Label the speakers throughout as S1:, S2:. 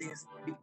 S1: It's time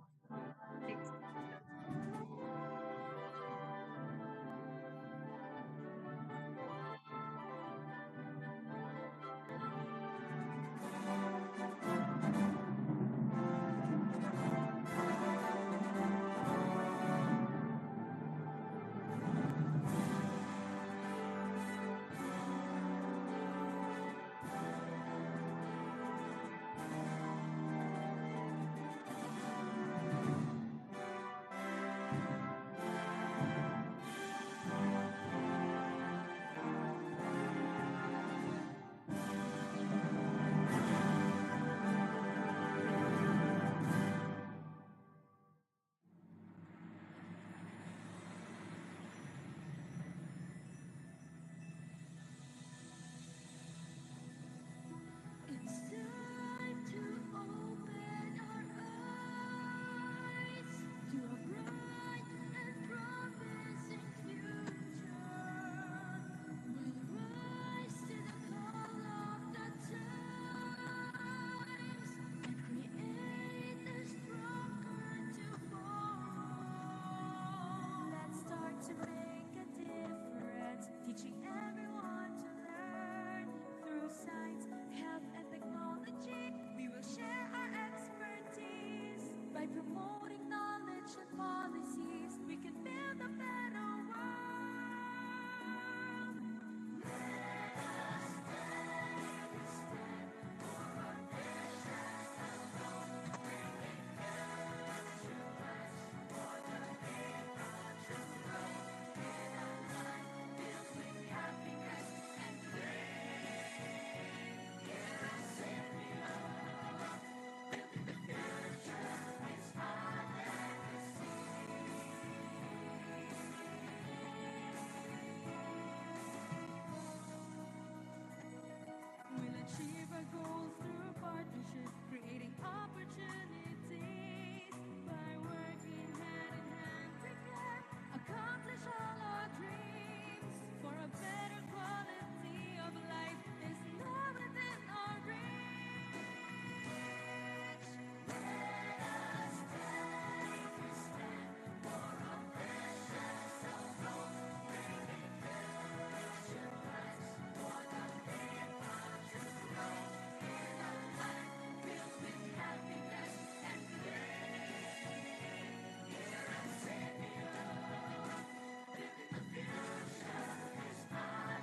S1: to open our eyes to a bright and promising future. We'll rise to the call of the times and create a stronger tomorrow. Let's start to make a difference, teaching everyone to learn through science, health, and technology. We will share our expertise by promoting knowledge and policies. We can build a better world. Let us take a step for our visions alone, bringing future us for the people to grow in a life filled with happiness and faith. Here at SEAMEO, building the future is our legacy. We'll achieve our goals through partnership, creating opportunities by working hand in hand. We can accomplish all our dreams for a better quality of life is now within our reach. Let us take a step for our visions alone, bringing future us for the people to grow in a life filled with happiness and faith. Here at SEAMEO, building the future is our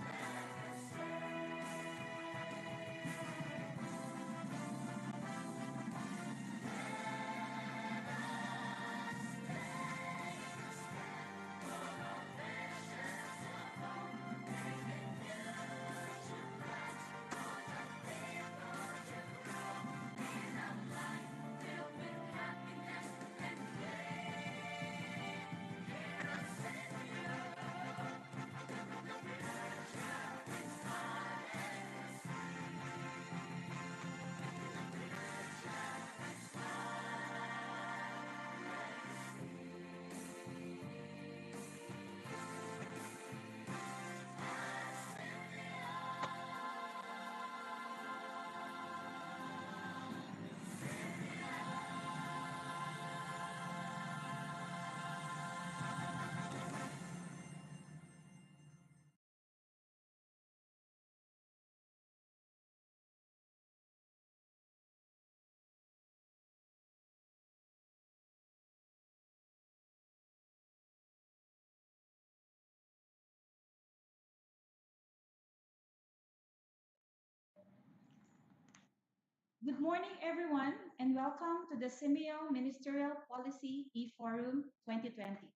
S2: Good morning, everyone, and welcome to the SEAMEO Ministerial Policy E-Forum 2020.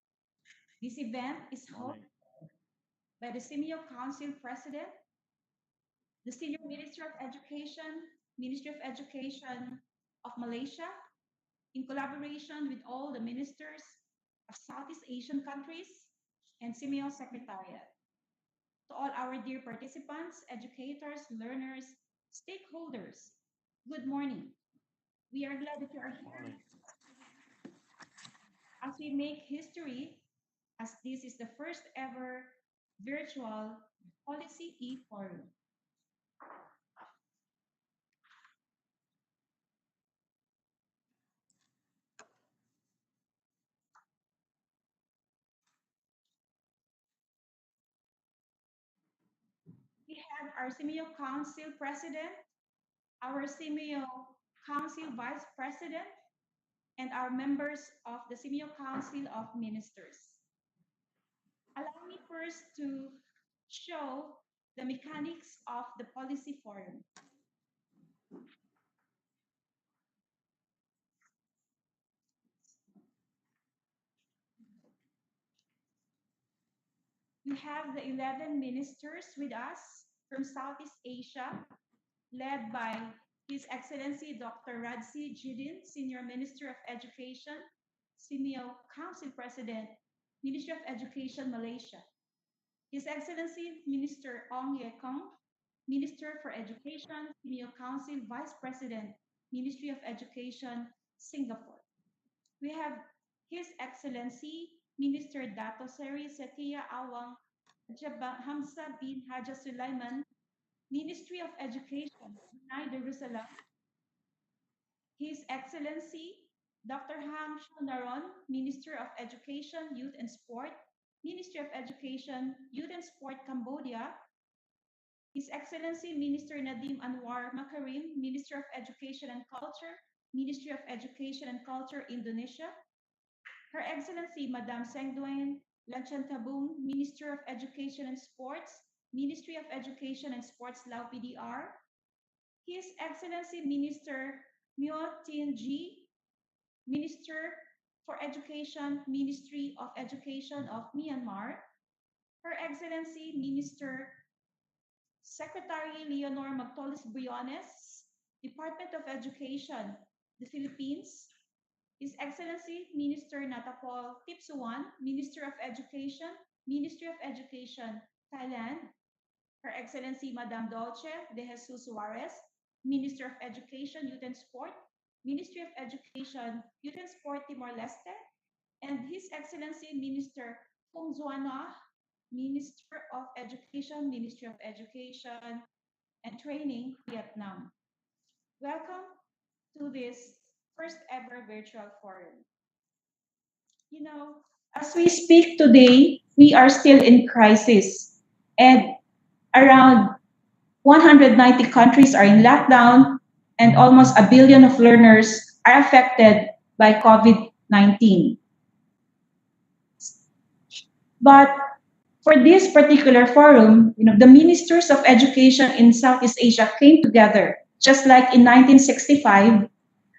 S2: This event is hosted by the SEAMEO Council President, the Senior Minister of Education, Ministry of Education of Malaysia, in collaboration with all the ministers of Southeast Asian countries and SEAMEO Secretariat. To all our dear participants, educators, learners, stakeholders, good morning. We are glad that you are here as we make history, as this is the first ever virtual Policy E-Forum. have our CEMEO Council President, our CEMEO Council Vice President, and our members of the CEMEO Council of Ministers. Allow me first to show the mechanics of the policy forum. We have the 11 ministers with us from Southeast Asia, led by His Excellency Dr. Radzi Judin, Senior Minister of Education, CEMEO Council President, Ministry of Education, Malaysia. His Excellency Minister Ong Ye Kong, Minister for Education, CEMEO Council Vice President, Ministry of Education, Singapore. We have His Excellency Minister Dato Seri Setia Awang Hamza bin Haja Sulaiman, Ministry of Education, Brunei Darussalam. His Excellency Dr. Hang Naron, Minister of Education, Youth and Sport, Ministry of Education, Youth and Sport, Cambodia. His Excellency Minister Nadim Anwar Makarim, Minister of Education and Culture, Ministry of Education and Culture, Indonesia. Her Excellency Madame Sengduan Lanchantabung, Minister of Education and Sports, Ministry of Education and Sports, Lao PDR. His Excellency Minister Myo Tin Ji, Minister for Education, Ministry of Education of Myanmar. Her Excellency Minister Secretary Leonor Magtolis Briones, Department of Education, the Philippines. His Excellency Minister Natapol Tipsuwan, Minister of Education, Ministry of Education, Thailand. Her Excellency Madame Dolce de Jesus Suarez, Minister of Education, Youth and Sport, Ministry of Education, Youth and Sport, Timor-Leste. And His Excellency Minister Fung Zuana, Minister of Education, Ministry of Education and Training, Vietnam. Welcome to this first ever virtual forum. You know, as we speak today, we are still in crisis, and around 190 countries are in lockdown, and almost a billion of learners are affected by COVID-19. But for this particular forum, the ministers of education in Southeast Asia came together, just like in 1965,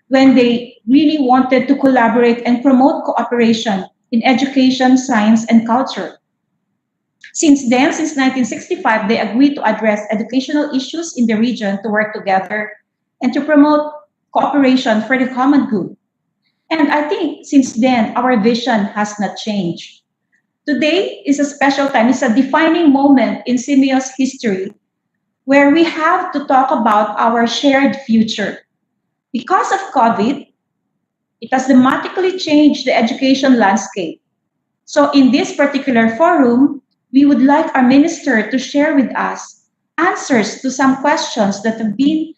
S2: when they really wanted to collaborate and promote cooperation in education, science, and culture. Since then, since 1965, they agreed to address educational issues in the region to work together and to promote cooperation for the common good. And I think since then, our vision has not changed. Today is a special time. It's a defining moment in CEMEO's history where we have to talk about our shared future. Because of COVID, it has dramatically changed the education landscape. So in this particular forum, we would like our minister to share with us answers to some questions that have been,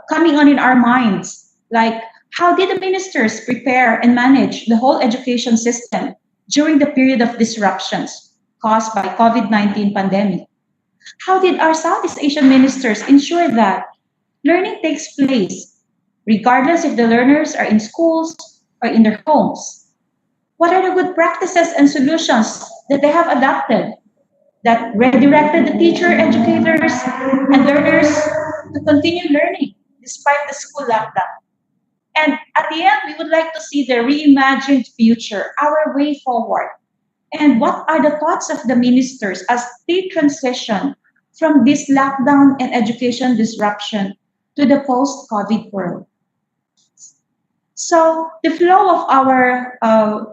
S2: coming on in our minds, like how did the ministers prepare and manage the whole education system during the period of disruptions caused by COVID-19 pandemic? How did our Southeast Asian ministers ensure that learning takes place regardless if the learners are in schools or in their homes? What are the good practices and solutions that they have adopted that redirected the teacher, educators, and learners to continue learning despite the school lockdown? And at the end, we would like to see the reimagined future, our way forward. And what are the thoughts of the ministers as they transition from this lockdown and education disruption to the post-COVID world? So the flow of our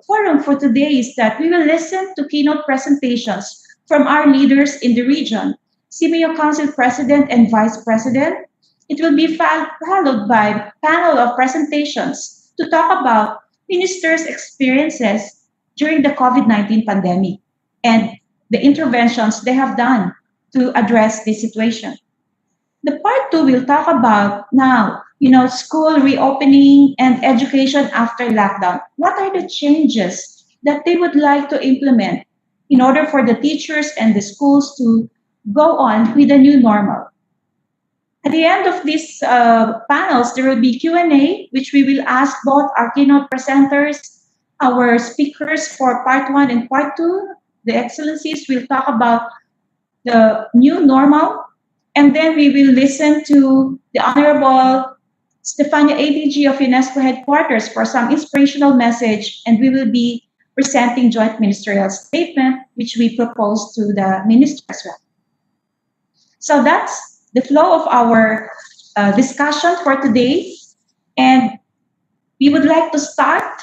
S2: forum for today is that we will listen to keynote presentations from our leaders in the region, CEMEO Council President and Vice President. It will be followed by a panel of presentations to talk about ministers' experiences during the COVID-19 pandemic and the interventions they have done to address this situation. The part two will talk about now, school reopening and education after lockdown. What are the changes that they would like to implement in order for the teachers and the schools to go on with the new normal. At the end of these panels, there will be Q&A, which we will ask both our keynote presenters, our speakers for part one and part two. The excellencies will talk about the new normal, and then we will listen to the Honorable Stefania ADG of UNESCO headquarters for some inspirational message, and we will be presenting joint ministerial statement, which we propose to the minister as well. So that's the flow of our discussion for today. And we would like to start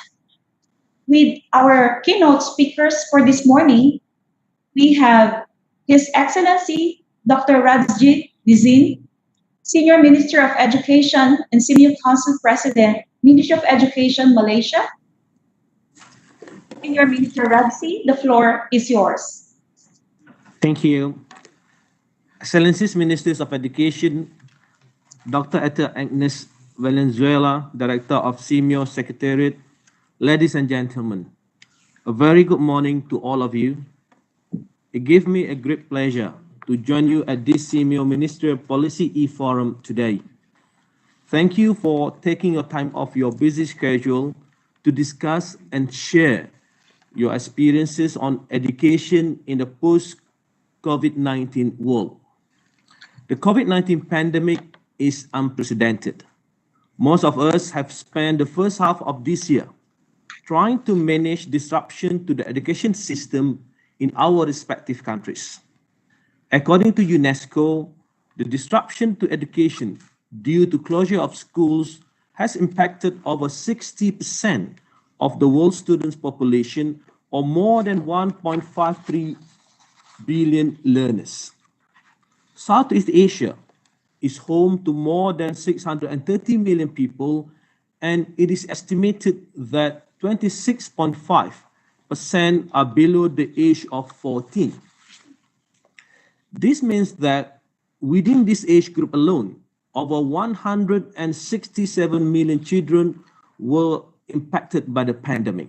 S2: with our keynote speakers for this morning. We have His Excellency Dr. Rajit Dizin, Senior Minister of Education and SEAMEO Council President, Ministry of Education, Malaysia. Senior Minister Radzi, the floor is yours.
S3: Thank you. Excellencies, Ministers of Education, Dr. Etta Agnes Valenzuela, Director of SEAMEO Secretariat, ladies and gentlemen, a very good morning to all of you. It gives me a great pleasure to join you at this SEAMEO Ministerial Policy E-Forum today. Thank you for taking your time off your busy schedule to discuss and share your experiences on education in the post-COVID-19 world. The COVID-19 pandemic is unprecedented. Most of us have spent the first half of this year trying to manage disruption to the education system in our respective countries. According to UNESCO, the disruption to education due to closure of schools has impacted over 60% of the world's students' population, or more than 1.53 billion learners. Southeast Asia is home to more than 630 million people, and it is estimated that 26.5% are below the age of 14. This means that within this age group alone, over 167 million children were impacted by the pandemic.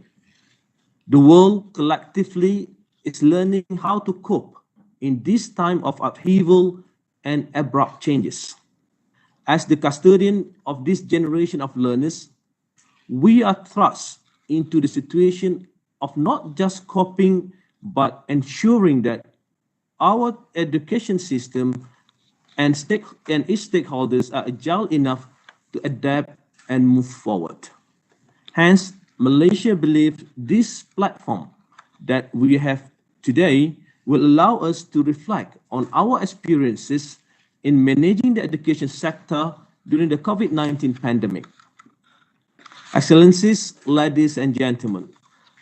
S3: The world collectively is learning how to cope in this time of upheaval and abrupt changes. As the custodian of this generation of learners, we are thrust into the situation of not just coping, but ensuring that our education system and its stakeholders are agile enough to adapt and move forward. Hence, Malaysia believes this platform that we have today will allow us to reflect on our experiences in managing the education sector during the COVID-19 pandemic. Excellencies, ladies and gentlemen,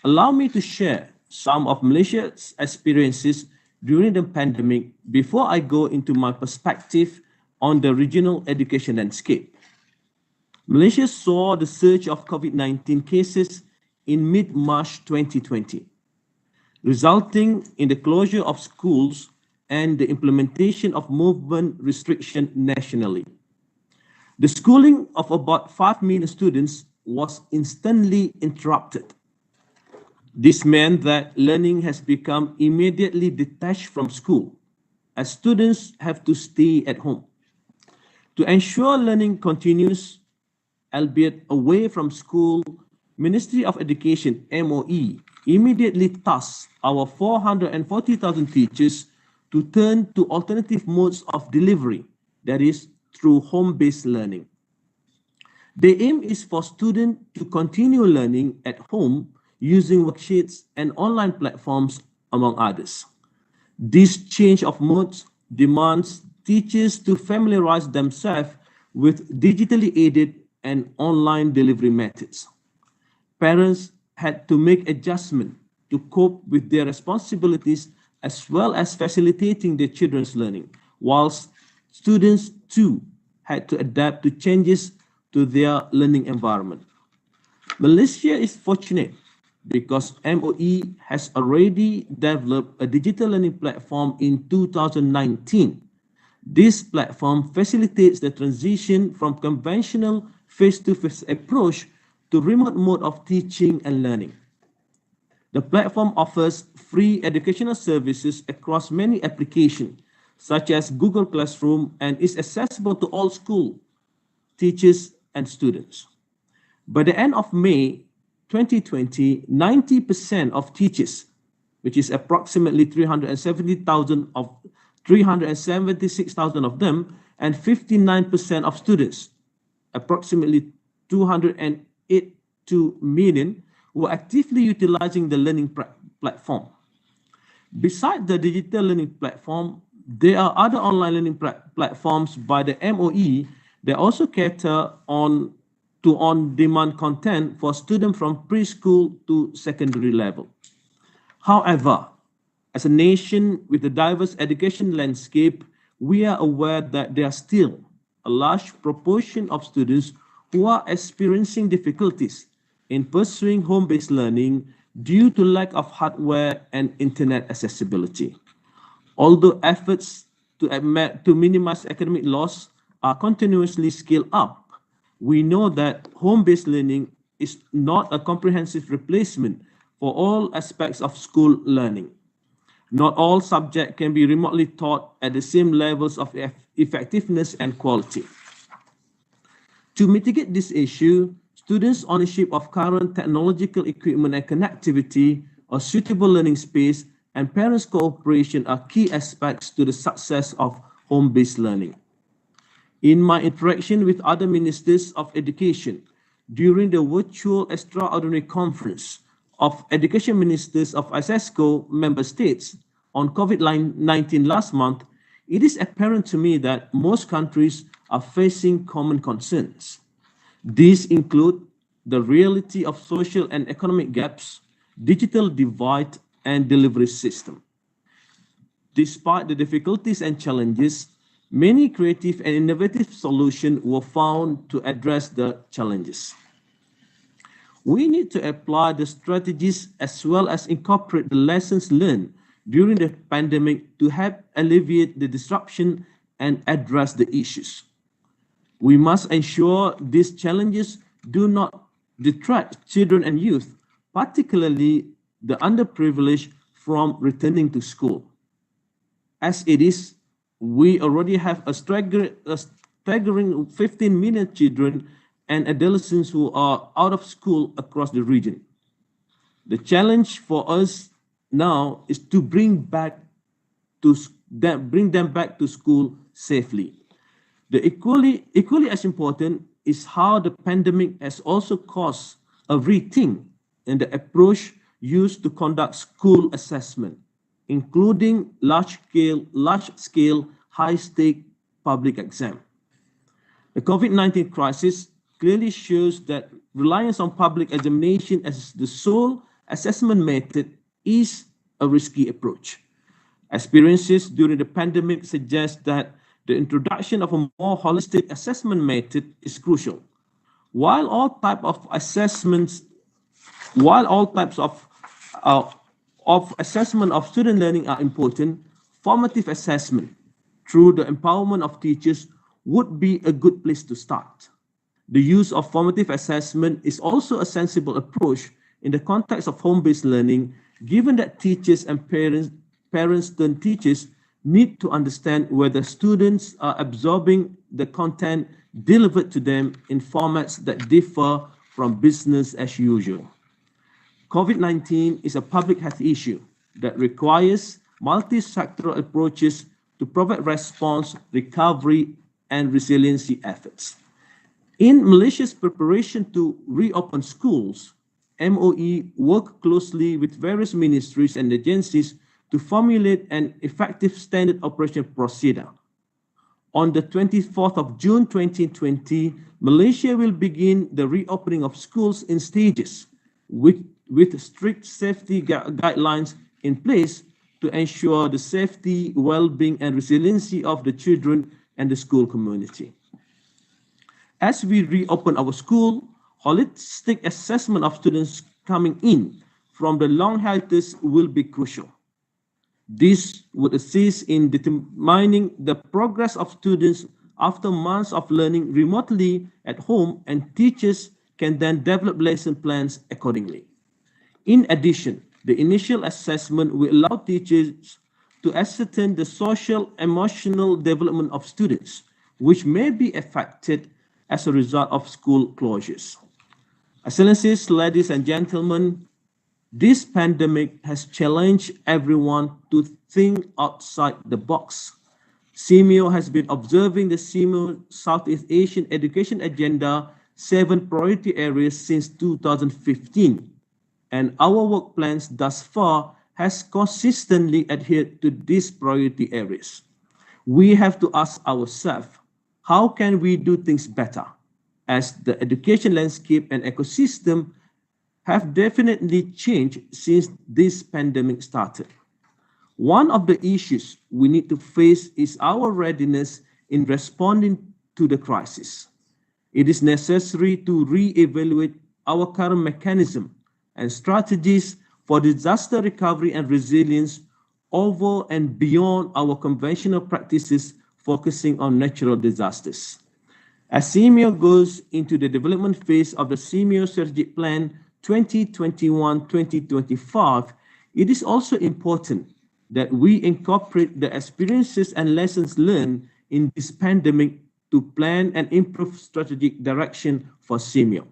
S3: allow me to share some of Malaysia's experiences during the pandemic before I go into my perspective on the regional education landscape. Malaysia saw the surge of COVID-19 cases in mid-March 2020, resulting in the closure of schools and the implementation of movement restriction nationally. The schooling of about 5 million students was instantly interrupted. This meant that learning has become immediately detached from school, as students have to stay at home. To ensure learning continues, albeit away from school, Ministry of Education, MOE, immediately tasked our 440,000 teachers to turn to alternative modes of delivery, that is, through home-based learning. The aim is for students to continue learning at home using worksheets and online platforms, among others. This change of modes demands teachers to familiarize themselves with digitally aided and online delivery methods. Parents had to make adjustments to cope with their responsibilities as well as facilitating their children's learning, whilst students too had to adapt to changes to their learning environment. Malaysia is fortunate because MOE has already developed a digital learning platform in 2019. This platform facilitates the transition from conventional face-to-face approach to remote mode of teaching and learning. The platform offers free educational services across many applications, such as Google Classroom, and is accessible to all school teachers and students. By the end of May 2020, 90% of teachers, which is approximately 376,000 of them, and 59% of students, approximately 282 million, were actively utilizing the learning platform. Besides the digital learning platform, there are other online learning platforms by the MOE that also cater to on-demand content for students from preschool to secondary level. However, as a nation with a diverse education landscape, we are aware that there are still a large proportion of students who are experiencing difficulties in pursuing home-based learning due to lack of hardware and internet accessibility. Although efforts to minimize academic loss are continuously scaled up, we know that home-based learning is not a comprehensive replacement for all aspects of school learning. Not all subjects can be remotely taught at the same levels of effectiveness and quality. To mitigate this issue, students' ownership of current technological equipment and connectivity, a suitable learning space, and parents' cooperation are key aspects to the success of home-based learning. In my interaction with other ministers of education during the virtual extraordinary conference of education ministers of SEAMEO member states on COVID-19 last month, it is apparent to me that most countries are facing common concerns. These include the reality of social and economic gaps, digital divide, and delivery system. Despite the difficulties and challenges, many creative and innovative solutions were found to address the challenges. We need to apply the strategies as well as incorporate the lessons learned during the pandemic to help alleviate the disruption and address the issues. We must ensure these challenges do not detract children and youth, particularly the underprivileged, from returning to school. As it is, we already have a staggering 15 million children and adolescents who are out of school across the region. The challenge for us now is to bring them back to school safely. Equally as important is how the pandemic has also caused a rethink in the approach used to conduct school assessment, including large-scale, high-stake public exam. The COVID-19 crisis clearly shows that reliance on public examination as the sole assessment method is a risky approach. Experiences during the pandemic suggest that the introduction of a more holistic assessment method is crucial. While all types of assessment of student learning are important, formative assessment through the empowerment of teachers would be a good place to start. The use of formative assessment is also a sensible approach in the context of home-based learning, given that teachers and parents and teachers need to understand whether students are absorbing the content delivered to them in formats that differ from business as usual. COVID-19 is a public health issue that requires multi-sectoral approaches to provide response, recovery, and resiliency efforts. In Malaysia's preparation to reopen schools, MOE worked closely with various ministries and agencies to formulate an effective standard operation procedure. On the 24th of June 2020, Malaysia will begin the reopening of schools in stages with strict safety guidelines in place to ensure the safety, well-being, and resiliency of the children and the school community. As we reopen our school, holistic assessment of students coming in from the long hiatus will be crucial. This would assist in determining the progress of students after months of learning remotely at home, and teachers can then develop lesson plans accordingly. In addition, the initial assessment will allow teachers to ascertain the social emotional development of students, which may be affected as a result of school closures. Excellencies, ladies and gentlemen, this pandemic has challenged everyone to think outside the box. SEAMEO has been observing the SEAMEO Southeast Asian Education Agenda 7 priority areas since 2015, and our work plans thus far has consistently adhered to these priority areas. We have to ask ourselves, how can we do things better? As the education landscape and ecosystem have definitely changed since this pandemic started. One of the issues we need to face is our readiness in responding to the crisis. It is necessary to re-evaluate our current mechanism and strategies for disaster recovery and resilience over and beyond our conventional practices focusing on natural disasters. As SEAMEO goes into the development phase of the SEAMEO Strategic Plan 2021-2025, it is also important that we incorporate the experiences and lessons learned in this pandemic to plan and improve strategic direction for SEAMEO.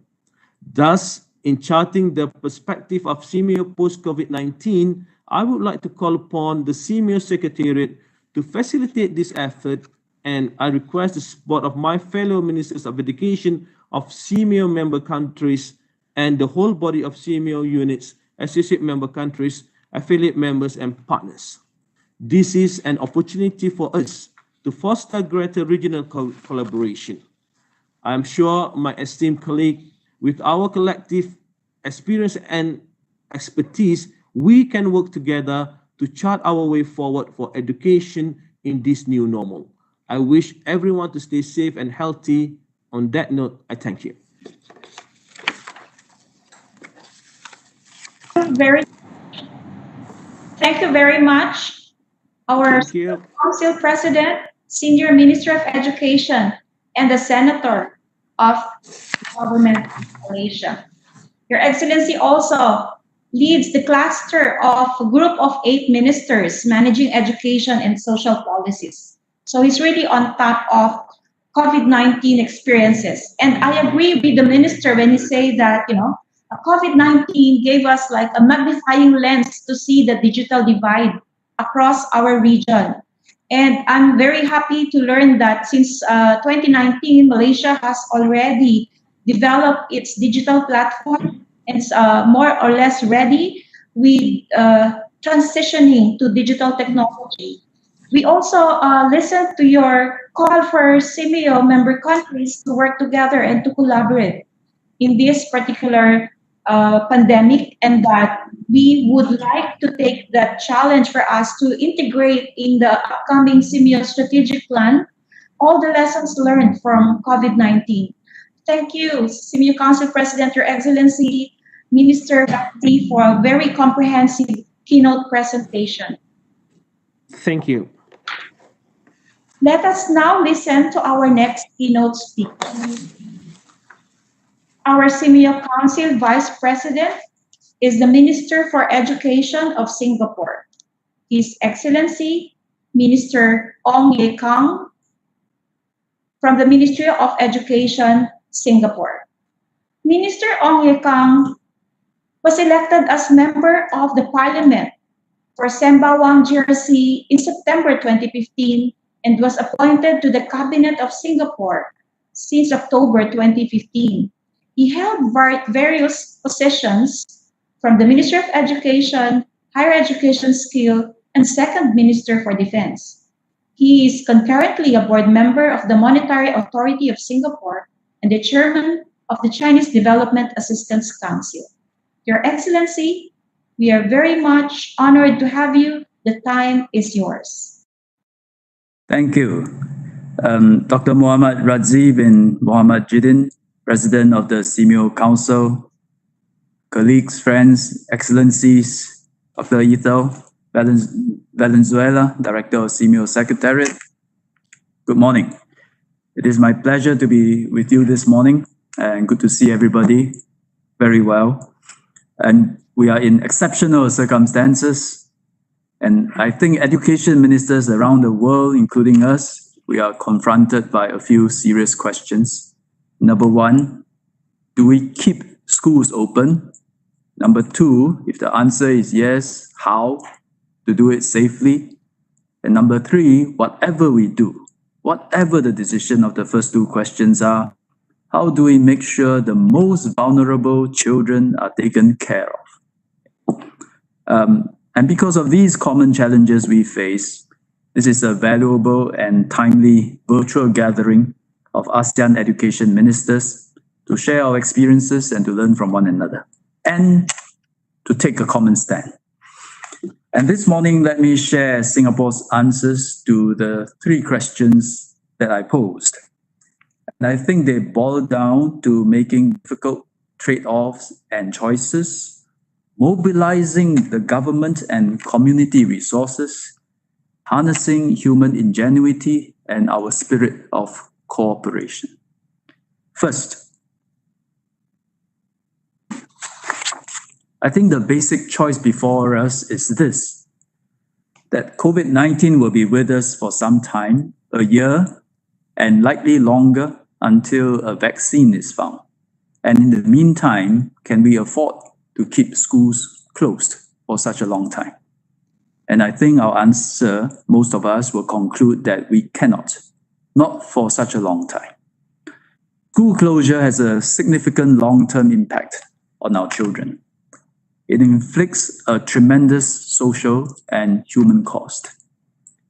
S3: Thus, in charting the perspective of SEAMEO post-COVID-19, I would like to call upon the SEAMEO Secretariat to facilitate this effort, and I request the support of my fellow Ministers of Education of SEAMEO member countries and the whole body of SEAMEO units, associate member countries, affiliate members, and partners. This is an opportunity for us to foster greater regional collaboration. I am sure my esteemed colleague, with our collective experience and expertise, we can work together to chart our way forward for education in this new normal. I wish everyone to stay safe and healthy. On that note, I thank you.
S2: Thank you very much, our Council President, Senior Minister of Education, and the Senator of Government of Malaysia. Your Excellency also leads the cluster of a group of 8 ministers managing education and social policies. So he's really on top of COVID-19 experiences. And I agree with the minister when he say that, COVID-19 gave us like a magnifying lens to see the digital divide across our region. And I'm very happy to learn that since 2019, Malaysia has already developed its digital platform and it's more or less ready with transitioning to digital technology. We also listened to your call for SEAMEO member countries to work together and to collaborate in this particular pandemic, and that we would like to take that challenge for us to integrate in the upcoming SEAMEO strategic plan all the lessons learned from COVID-19. Thank you, SEAMEO Council President, Your Excellency, Minister Gatti, for a very comprehensive keynote presentation.
S3: Thank you.
S2: Let us now listen to our next keynote speaker. Our SEAMEO Council Vice President is the Minister for Education of Singapore, His Excellency Minister Ong Ye Kung from the Ministry of Education, Singapore. Minister Ong Ye Kung was elected as member of the Parliament for Sembawang GRC in September 2015 and was appointed to the Cabinet of Singapore since October 2015. He held various positions from the Ministry of Education, Higher Education Skill, and Second Minister for Defense. He is concurrently a board member of the Monetary Authority of Singapore and the chairman of the Chinese Development Assistance Council. Your Excellency, we are very much honored to have you. The time is yours.
S4: Thank you. Dr. Muhammad Razi bin Muhammad Jidin, President of the SEAMEO Council, colleagues, friends, Excellencies, Dr. Ethel Valenzuela, Director of SEAMEO Secretariat. Good morning. It is my pleasure to be with you this morning and good to see everybody very well. And we are in exceptional circumstances. And I think education ministers around the world, including us, we are confronted by a few serious questions. Number one, do we keep schools open? Number two, if the answer is yes, how to do it safely? And number three, whatever we do, whatever the decision of the first two questions are, how do we make sure the most vulnerable children are taken care of? And because of these common challenges we face, this is a valuable and timely virtual gathering of ASEAN education ministers to share our experiences and to learn from one another and to take a common stand. And this morning, let me share Singapore's answers to the three questions that I posed. And I think they boil down to making difficult trade-offs and choices, mobilizing the government and community resources, harnessing human ingenuity and our spirit of cooperation. First, I think the basic choice before us is this, that COVID-19 will be with us for some time, a year, and likely longer until a vaccine is found. And in the meantime, can we afford to keep schools closed for such a long time? And I think our answer, most of us will conclude that we cannot, not for such a long time. School closure has a significant long-term impact on our children. It inflicts a tremendous social and human cost.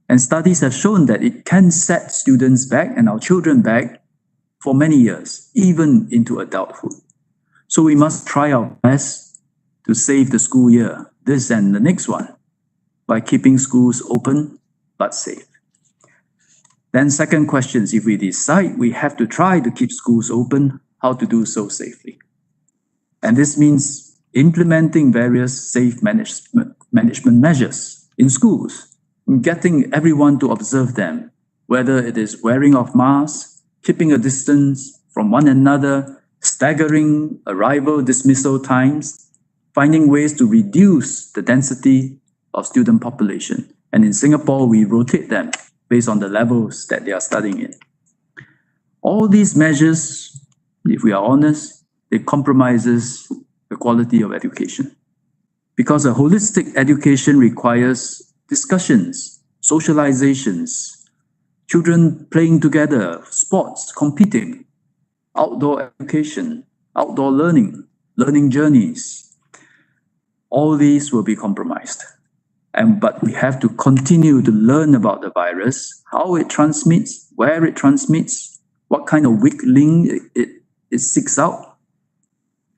S4: And studies have shown that it can set students back and our children back for many years, even into adulthood. So we must try our best to save the school year, this and the next one, by keeping schools open but safe. Then second question is, if we decide we have to try to keep schools open, how to do so safely? And this means implementing various safe management measures in schools, getting everyone to observe them, whether it is wearing of masks, keeping a distance from one another, staggering arrival dismissal times, finding ways to reduce the density of student population. And in Singapore, we rotate them based on the levels that they are studying in. All these measures, if we are honest, it compromises the quality of education. Because a holistic education requires discussions, socializations, children playing together, sports, competing, outdoor education, outdoor learning, learning journeys. All these will be compromised. But we have to continue to learn about the virus, how it transmits, where it transmits, what kind of weak link it seeks out.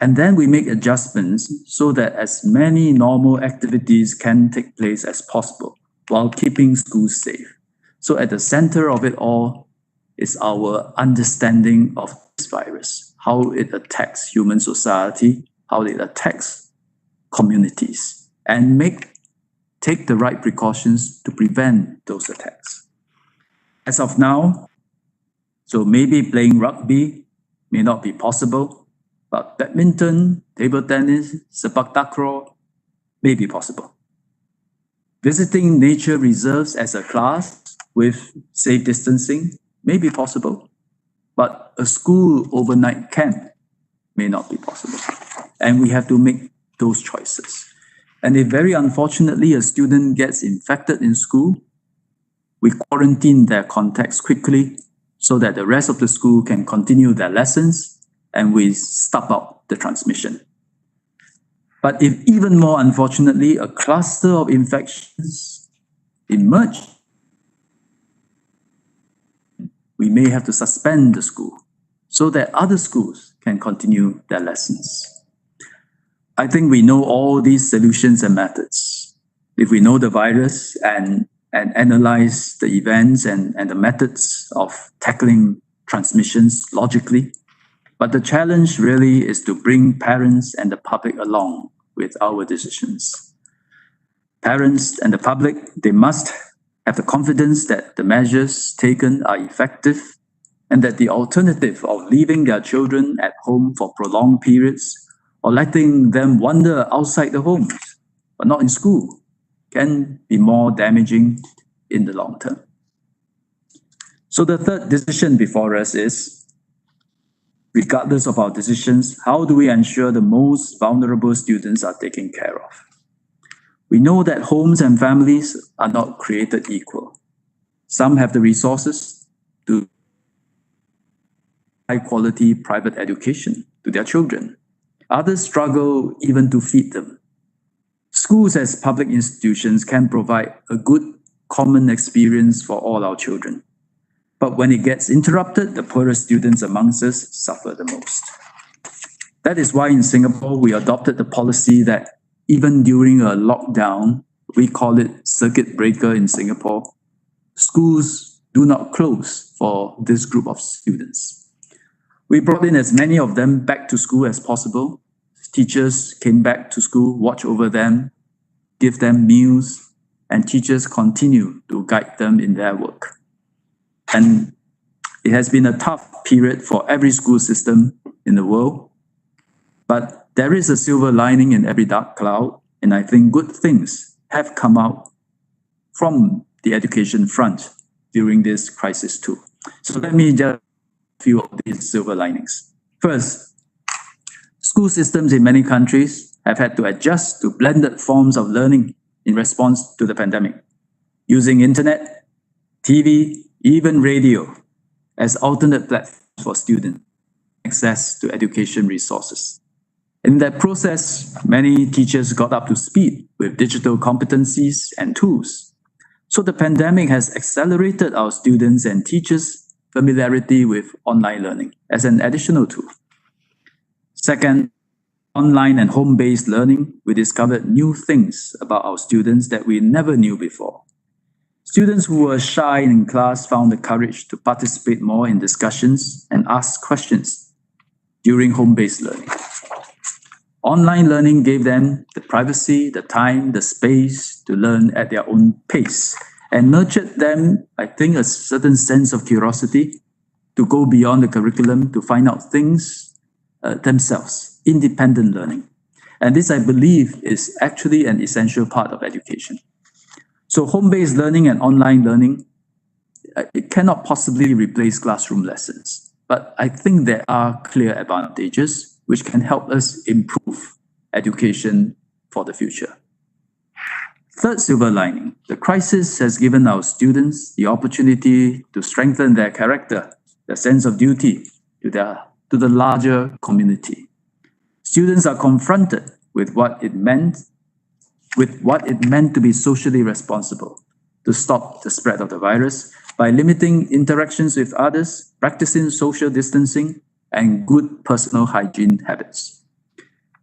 S4: And then we make adjustments so that as many normal activities can take place as possible while keeping schools safe. So at the center of it all is our understanding of this virus, how it attacks human society, how it attacks communities, and take the right precautions to prevent those attacks. As of now, so maybe playing rugby may not be possible, but badminton, table tennis, sepak takraw may be possible. Visiting nature reserves as a class with safe distancing may be possible, but a school overnight camp may not be possible. And we have to make those choices. And if very unfortunately a student gets infected in school, we quarantine their contacts quickly so that the rest of the school can continue their lessons and we stop out the transmission. But if even more unfortunately, a cluster of infections emerge, we may have to suspend the school so that other schools can continue their lessons. I think we know all these solutions and methods. If we know the virus and analyze the events and the methods of tackling transmissions logically, but the challenge really is to bring parents and the public along with our decisions. Parents and the public, they must have the confidence that the measures taken are effective and that the alternative of leaving their children at home for prolonged periods or letting them wander outside the homes, but not in school, can be more damaging in the long term. So the third decision before us is, regardless of our decisions, how do we ensure the most vulnerable students are taken care of? We know that homes and families are not created equal. Some have the resources to high quality private education to their children. Others struggle even to feed them. Schools as public institutions can provide a good common experience for all our children. But when it gets interrupted, the poorest students amongst us suffer the most. That is why in Singapore, we adopted the policy that even during a lockdown, we call it circuit breaker in Singapore, schools do not close for this group of students. We brought in as many of them back to school as possible. Teachers came back to school, watch over them, give them meals, and teachers continue to guide them in their work. And it has been a tough period for every school system in the world, but there is a silver lining in every dark cloud, and I think good things have come out from the education front during this crisis too. So let me just a few of these silver linings. First, school systems in many countries have had to adjust to blended forms of learning in response to the pandemic, using internet, TV, even radio as alternate platforms for students access to education resources. In that process, many teachers got up to speed with digital competencies and tools. So the pandemic has accelerated our students and teachers' familiarity with online learning as an additional tool. Second, online and home-based learning, we discovered new things about our students that we never knew before. Students who were shy in class found the courage to participate more in discussions and ask questions during home-based learning. Online learning gave them the privacy, the time, the space to learn at their own pace and nurtured them, I think, a certain sense of curiosity to go beyond the curriculum to find out things themselves, independent learning. And this, I believe, is actually an essential part of education. So home-based learning and online learning, it cannot possibly replace classroom lessons. But I think there are clear advantages which can help us improve education for the future. Third silver lining, the crisis has given our students the opportunity to strengthen their character, their sense of duty to the larger community. Students are confronted with what it meant to be socially responsible, to stop the spread of the virus by limiting interactions with others, practicing social distancing, and good personal hygiene habits.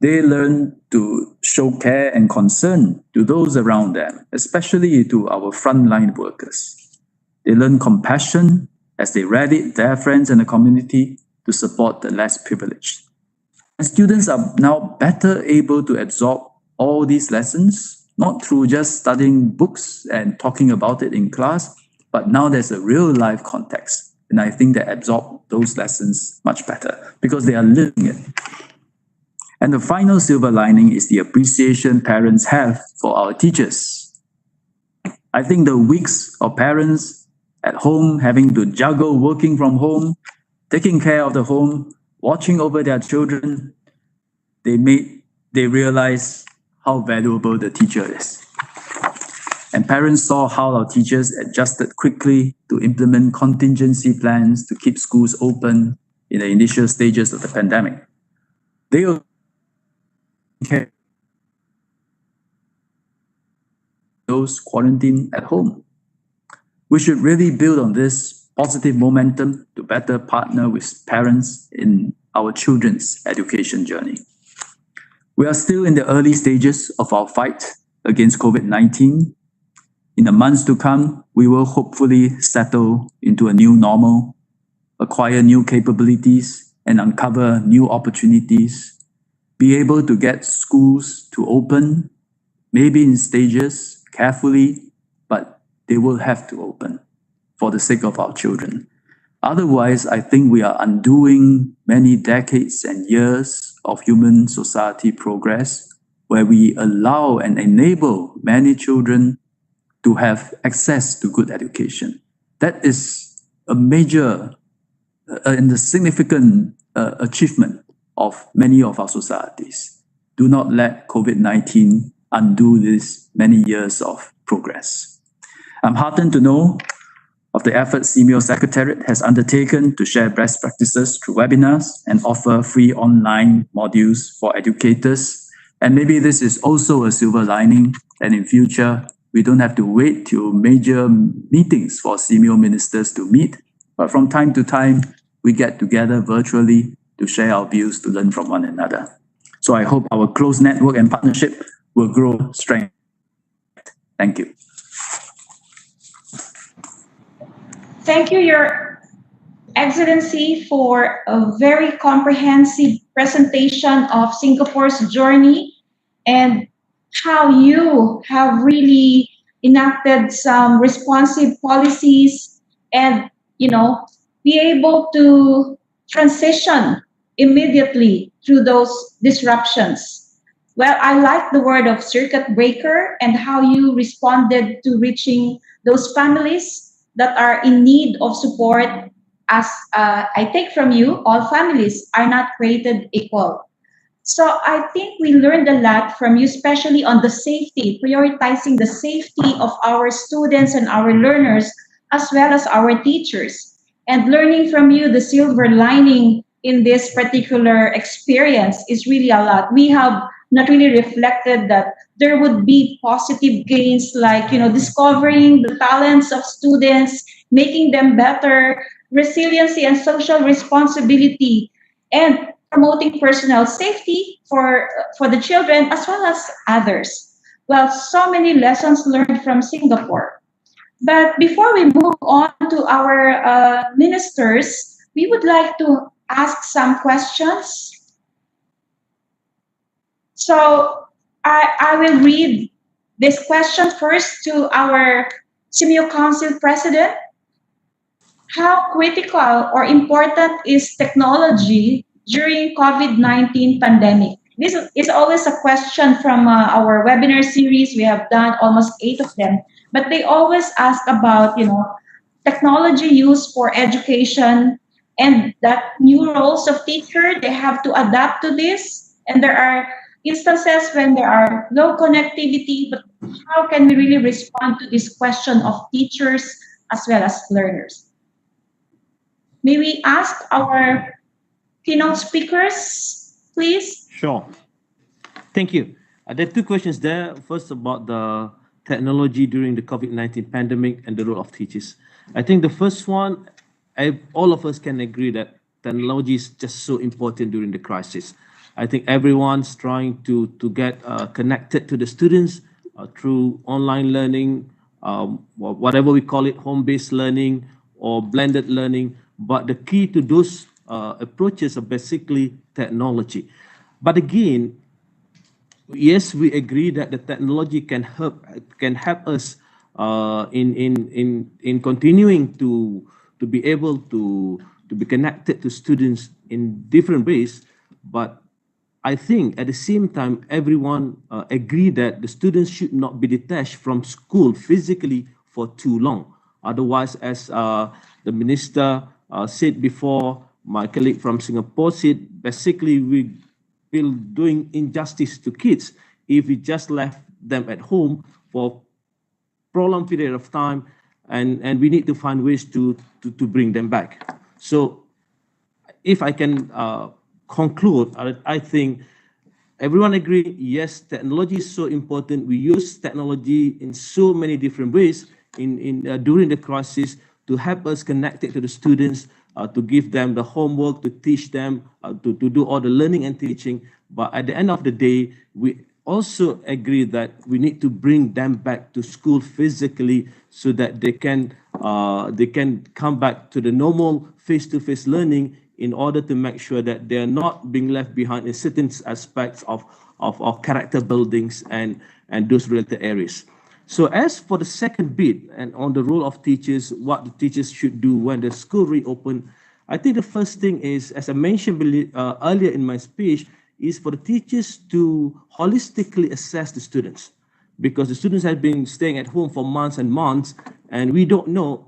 S4: They learn to show care and concern to those around them, especially to our frontline workers. They learn compassion as they rallied their friends and the community to support the less privileged. And students are now better able to absorb all these lessons, not through just studying books and talking about it in class, but now there's a real life context. And I think they absorb those lessons much better because they are living it. And the final silver lining is the appreciation parents have for our teachers. I think the weeks of parents at home having to juggle working from home, taking care of the home, watching over their children, they realize how valuable the teacher is. And parents saw how our teachers adjusted quickly to implement contingency plans to keep schools open in the initial stages of the pandemic. They will care those quarantined at home. We should really build on this positive momentum to better partner with parents in our children's education journey. We are still in the early stages of our fight against COVID-19. In the months to come, we will hopefully settle into a new normal, acquire new capabilities, and uncover new opportunities, be able to get schools to open, maybe in stages, carefully, but they will have to open for the sake of our children. Otherwise, I think we are undoing many decades and years of human society progress where we allow and enable many children to have access to good education. That is a major and a significant achievement of many of our societies. Do not let COVID-19 undo these many years of progress. I'm heartened to know of the efforts SEAMEO Secretariat has undertaken to share best practices through webinars and offer free online modules for educators. And maybe this is also a silver lining, and in future, we don't have to wait till major meetings for SEAMEO ministers to meet, but from time to time, we get together virtually to share our views, to learn from one another. So I hope our close network and partnership will grow strength. Thank you.
S2: Thank you, Your Excellency, for a very comprehensive presentation of Singapore's journey and how you have really enacted some responsive policies and, be able to transition immediately through those disruptions. Well, I like the word of circuit breaker and how you responded to reaching those families that are in need of support. As I take from you, all families are not created equal. So I think we learned a lot from you, especially on the safety, prioritizing the safety of our students and our learners, as well as our teachers. And learning from you the silver lining in this particular experience is really a lot. We have not really reflected that there would be positive gains like, discovering the talents of students, making them better, resiliency and social responsibility, and promoting personal safety for the children as well as others. Well, so many lessons learned from Singapore. But before we move on to our ministers, we would like to ask some questions. So I will read this question first to our SEAMEO Council President. How critical or important is technology during COVID-19 pandemic? This is always a question from our webinar series. We have done almost 8 of them, but they always ask about, technology used for education and that new roles of teacher, they have to adapt to this. And there are instances when there are no connectivity, but how can we really respond to this question of teachers as well as learners? May we ask our keynote speakers, please?
S3: Sure. Thank you. There are 2 questions there. First, about the technology during the COVID-19 pandemic and the role of teachers. I think the first one, all of us can agree that technology is just so important during the crisis. I think everyone's trying to get connected to the students through online learning, whatever we call it, home-based learning or blended learning. But the key to those approaches are basically technology. But again, yes, we agree that the technology can help us in continuing to be able to be connected to students in different ways. But I think at the same time, everyone agree that the students should not be detached from school physically for too long. Otherwise, as the minister said before, my colleague from Singapore said, basically we will doing injustice to kids if we just left them at home for prolonged period of time, and we need to find ways to bring them back. So if I can conclude, I think everyone agree, yes, technology is so important. We use technology in so many different ways during the crisis to help us connect it to the students, to give them the homework, to teach them, to do all the learning and teaching. But at the end of the day, we also agree that we need to bring them back to school physically so that they can come back to the normal face-to-face learning in order to make sure that they are not being left behind in certain aspects of character buildings and those related areas. So as for the second bit and on the role of teachers, what the teachers should do when the school reopen, I think the first thing is, as I mentioned earlier in my speech, is for the teachers to holistically assess the students, because the students have been staying at home for months and months, and we don't know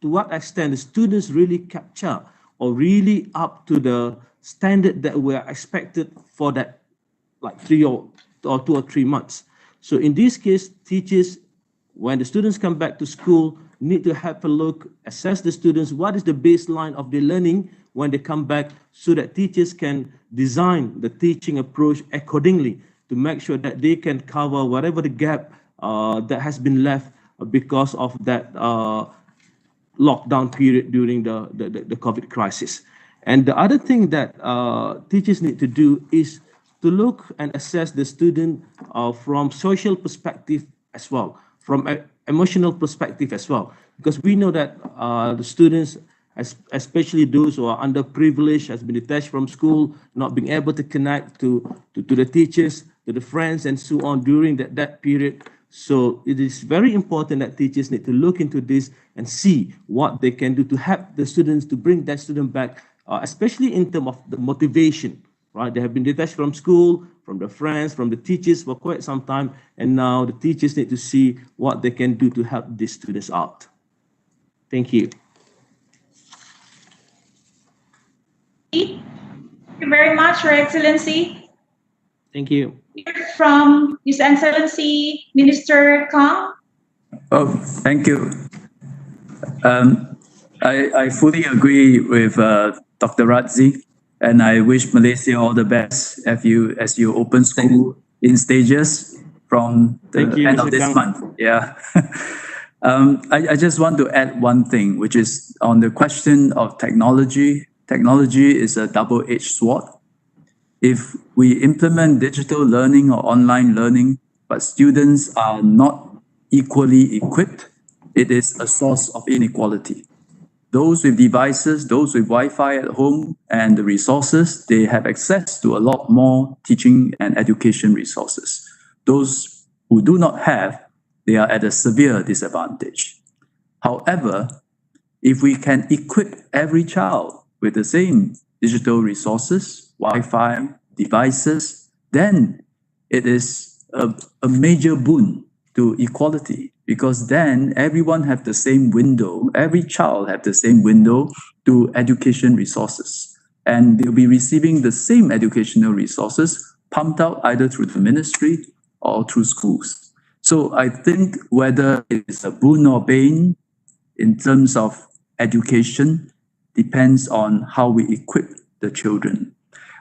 S3: to what extent the students really capture or really up to the standard that were expected for that like 2 or 3 months. So in this case, teachers, when the students come back to school, need to have a look, assess the students, what is the baseline of their learning when they come back, so that teachers can design the teaching approach accordingly to make sure that they can cover whatever the gap that has been left because of that lockdown period during the COVID crisis. And the other thing that teachers need to do is to look and assess the student from social perspective as well, from emotional perspective as well, because we know that the students, especially those who are underprivileged, has been detached from school, not being able to connect to the teachers, to the friends, and so on during that period. So it is very important that teachers need to look into this and see what they can do to help the students, to bring that student back, especially in terms of the motivation, right? They have been detached from school, from the friends, from the teachers for quite some time, and now the teachers need to see what they can do to help these students out. Thank you.
S2: Thank you very much, Your Excellency.
S3: Thank you.
S2: From His Excellency Minister Kang.
S4: Oh, thank you. I fully agree with Dr. Radzi, and I wish Malaysia all the best as you open school in stages from the end of this month. Yeah. I just want to add one thing, which is on the question of technology. Technology is a double-edged sword. If we implement digital learning or online learning, but students are not equally equipped, it is a source of inequality. Those with devices, those with Wi-Fi at home and the resources, they have access to a lot more teaching and education resources. Those who do not have, they are at a severe disadvantage. However, if we can equip every child with the same digital resources, Wi-Fi, devices, then it is a major boon to equality, because then everyone have the same window, every child have the same window to education resources, and they'll be receiving the same educational resources pumped out either through the ministry or through schools. So I think whether it's a boon or bane in terms of education depends on how we equip the children.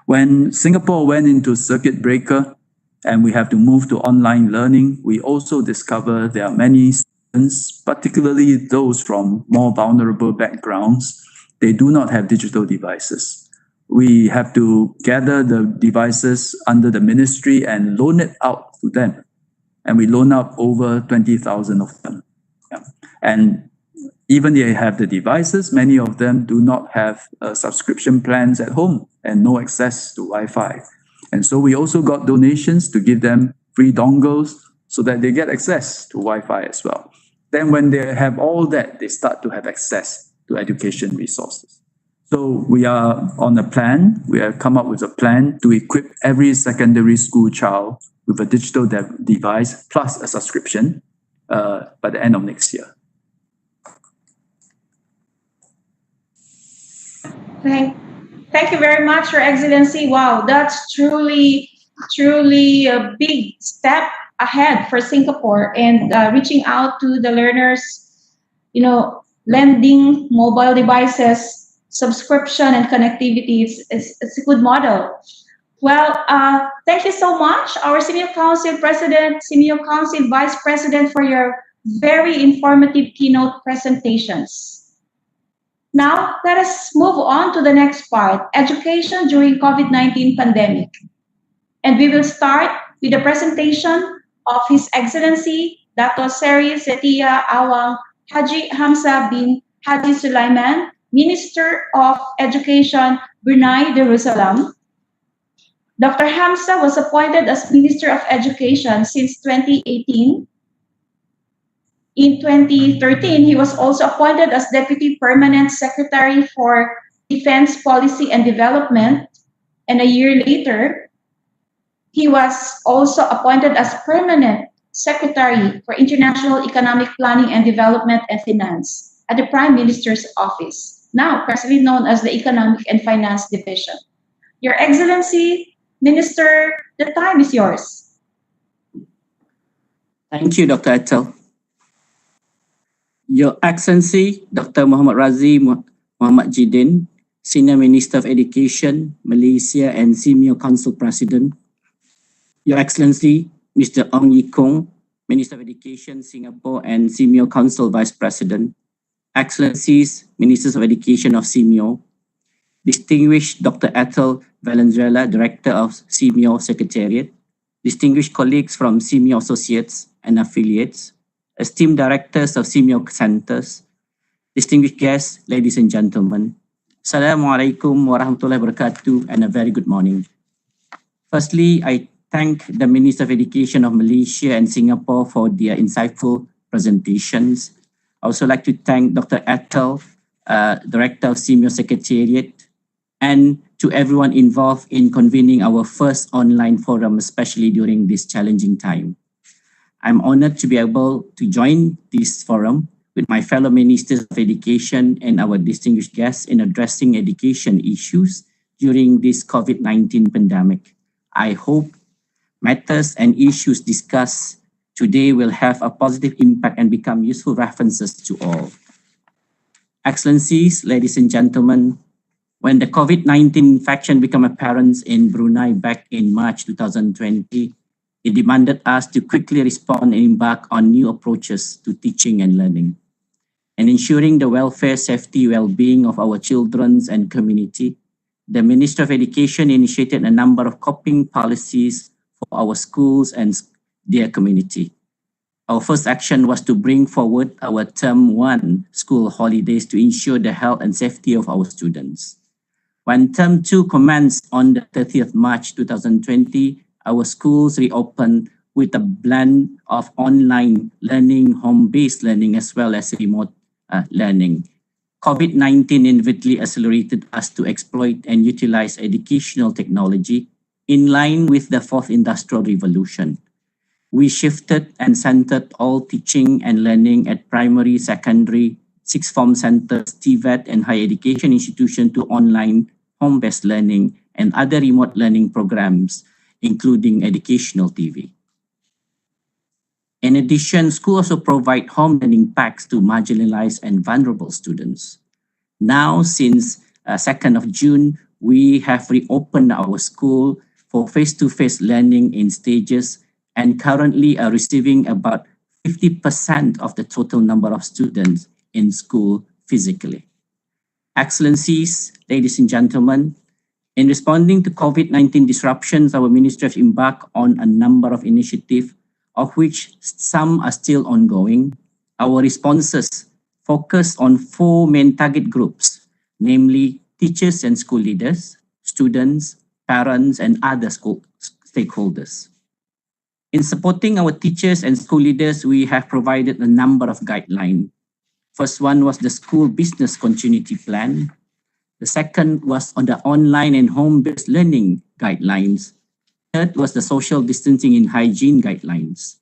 S4: When Singapore went into circuit breaker and we have to move to online learning, we also discover there are many students, particularly those from more vulnerable backgrounds, they do not have digital devices. We have to gather the devices under the ministry and loan it out to them. And we loan out over 20,000 of them. Yeah. And even they have the devices, many of them do not have subscription plans at home and no access to Wi-Fi. And so we also got donations to give them free dongles so that they get access to Wi-Fi as well. Then when they have all that, they start to have access to education resources. So we are on a plan. We have come up with a plan to equip every secondary school child with a digital device plus a subscription by the end of next year.
S2: Thank you very much, Your Excellency. Wow, that's truly a big step ahead for Singapore, and reaching out to the learners, lending mobile devices, subscription and connectivity is a good model. Well, thank you so much, our SEAMEO Council President, SEAMEO Council Vice President, for your very informative keynote presentations. Now, let us move on to the next part, education during COVID-19 pandemic. And we will start with the presentation of His Excellency Dr. Seri Setia Awang Haji Hamzah bin Haji Sulaiman, Minister of Education, Brunei Darussalam. Dr. Hamzah was appointed as Minister of Education since 2018. In 2013, he was also appointed as Deputy Permanent Secretary for Defense Policy and Development. And a year later, He was also appointed as permanent Secretary for International Economic Planning and Development and Finance at the Prime Minister's Office, now presently known as the Economic and Finance Division. Your Excellency, Minister, the time is yours.
S5: Thank you, Dr. Atal. Your Excellency, Dr. Muhammad Razi Muhammad Jidin, Senior Minister of Education, Malaysia and SEAMEO Council President. Your Excellency, Mr. Ong Ye Kung, Minister of Education, Singapore and SEAMEO Council Vice President. Excellencies, Ministers of Education of SEAMEO. Distinguished Dr. Atal Valenzuela, Director of SEAMEO Secretariat. Distinguished colleagues from SEAMEO Associates and Affiliates. Esteemed Directors of SEAMEO Centers. Distinguished guests, ladies and gentlemen. Assalamualaikum warahmatullahi wabarakatuh and a very good morning. Firstly, I thank the Minister of Education of Malaysia and Singapore for their insightful presentations. I also like to thank Dr. Atal, Director of SEAMEO Secretariat, and to everyone involved in convening our first online forum, especially during this challenging time. I'm honored to be able to join this forum with my fellow Ministers of Education and our distinguished guests in addressing education issues during this COVID-19 pandemic. I hope matters and issues discussed today will have a positive impact and become useful references to all. Excellencies, ladies and gentlemen, when the COVID-19 infection became apparent in Brunei back in March 2020, it demanded us to quickly respond and embark on new approaches to teaching and learning. And ensuring the welfare, safety, well-being of our children and community, the Minister of Education initiated a number of coping policies for our schools and their community. Our first action was to bring forward our Term 1 school holidays to ensure the health and safety of our students. When Term 2 commenced on the 30th March 2020, our schools reopened with a blend of online learning, home-based learning, as well as remote learning. COVID-19 inevitably accelerated us to exploit and utilize educational technology in line with the fourth industrial revolution. We shifted and centered all teaching and learning at primary, secondary, sixth form centers, TVET, and higher education institutions to online home-based learning and other remote learning programs, including educational TV. In addition, schools also provide home learning packs to marginalized and vulnerable students. Now, since 2nd of June, we have reopened our school for face-to-face learning in stages and currently are receiving about 50% of the total number of students in school physically. Excellencies, ladies and gentlemen, in responding to COVID-19 disruptions, our ministry has embarked on a number of initiatives, of which some are still ongoing. Our responses focus on 4 main target groups, namely teachers and school leaders, students, parents, and other school stakeholders. In supporting our teachers and school leaders, we have provided a number of guidelines. First one was the school business continuity plan. The second was on the online and home-based learning guidelines. Third was the social distancing and hygiene guidelines.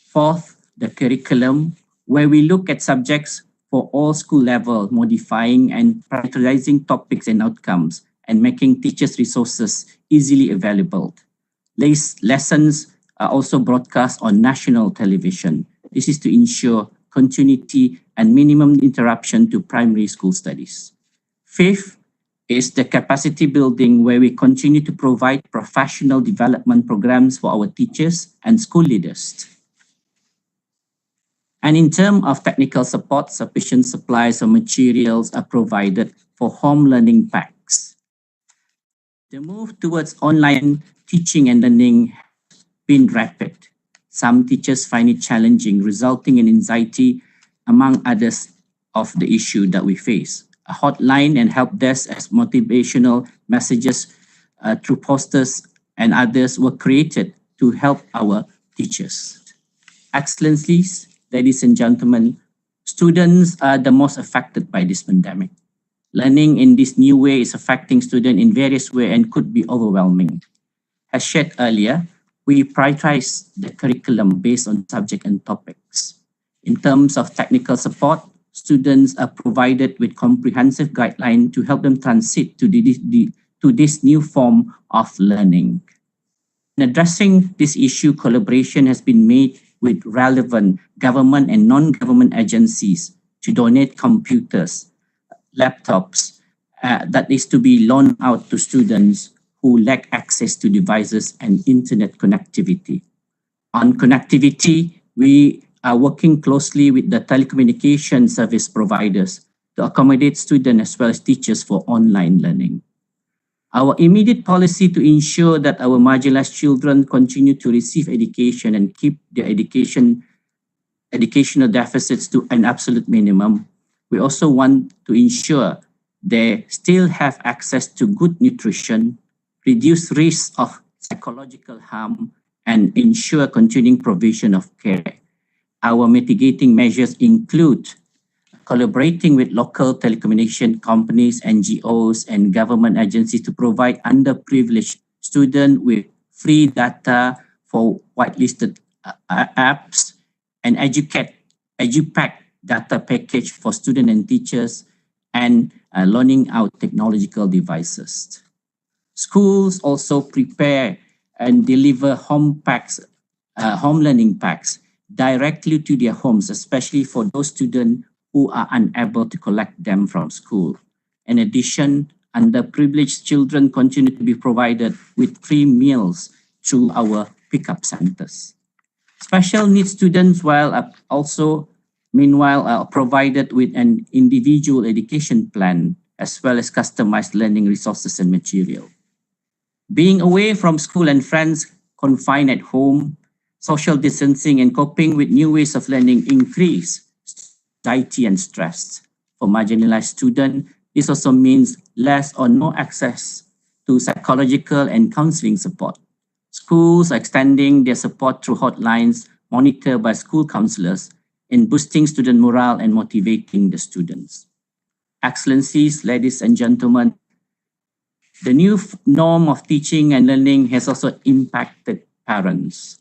S5: Fourth, the curriculum, where we look at subjects for all school level, modifying and prioritizing topics and outcomes, and making teachers' resources easily available. Lessons are also broadcast on national television. This is to ensure continuity and minimum interruption to primary school studies. Fifth is the capacity building, where we continue to provide professional development programs for our teachers and school leaders. And in terms of technical support, sufficient supplies of materials are provided for home learning packs. The move towards online teaching and learning has been rapid. Some teachers find it challenging, resulting in anxiety, among others, of the issue that we face. A hotline and help desk as motivational messages through posters and others were created to help our teachers. Excellencies, ladies and gentlemen, students are the most affected by this pandemic. Learning in this new way is affecting students in various ways and could be overwhelming. As shared earlier, we prioritize the curriculum based on subject and topics. In terms of technical support, students are provided with comprehensive guidelines to help them transit to this new form of learning. In addressing this issue, collaboration has been made with relevant government and non-government agencies to donate computers, laptops that is to be loaned out to students who lack access to devices and internet connectivity. On connectivity, we are working closely with the telecommunication service providers to accommodate students as well as teachers for online learning. Our immediate policy to ensure that our marginalized children continue to receive education and keep their educational deficits to an absolute minimum. We also want to ensure they still have access to good nutrition, reduce risk of psychological harm, and ensure continuing provision of care. Our mitigating measures include collaborating with local telecommunication companies, NGOs, and government agencies to provide underprivileged students with free data for whitelisted apps and EduPack data package for students and teachers, and loaning out technological devices. Schools also prepare and deliver home learning packs directly to their homes, especially for those students who are unable to collect them from school. In addition, underprivileged children continue to be provided with free meals through our pickup centers. Special needs students meanwhile are provided with an individual education plan as well as customized learning resources and material. Being away from school and friends, confined at home, social distancing and coping with new ways of learning increase anxiety and stress. For marginalized students, this also means less or no access to psychological and counseling support. Schools are extending their support through hotlines monitored by school counselors in boosting student morale and motivating the students. Excellencies, ladies and gentlemen, the new norm of teaching and learning has also impacted parents.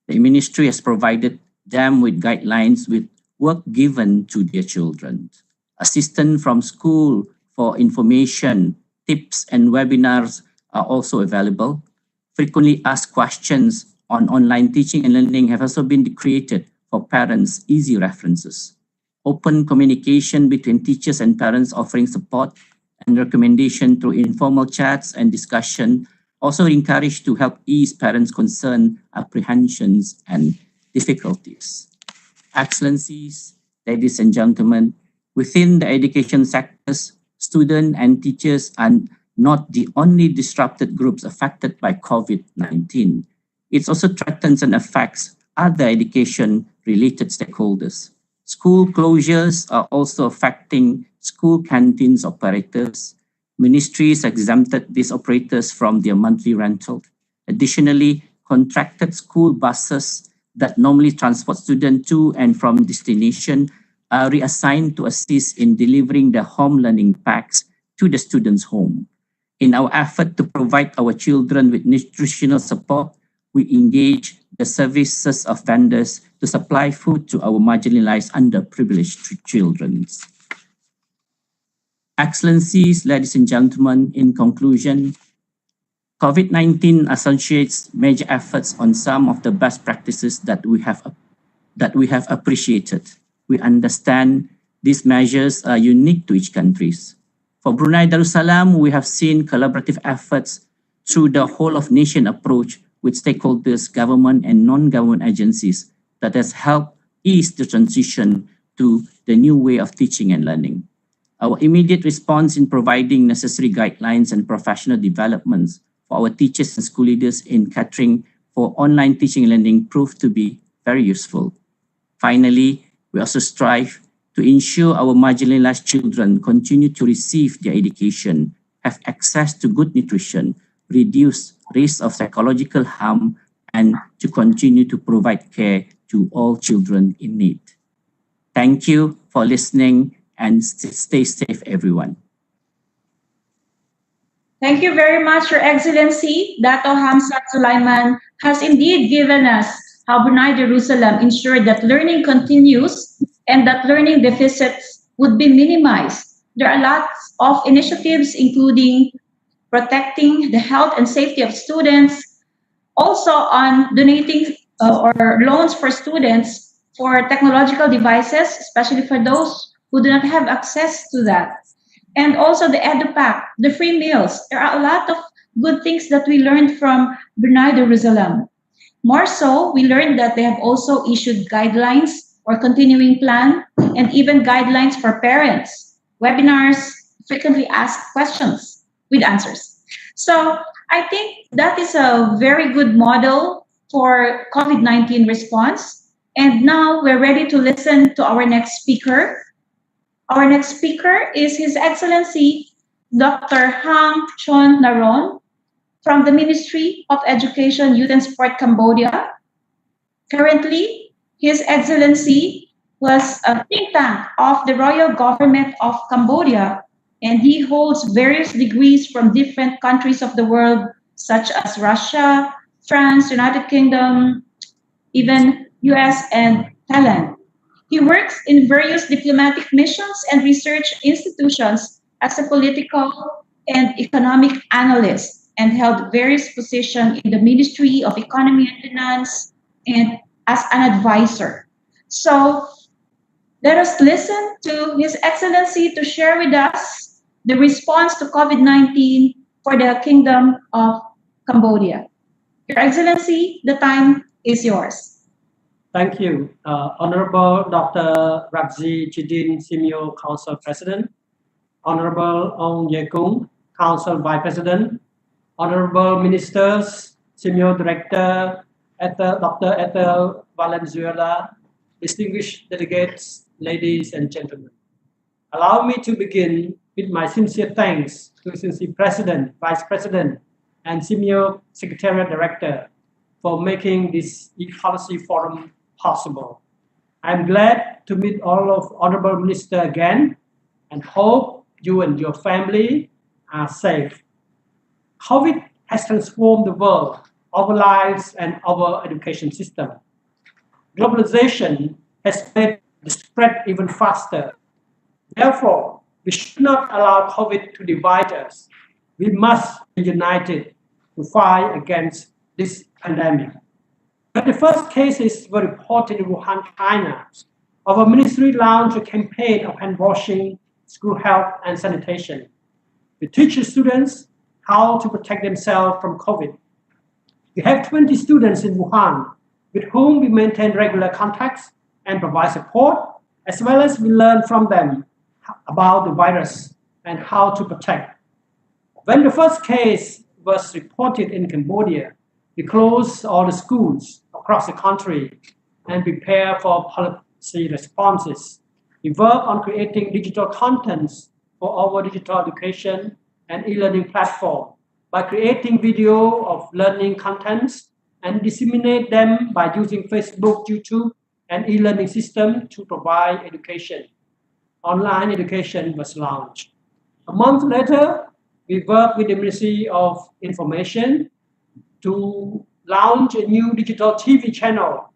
S5: The ministry has provided them with guidelines with work given to their children. Assistance from school for information, tips, and webinars are also available. Frequently asked questions on online teaching and learning have also been created for parents' easy references. Open communication between teachers and parents offering support and recommendation through informal chats and discussion also encouraged to help ease parents' concern, apprehensions, and difficulties. Excellencies, ladies and gentlemen, within the education sectors, students and teachers are not the only disrupted groups affected by COVID-19. It also threatens and affects other education-related stakeholders. School closures are also affecting school canteens operators. Ministries exempted these operators from their monthly rental. Additionally, contracted school buses that normally transport students to and from destination are reassigned to assist in delivering the home learning packs to the student's home. In our effort to provide our children with nutritional support, we engage the services of vendors to supply food to our marginalized, underprivileged children. Excellencies, ladies and gentlemen, in conclusion, COVID-19 associates major efforts on some of the best practices that we have appreciated. We understand these measures are unique to each country. For Brunei Darussalam, we have seen collaborative efforts through the whole of nation approach with stakeholders, government and non-government agencies that has helped ease the transition to the new way of teaching and learning. Our immediate response in providing necessary guidelines and professional developments for our teachers and school leaders in catering for online teaching and learning proved to be very useful. Finally, we also strive to ensure our marginalized children continue to receive their education, have access to good nutrition, reduce risk of psychological harm, and to continue to provide care to all children in need. Thank you for listening and stay safe, everyone.
S2: Thank you very much, Your Excellency. Dato Hamzat Sulaiman has indeed given us how Brunei Jerusalem ensured that learning continues and that learning deficits would be minimized. There are lots of initiatives, including protecting the health and safety of students, also on donating or loans for students for technological devices, especially for those who do not have access to that. And also the EduPack, the free meals. There are a lot of good things that we learned from Brunei Jerusalem. More so, we learned that they have also issued guidelines or continuing plan and even guidelines for parents, webinars, frequently asked questions with answers. So I think that is a very good model for COVID-19 response. And now we're ready to listen to our next speaker. Our next speaker is His Excellency Dr. Hang Chon Naron from the Ministry of Education, Youth and Sport, Cambodia. Currently, His Excellency was a think tank of the Royal Government of Cambodia, and he holds various degrees from different countries of the world, such as Russia, France, United Kingdom, even US and Thailand. He works in various diplomatic missions and research institutions as a political and economic analyst and held various positions in the Ministry of Economy and Finance and as an advisor. So let us listen to His Excellency to share with us the response to COVID-19 for the Kingdom of Cambodia. Your Excellency, the time is yours.
S6: Thank you, Honorable Dr. Rakzi Chidin SEAMEO Council President, Honorable Ong Ye Kung, Council Vice President, Honorable Ministers, SEAMEO Director, Dr. Ethel Valenzuela, distinguished delegates, ladies and gentlemen. Allow me to begin with my sincere thanks to SEAMEO President, Vice President, and SEAMEO Secretariat Director for making this e-policy forum possible. I'm glad to meet all of Honorable Minister again and hope you and your family are safe. COVID has transformed the world, our lives, and our education system. Globalization has made the spread even faster. Therefore, we should not allow COVID to divide us. We must be united to fight against this pandemic. When the first cases were reported in Wuhan, China, our ministry launched a campaign of hand washing, school health, and sanitation. We teach students how to protect themselves from COVID. We have 20 students in Wuhan with whom we maintain regular contacts and provide support, as well as we learn from them about the virus and how to protect. When the first case was reported in Cambodia, we closed all the schools across the country and prepare for policy responses. We work on creating digital contents for our digital education and e-learning platform by creating video of learning contents and disseminate them by using Facebook, YouTube, and e-learning system to provide education. Online education was launched. A month later, we worked with the Ministry of Information to launch a new digital TV channel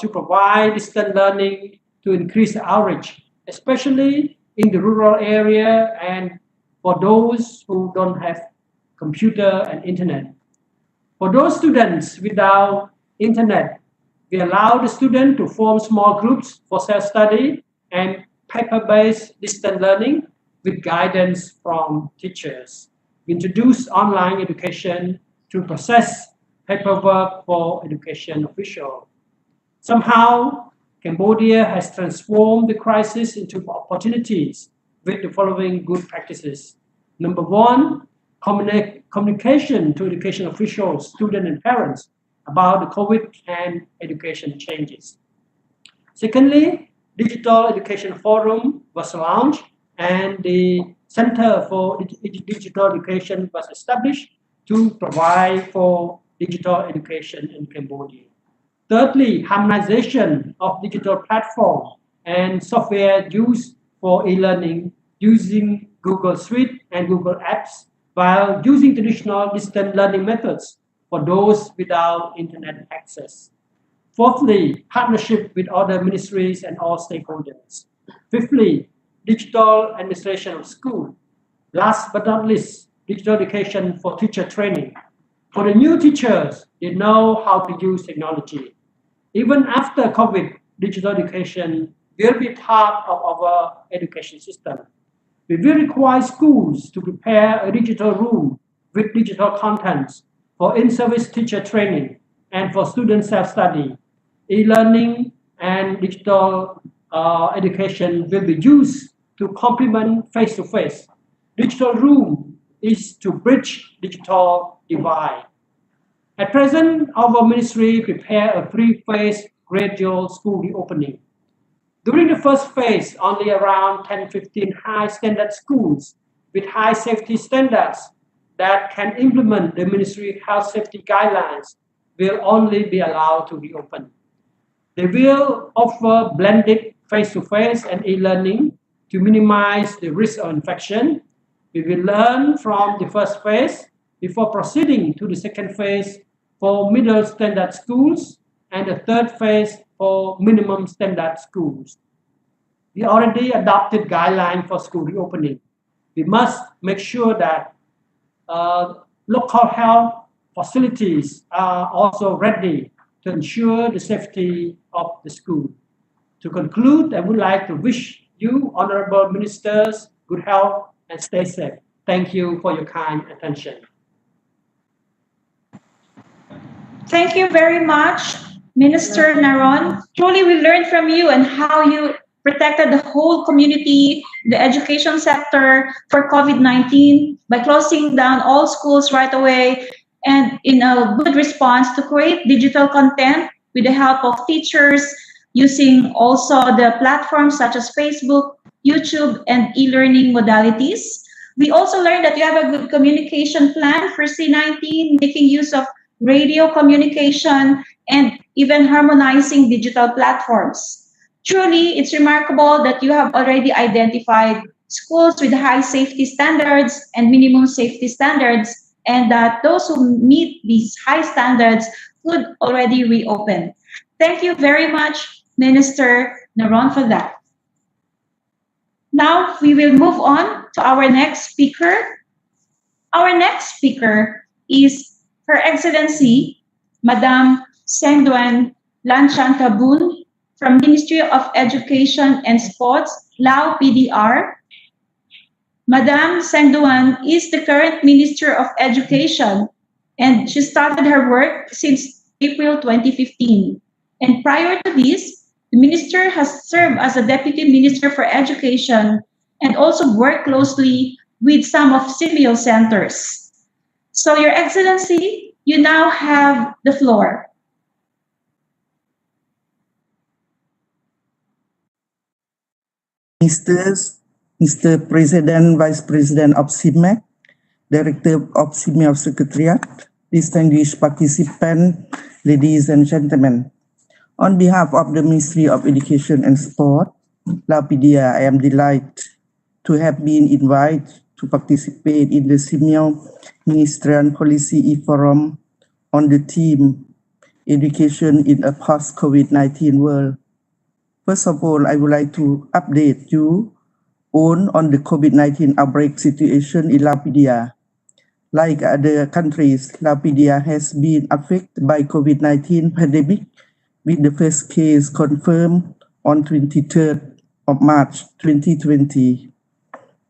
S6: to provide distance learning to increase the outreach, especially in the rural area and for those who don't have computer and internet. For those students without internet, we allow the student to form small groups for self-study and paper-based distance learning with guidance from teachers. We introduce online education to process paperwork for education officials. Somehow, Cambodia has transformed the crisis into opportunities with the following good practices. Number one, communication to education officials, students, and parents about the COVID and education changes. Secondly, Digital Education Forum was launched and the Center for Digital Education was established to provide for digital education in Cambodia. Thirdly, harmonization of digital platform and software used for e-learning using Google Suite and Google Apps while using traditional distance learning methods for those without internet access. Fourthly, partnership with other ministries and all stakeholders. Fifthly, digital administration of school. Last but not least, digital education for teacher training. For the new teachers, they know how to use technology. Even after COVID, digital education will be part of our education system. We will require schools to prepare a digital room with digital contents for in-service teacher training and for student self-study. E-learning and digital education will be used to complement face-to-face. Digital room is to bridge digital divide. At present, our ministry prepare a three-phase gradual school reopening. During the first phase, only around 10-15 high standard schools with high safety standards that can implement the ministry health safety guidelines will only be allowed to reopen. They will offer blended face-to-face and e-learning to minimize the risk of infection. We will learn from the first phase before proceeding to the second phase for middle standard schools and the third phase for minimum standard schools. We already adopted guidelines for school reopening. We must make sure that local health facilities are also ready to ensure the safety of the school. To conclude, I would like to wish you, honorable ministers, good health and stay safe. Thank you for your kind attention.
S2: Thank you very much, Minister Naron. Truly, we learned from you and how you protected the whole community, the education sector for COVID-19 by closing down all schools right away and in a good response to create digital content with the help of teachers using also the platforms such as Facebook, YouTube, and e-learning modalities. We also learned that you have a good communication plan for C19, making use of radio communication, and even harmonizing digital platforms. Truly, it's remarkable that you have already identified schools with high safety standards and minimum safety standards, and that those who meet these high standards could already reopen. Thank you very much, Minister Naron, for that. Now we will move on to our next speaker. Our next speaker is Her Excellency, Madame Sengduan Lanchantabun from Ministry of Education and Sports, Lao PDR. Madame Sengduan is the current Minister of Education, and she started her work since April 2015. And prior to this, the minister has served as a Deputy Minister for Education and also worked closely with some of SEAMEO centers. So, Your Excellency, you now have the floor.
S7: Ministers, Mr. President, Vice President of SEAMEO, Director of SEAMEO Secretariat, distinguished participants, ladies and gentlemen. On behalf of the Ministry of Education and Sport, Lapidia, I am delighted to have been invited to participate in the SEAMEO Ministerial Policy E-Forum on the theme Education in a Post-COVID-19 World. First of all, I would like to update you on the COVID-19 outbreak situation in Lapidia. Like other countries, Lapidia has been affected by COVID-19 pandemic with the first case confirmed on 23rd of March 2020.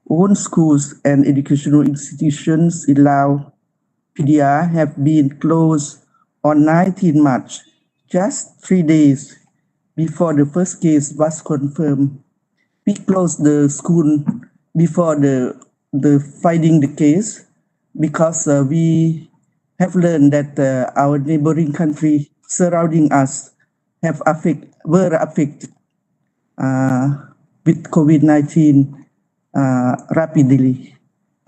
S7: All schools and educational institutions in Lapidia have been closed on 19 March, just 3 days before the first case was confirmed. We closed the school before the finding the case because we have learned that our neighboring country surrounding us were affected with COVID-19 rapidly,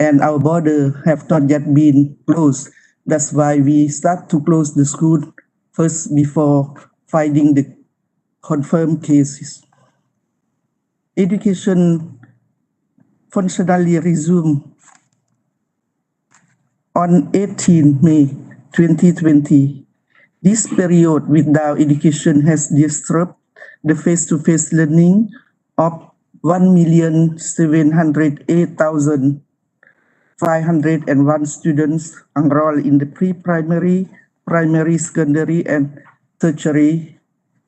S7: and our border have not yet been closed. That's why we start to close the school first before finding the confirmed cases. Education functionally resumed on 18 May 2020. This period without education has disrupted the face-to-face learning of 1,708,501 students enrolled in the pre-primary, primary, secondary, and tertiary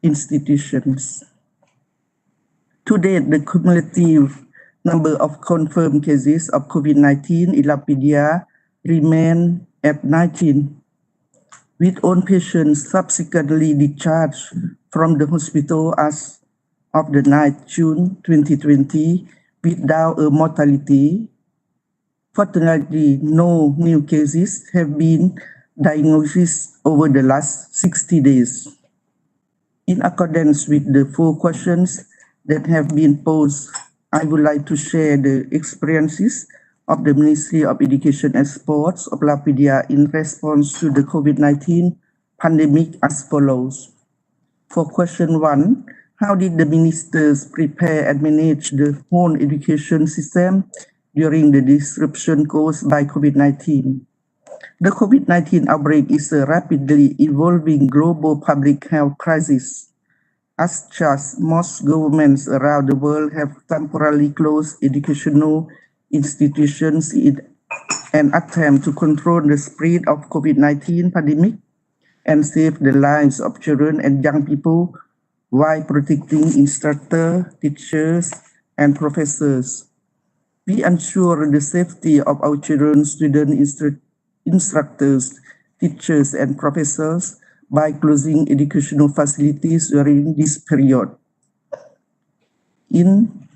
S7: institutions. To date, the cumulative number of confirmed cases of COVID-19 in Lapidia remain at 19, with all patients subsequently discharged from the hospital as of the 9th June 2020 without a mortality. Fortunately, no new cases have been diagnosed over the last 60 days. In accordance with the 4 questions that have been posed, I would like to share the experiences of the Ministry of Education and Sports of Lapidia in response to the COVID-19 pandemic as follows. For question 1, how did the ministers prepare and manage the whole education system during the disruption caused by COVID-19? The COVID-19 outbreak is a rapidly evolving global public health crisis. As such, most governments around the world have temporarily closed educational institutions in an attempt to control the spread of COVID-19 pandemic and save the lives of children and young people while protecting instructors, teachers, and professors. We ensure the safety of our children, students, instructors, teachers, and professors by closing educational facilities during this period. In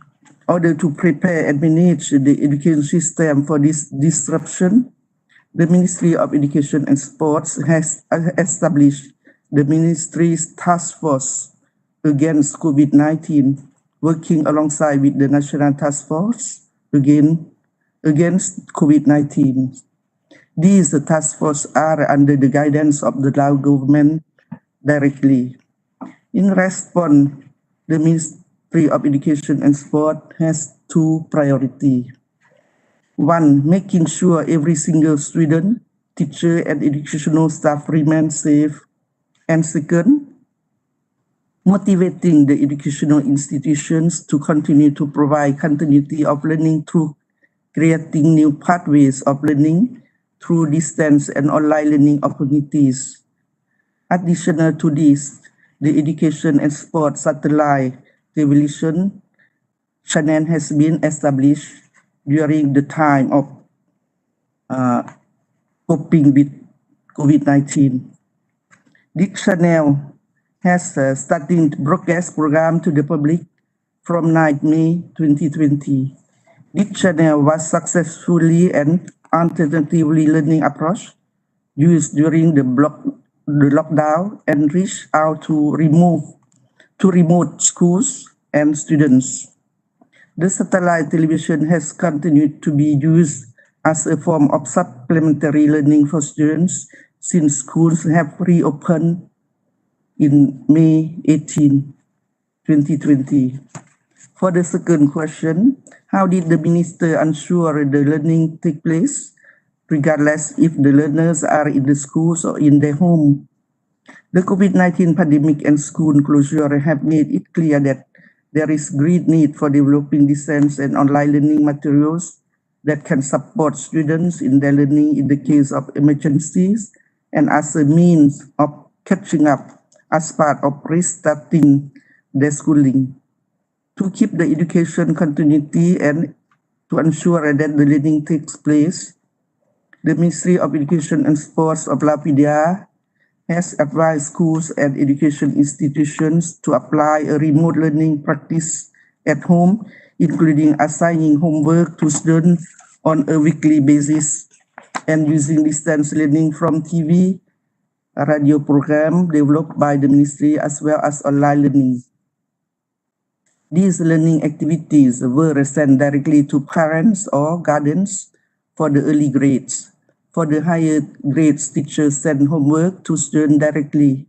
S7: order to prepare and manage the education system for this disruption, the Ministry of Education and Sports has established the Ministry's Task Force against COVID-19, working alongside with the National Task Force against COVID-19. These task forces are under the guidance of the Lao government directly. In response, the Ministry of Education and Sport has 2 priorities. 1, making sure every single student, teacher, and educational staff remain safe. And 2nd, motivating the educational institutions to continue to provide continuity of learning through creating new pathways of learning through distance and online learning opportunities. Additional to this, the Education and Sport Satellite Television channel has been established during the time of coping with COVID-19. This channel has started broadcast program to the public from 9 May 2020. This channel was successfully and alternatively learning approach used during the lockdown and reached out to remote schools and students. The satellite television has continued to be used as a form of supplementary learning for students since schools have reopened in May 18, 2020. For the second question, how did the minister ensure the learning take place, regardless if the learners are in the schools or in their home? The COVID-19 pandemic and school closure have made it clear that there is great need for developing distance and online learning materials that can support students in their learning in the case of emergencies and as a means of catching up as part of restarting their schooling. To keep the education continuity and to ensure that the learning takes place, the Ministry of Education and Sports of Lapidia has advised schools and education institutions to apply a remote learning practice at home, including assigning homework to students on a weekly basis and using distance learning from TV, a radio program developed by the ministry, as well as online learning. These learning activities were sent directly to parents or guardians for the early grades. For the higher grades, teachers send homework to students directly.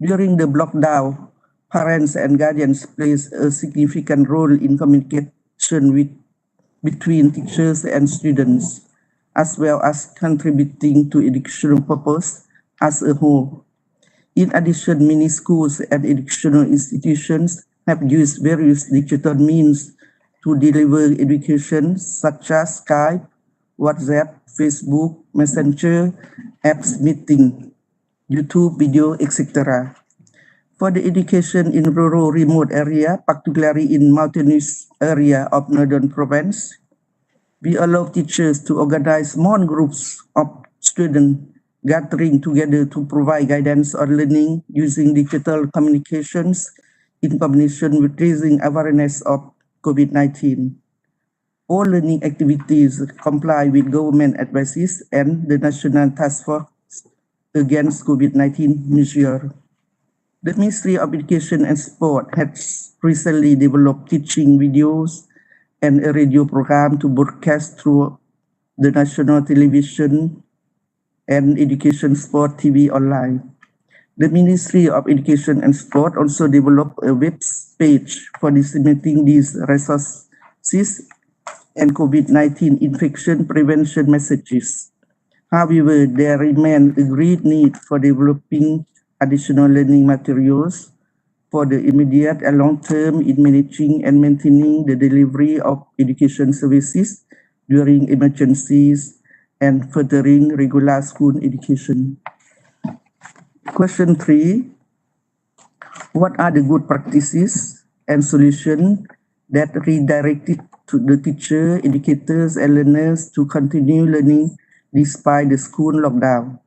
S7: During the lockdown, parents and guardians plays a significant role in communication between teachers and students. as well as contributing to educational purpose as a whole. In addition, many schools and educational institutions have used various digital means to deliver education, such as Skype, WhatsApp, Facebook, Messenger, apps meeting, YouTube video, etc. For the education in rural remote area, particularly in mountainous area of northern province, we allow teachers to organize small groups of students gathering together to provide guidance on learning using digital communications in combination with raising awareness of COVID-19. All learning activities comply with government advices and the National Task Force Against COVID-19 measure. The Ministry of Education and Sport has recently developed teaching videos and a radio program to broadcast through the national television and education sport TV online. The Ministry of Education and Sport also developed a web page for disseminating these resources and COVID-19 infection prevention messages. However, there remains a great need for developing additional learning materials for the immediate and long term in managing and maintaining the delivery of education services during emergencies and furthering regular school education. Question 3. What are the good practices and solutions that redirected to the teacher, educators, and learners to continue learning despite the school lockdown?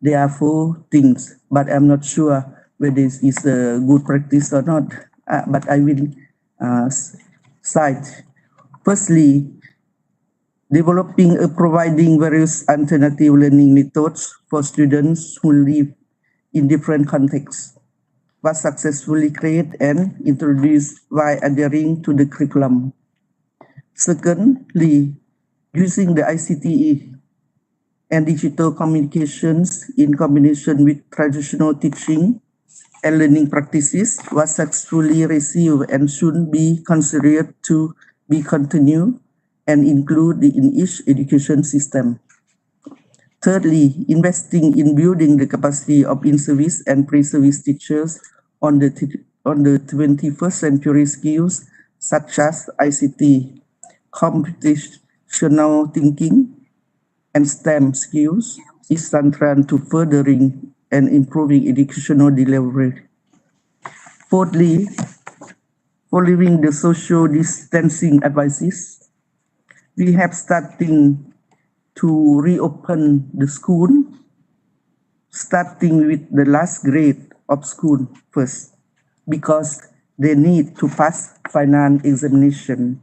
S7: There are 4 things, but I'm not sure whether this is a good practice or not, but I will cite. Firstly, developing or providing various alternative learning methods for students who live in different contexts was successfully created and introduced by adhering to the curriculum. Secondly, using the ICT and digital communications in combination with traditional teaching and learning practices was successfully received and should be considered to be continued and included in each education system. Thirdly, investing in building the capacity of in-service and pre-service teachers on the 21st century skills such as ICT, computational thinking, and STEM skills is central to furthering and improving educational delivery. Fourthly, following the social distancing advices, we have starting to reopen the school, starting with the last grade of school first, because they need to pass final examination,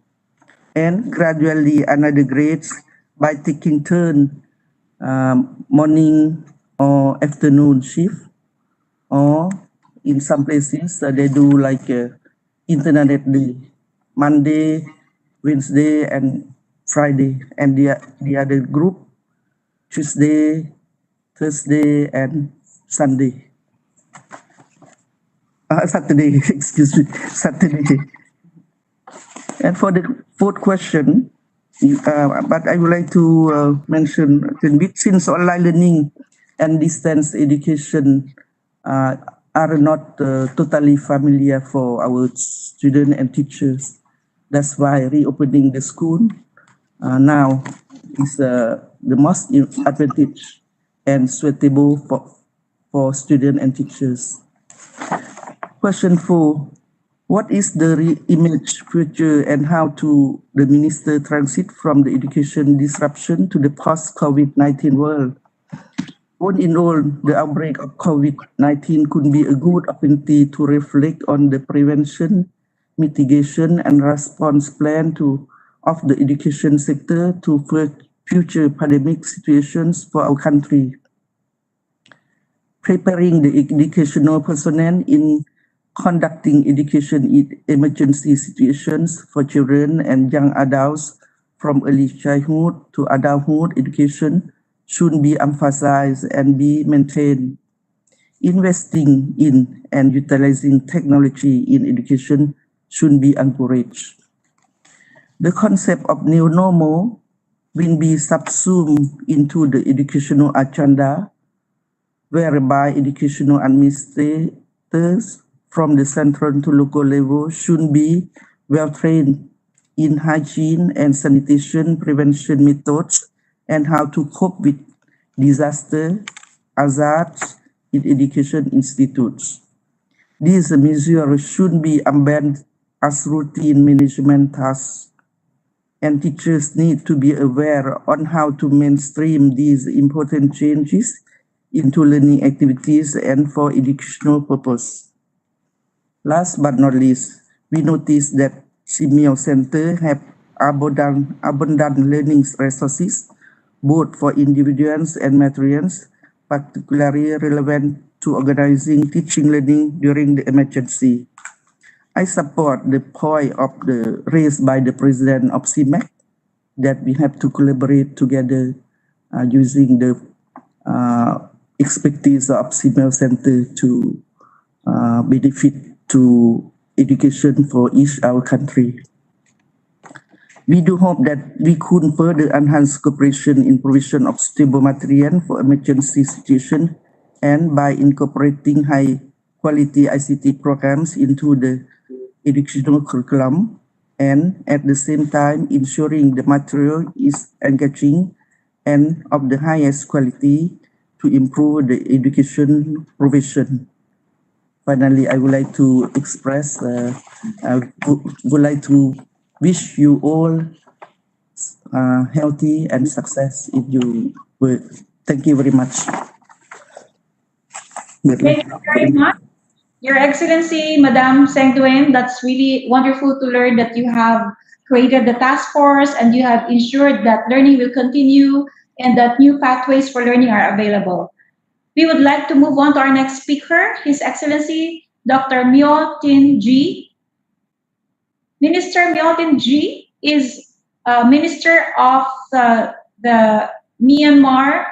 S7: and gradually another grades by taking turn morning or afternoon shift, or in some places they do like internet day, Monday, Wednesday, and Friday, and the other group Tuesday, Thursday, and Sunday. Saturday, excuse me, Saturday. And for the fourth question, but I would like to mention since online learning and distance education are not totally familiar for our students and teachers. That's why reopening the school now is the most advantage and suitable for students and teachers. Question 4. What is the image future and how to the minister transit from the education disruption to the post-COVID-19 world? All in all, the outbreak of COVID-19 could be a good opportunity to reflect on the prevention, mitigation, and response plan of the education sector to future pandemic situations for our country. Preparing the educational personnel in conducting education in emergency situations for children and young adults from early childhood to adulthood education should be emphasized and be maintained. Investing in and utilizing technology in education should be encouraged. The concept of new normal will be subsumed into the educational agenda, whereby educational administrators from the central to local level should be well trained in hygiene and sanitation prevention methods and how to cope with disaster hazards in education institutes. These measures should be embedded as routine management tasks, and teachers need to be aware on how to mainstream these important changes into learning activities and for educational purpose. Last but not least, we noticed that SEAMEO Center have abundant learning resources, both for individuals and materials, particularly relevant to organizing teaching learning during the emergency. I support the point raised by the president of CEMEC that we have to collaborate together using the expertise of SEAMEO Center to benefit to education for each our country. We do hope that we could further enhance cooperation in provision of stable material for emergency situation, and by incorporating high quality ICT programs into the educational curriculum, and at the same time ensuring the material is engaging and of the highest quality to improve the education provision. Finally, I would like to express, would like to wish you all healthy and success in your work. Thank you very much.
S2: Thank you very much, Your Excellency, Madam Seng Duen. That's really wonderful to learn that you have created the task force and you have ensured that learning will continue and that new pathways for learning are available. We would like to move on to our next speaker, His Excellency Dr. Myo Tin G. Minister Myo Tin G is Minister of the Myanmar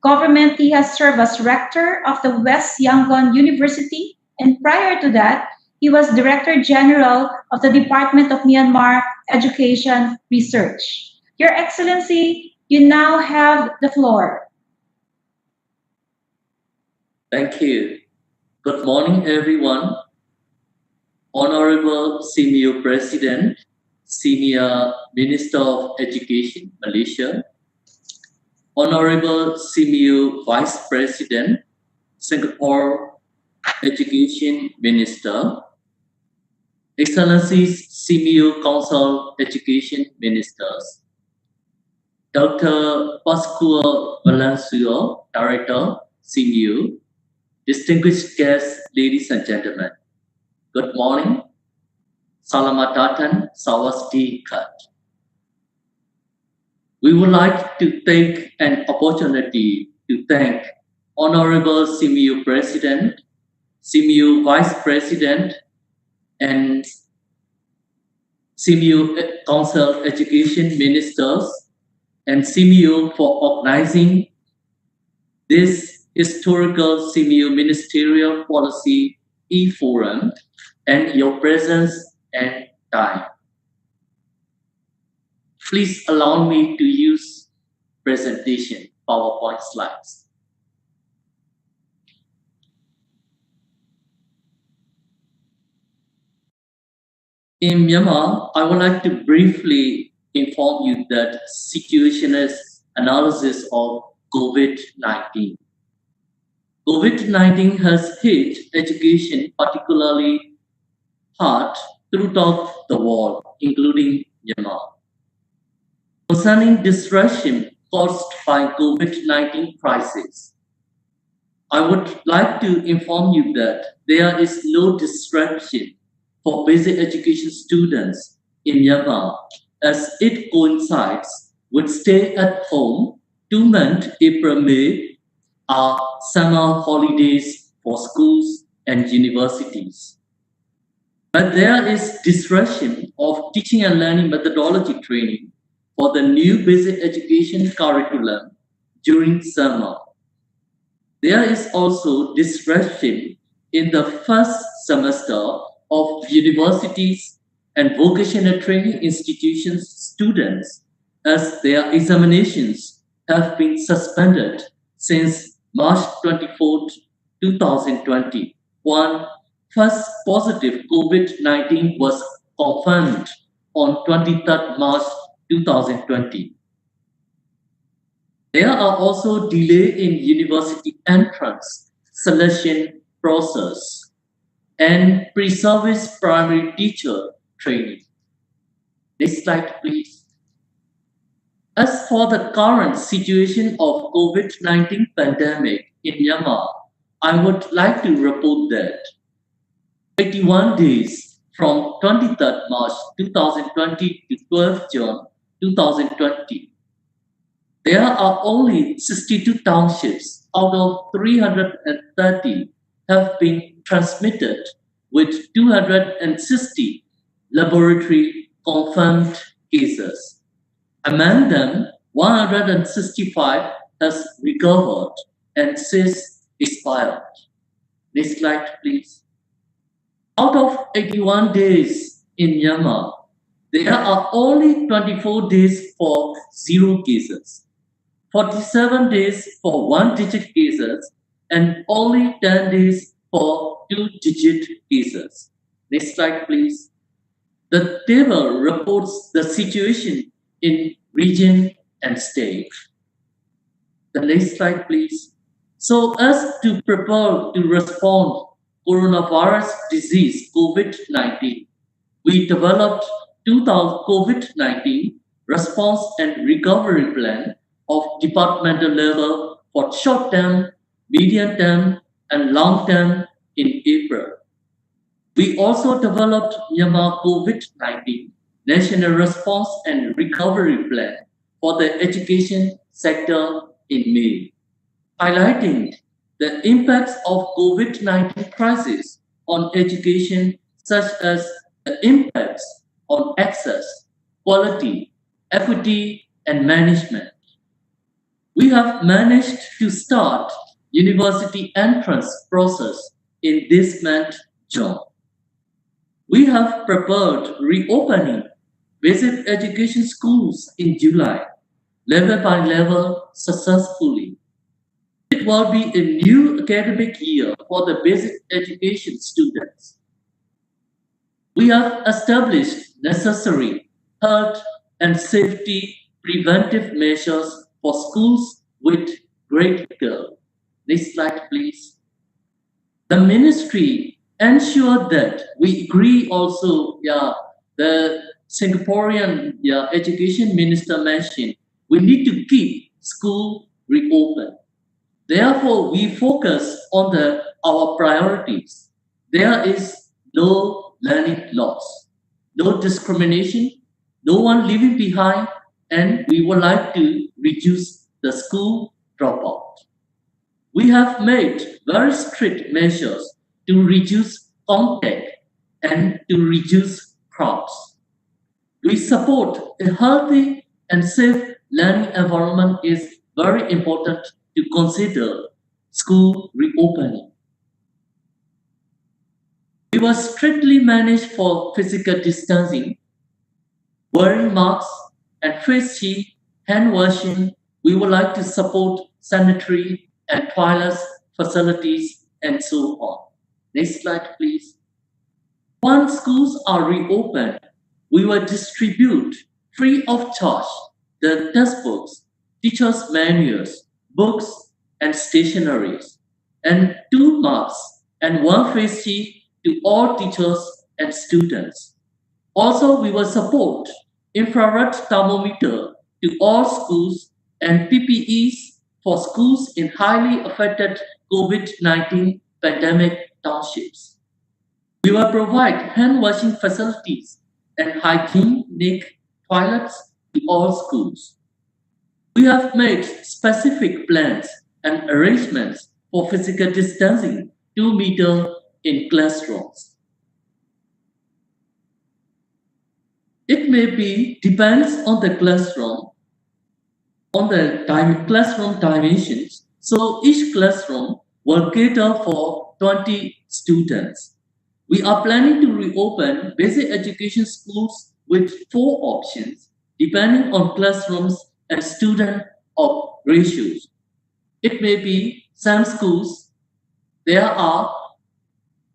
S2: government. He has served as rector of the West Yangon University, and prior to that, he was Director General of the Department of Myanmar Education Research. Your Excellency, you now have the floor.
S8: Thank you. Good morning, everyone. Honorable SEAMEO President, Senior Minister of Education, Malaysia, Honorable SEAMEO Vice President, Singapore Education Minister, Excellencies SEAMEO Council Education Ministers, Dr. Pascual Valencio, Director, SEAMEO, distinguished guests, ladies and gentlemen, good morning. Selamat datang, Sawadee-kat. We would like to take an opportunity to thank Honorable SEAMEO President, SEAMEO Vice President, and SEAMEO Council Education Ministers, and SEAMEO for organizing this historical SEAMEO Ministerial Policy e-forum and your presence and time. Please allow me to use presentation PowerPoint slides. In Myanmar, I would like to briefly inform you that situationist analysis of COVID-19. COVID-19 has hit education particularly hard throughout the world, including Myanmar. Concerning disruption caused by COVID-19 crisis, I would like to inform you that there is no disruption for basic education students in Myanmar, as it coincides with stay at home 2 months, April-May, are summer holidays for schools and universities. But there is disruption of teaching and learning methodology training for the new basic education curriculum during summer. There is also disruption in the first semester of universities and vocational training institutions students as their examinations have been suspended since March 24, 2020, when first positive COVID-19 was confirmed on 23rd March 2020. There are also delays in university entrance selection process and pre-service primary teacher training. Next slide, please. As for the current situation of COVID-19 pandemic in Myanmar, I would like to report that 81 days from 23rd March 2020 to 12th June 2020, there are only 62 townships out of 330 have been transmitted with 260 laboratory confirmed cases. Among them, 165 has recovered and 6 expired. Next slide, please. Out of 81 days in Myanmar, there are only 24 days for 0 cases, 47 days for 1-digit cases, and only 10 days for 2-digit cases. Next slide, please. The table reports the situation in region and state. The next slide, please. So as to prepare to respond coronavirus disease COVID-19, we developed 2000 COVID-19 response and recovery plan of departmental level for short-term, medium-term, and long-term in April. We also developed Myanmar COVID-19 National Response and Recovery Plan for the education sector in May, highlighting the impacts of COVID-19 crisis on education, such as the impacts on access, quality, equity, and management. We have managed to start university entrance process in this month, June. We have prepared reopening basic education schools in July, level by level, successfully. It will be a new academic year for the basic education students. We have established necessary health and safety preventive measures for schools with grade girl. Next slide, please. The ministry ensured that we agree also, the Singaporean education minister mentioned, we need to keep school reopened. Therefore, we focus on our priorities. There is no learning loss, no discrimination, no one leaving behind, and we would like to reduce the school dropout. We have made very strict measures to reduce contact and to reduce crowds. We support a healthy and safe learning environment is very important to consider school reopening. We will strictly manage for physical distancing, wearing masks and face shield, hand washing. We would like to support sanitary and toilets facilities and so on. Next slide, please. Once schools are reopened, we will distribute free of charge the textbooks, teachers' manuals, books, and stationaries, and 2 masks and 1 face shield to all teachers and students. Also, we will support infrared thermometer to all schools and PPEs for schools in highly affected COVID-19 pandemic townships. We will provide hand washing facilities and hygienic toilets to all schools. We have made specific plans and arrangements for physical distancing 2 meters in classrooms. It may be depends on the classroom, on the classroom dimensions. So each classroom will cater for 20 students. We are planning to reopen basic education schools with 4 options, depending on classrooms and student ratios. It may be some schools, there are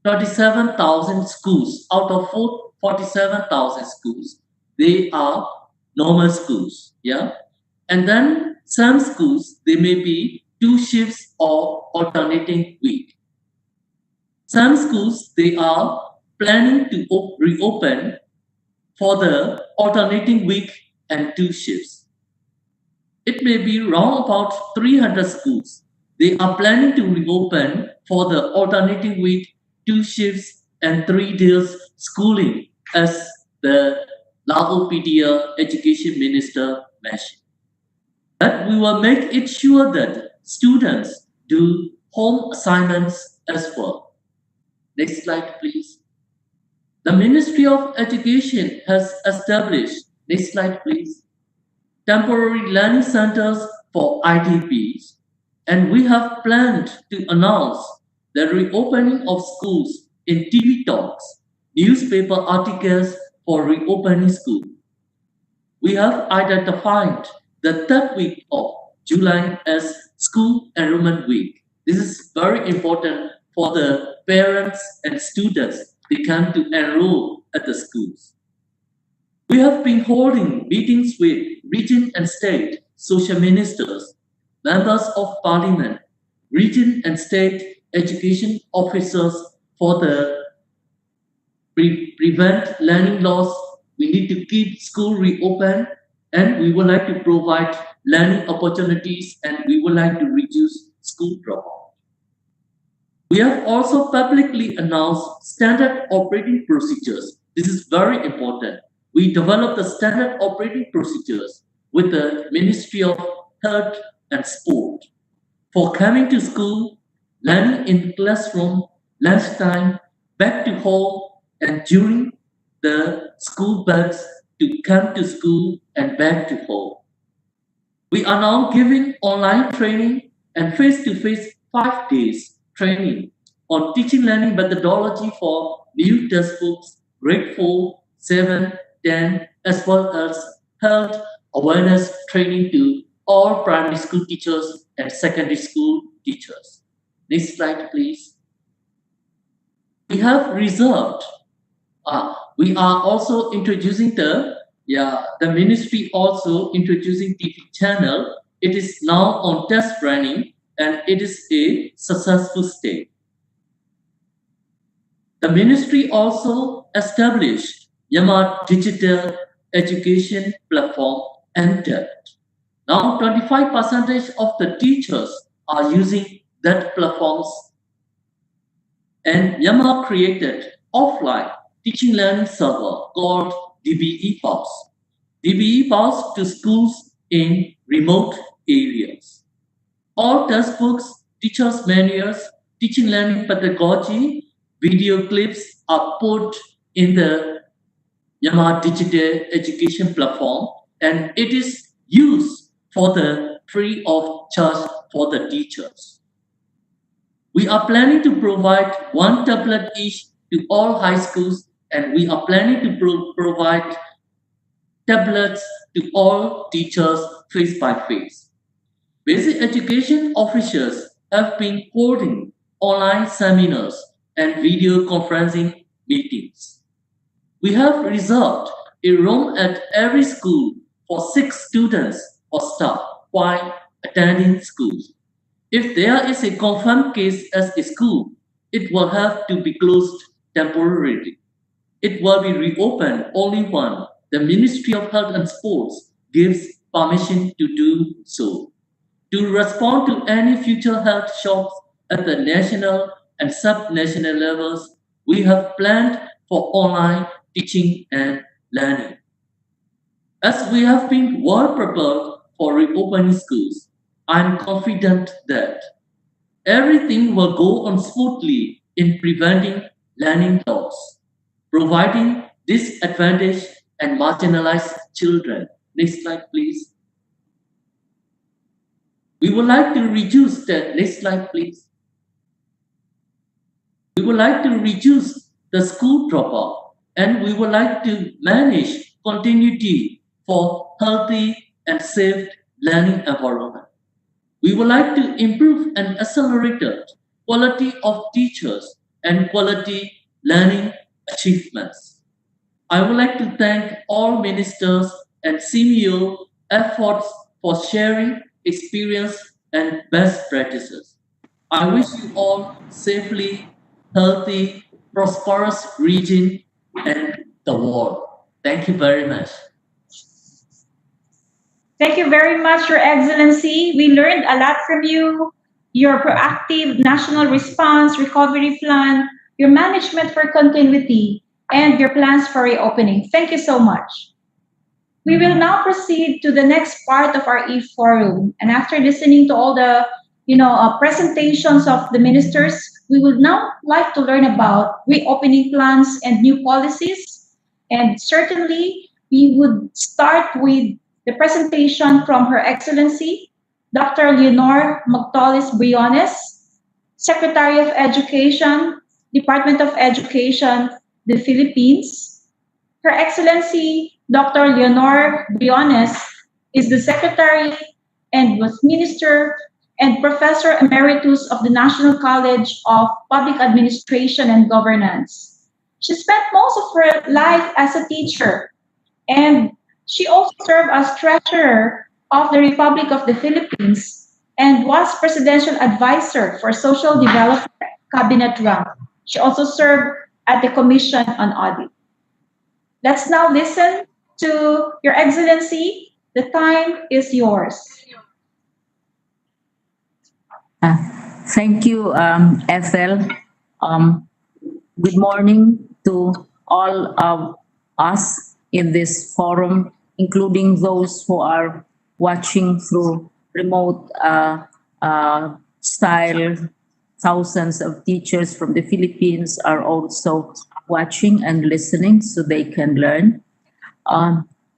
S8: 37,000 schools out of 47,000 schools. They are normal schools, yeah? And then some schools, they may be 2 shifts or alternating week. Some schools, they are planning to reopen for the alternating week and 2 shifts. It may be round about 300 schools. They are planning to reopen for the alternating week, 2 shifts and 3 days schooling, as the Laopedia Education Minister mentioned. That we will make it sure that students do home assignments as well. Next slide, please. The Ministry of Education has established, next slide, please, temporary learning centers for IDPs, and we have planned to announce the reopening of schools in TV talks, newspaper articles for reopening school. We have identified the 3rd week of July as School Enrollment Week. This is very important for the parents and students. They come to enroll at the schools. We have been holding meetings with region and state social ministers, members of parliament, region and state education officers for the prevent learning loss. We need to keep school reopen, and we would like to provide learning opportunities, and we would like to reduce school dropout. We have also publicly announced standard operating procedures. This is very important. We developed the standard operating procedures with the Ministry of Health and Sport for coming to school, learning in classroom, lunchtime, back to home, and during the school bags to come to school and back to home. We are now giving online training and face-to-face 5 days training on teaching learning methodology for new textbooks, grade 4, 7, 10, as well as health awareness training to all primary school teachers and secondary school teachers. Next slide, please. We have reserved. We are also introducing the ministry also introducing TV channel. It is now on test running, and it is a successful state. The ministry also established Myanmar Digital Education Platform MDEP. Now 25% of the teachers are using that platforms, and Myanmar created offline teaching learning server called DBE Pulse. DBE Pulse to schools in remote areas. All textbooks, teachers' manuals, teaching learning pedagogy, video clips are put in the Myanmar Digital Education Platform, and it is used for the free of charge for the teachers. We are planning to provide 1 tablet each to all high schools, and we are planning to provide tablets to all teachers face by face. Basic education officials have been holding online seminars and video conferencing meetings. We have reserved a room at every school for 6 students or staff while attending schools. If there is a confirmed case at a school, it will have to be closed temporarily. It will be reopened only when the Ministry of Health and Sports gives permission to do so. To respond to any future health shocks at the national and sub-national levels, we have planned for online teaching and learning. As we have been well prepared for reopening schools, I am confident that everything will go on smoothly in preventing learning loss, providing disadvantaged and marginalized children. Next slide, please. We would like to reduce that. Next slide, please. We would like to reduce the school dropout, and we would like to manage continuity for healthy and safe learning environment. We would like to improve and accelerate the quality of teachers and quality learning achievements. I would like to thank all ministers and SEAMEO efforts for sharing experience and best practices. I wish you all safely, healthy, prosperous region and the world. Thank you very much.
S2: Thank you very much, Your Excellency. We learned a lot from you. Your proactive national response recovery plan, your management for continuity, and your plans for reopening. Thank you so much. We will now proceed to the next part of our e-forum. And after listening to all the presentations of the ministers, we would now like to learn about reopening plans and new policies. And certainly, we would start with the presentation from Her Excellency, Dr. Leonor Magtolis Briones, Secretary of Education, Department of Education, the Philippines. Her Excellency, Dr. Leonor Briones is the Secretary and was Minister and Professor Emeritus of the National College of Public Administration and Governance. She spent most of her life as a teacher, and she also served as Treasurer of the Republic of the Philippines and was Presidential Advisor for Social Development Cabinet rank. She also served at the Commission on Audit. Let's now listen to Your Excellency. The time is yours.
S9: Thank you, Ethel. Good morning to all of us in this forum, including those who are watching through remote style. Thousands of teachers from the Philippines are also watching and listening so they can learn.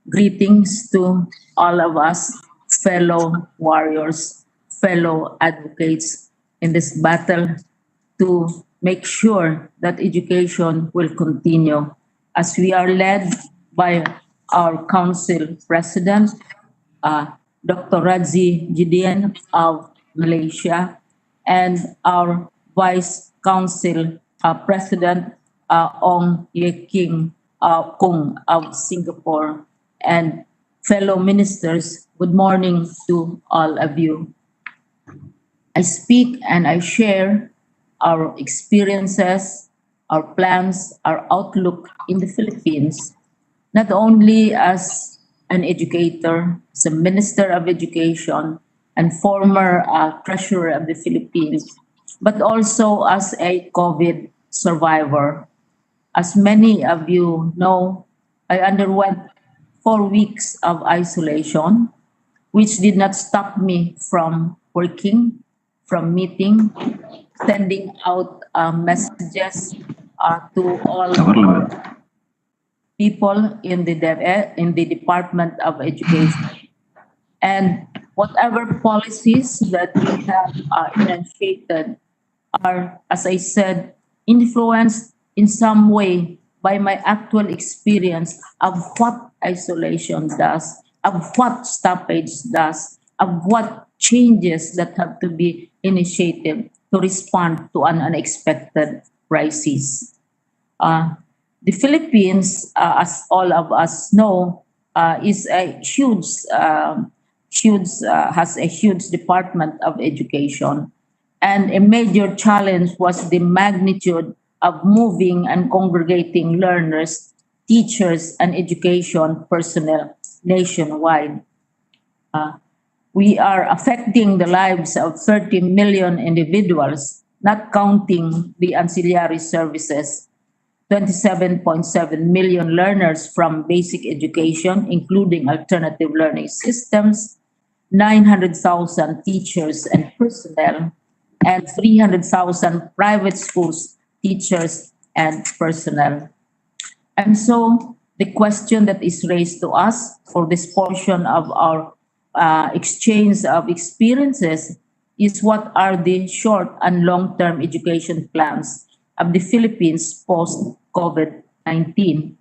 S9: Greetings to all of us, fellow warriors, fellow advocates in this battle to make sure that education will continue as we are led by our council president, Dr. Radzi Jidin of Malaysia, and our vice council president, Ong Ye King Kung of Singapore, and fellow ministers. Good morning to all of you. I speak and I share our experiences, our plans, our outlook in the Philippines, not only as an educator, as a minister of education, and former treasurer of the Philippines, but also as a COVID survivor. As many of you know, I underwent 4 weeks of isolation, which did not stop me from working, from meeting, sending out messages to all people in the Department of Education. And whatever policies that we have initiated are, as I said, influenced in some way by my actual experience of what isolation does, of what stoppage does, of what changes that have to be initiated to respond to an unexpected crisis. The Philippines, as all of us know, is a has a huge department of education, and a major challenge was the magnitude of moving and congregating learners, teachers, and education personnel nationwide. We are affecting the lives of 30 million individuals, not counting the ancillary services, 27.7 million learners from basic education, including alternative learning systems, 900,000 teachers and personnel, and 300,000 private schools, teachers, and personnel. And so the question that is raised to us for this portion of our exchange of experiences is, what are the short and long-term education plans of the Philippines post-COVID-19?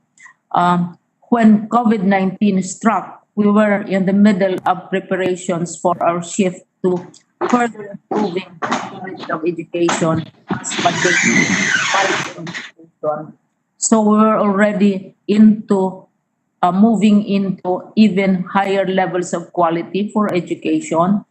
S9: when COVID-19 struck, we were in the middle of preparations for our shift to further improving the quality of education as mandated by the Constitution. So we were already into moving into even higher levels of quality for education.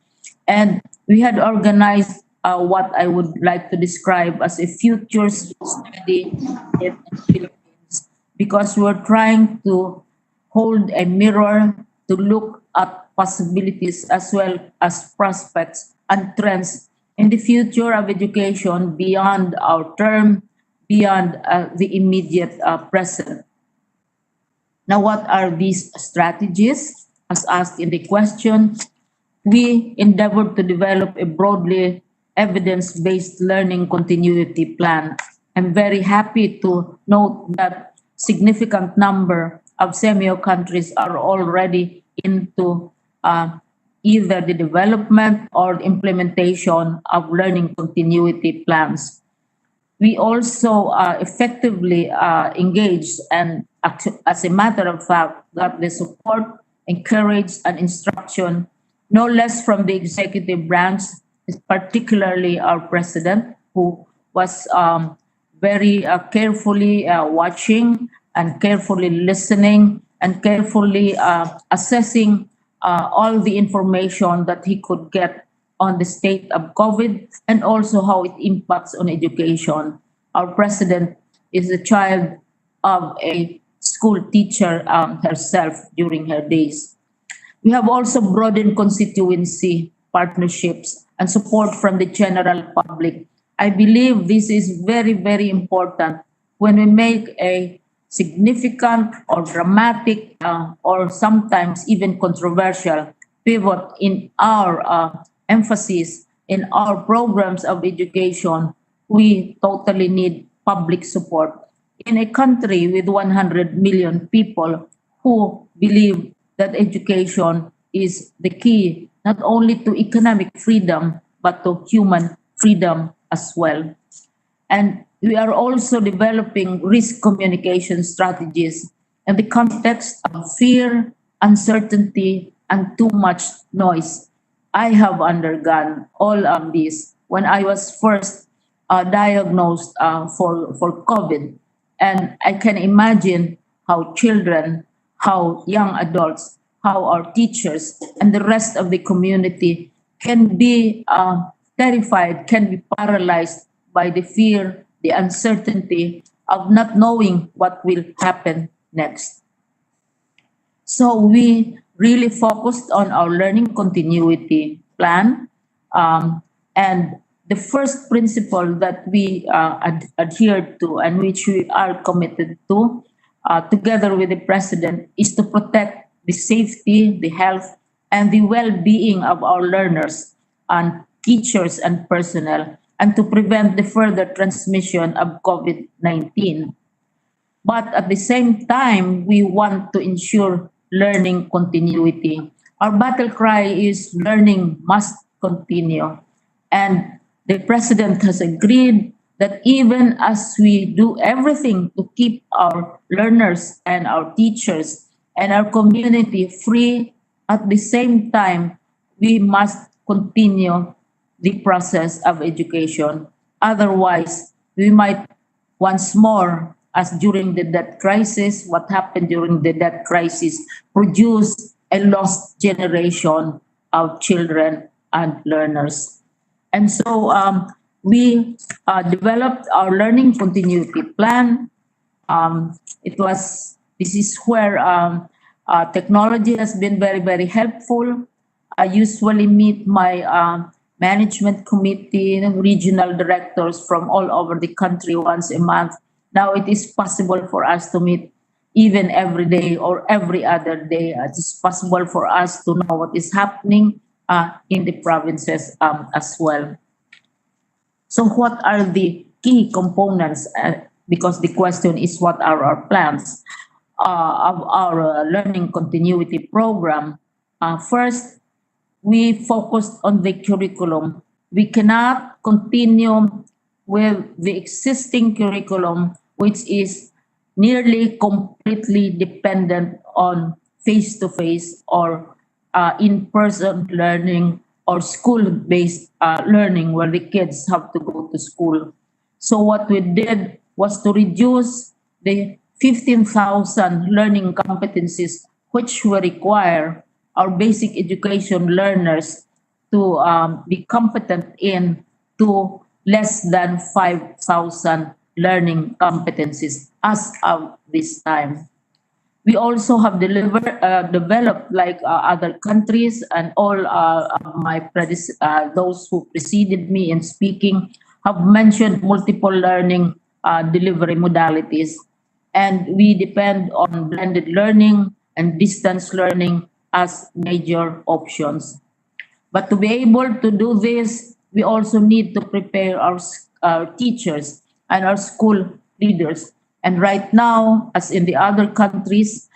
S9: And we had organized what I would like to describe as a futures study in the Philippines, because we're trying to hold a mirror to look at possibilities as well as prospects and trends in the future of education beyond our term, beyond the immediate present. Now, what are these strategies? As asked in the question, we endeavored to develop a broadly evidence-based learning continuity plan. I'm very happy to note that significant number of SEAMEO countries are already into either the development or implementation of learning continuity plans. We also effectively engaged and as a matter of fact got the support, encourage and instruction no less from the executive branch, particularly our president, who was very carefully watching and carefully listening and carefully assessing all the information that he could get on the state of COVID and also how it impacts on education. Our president is a child of a school teacher herself during her days. We have also broadened constituency partnerships and support from the general public. I believe this is very, very important when we make a significant or dramatic or sometimes even controversial pivot in our emphasis in our programs of education. We totally need public support. In a country with 100 million people who believe that education is the key not only to economic freedom but to human freedom as well. And we are also developing risk communication strategies in the context of fear, uncertainty, and too much noise. I have undergone all of this when I was first diagnosed for COVID. And I can imagine how children, how young adults, how our teachers, and the rest of the community can be terrified, can be paralyzed by the fear, the uncertainty of not knowing what will happen next. So we really focused on our learning continuity plan. And the first principle that we adhered to and which we are committed to, together with the president, is to protect the safety, the health, and the well-being of our learners and teachers and personnel, and to prevent the further transmission of COVID-19. But at the same time, we want to ensure learning continuity. Our battle cry is learning must continue. And the president has agreed that even as we do everything to keep our learners and our teachers and our community free, at the same time, we must continue the process of education. Otherwise, we might once more, as during the debt crisis, what happened during the debt crisis, produce a lost generation of children and learners. And so we developed our learning continuity plan. This is where technology has been very, very helpful. I usually meet my management committee, regional directors from all over the country once a month. Now it is possible for us to meet even every day or every other day. It is possible for us to know what is happening in the provinces as well. So what are the key components? Because the question is what are our plans of our learning continuity program? First, we focused on the curriculum. We cannot continue with the existing curriculum, which is nearly completely dependent on face-to-face or in-person learning or school-based learning where the kids have to go to school. So what we did was to reduce the 15,000 learning competencies which we require our basic education learners to be competent in to less than 5,000 learning competencies as of this time. We also have developed like other countries and all those who preceded me in speaking have mentioned multiple learning delivery modalities. And we depend on blended learning and distance learning as major options. But to be able to do this, we also need to prepare our teachers and our school leaders. And right now, as in the other countries,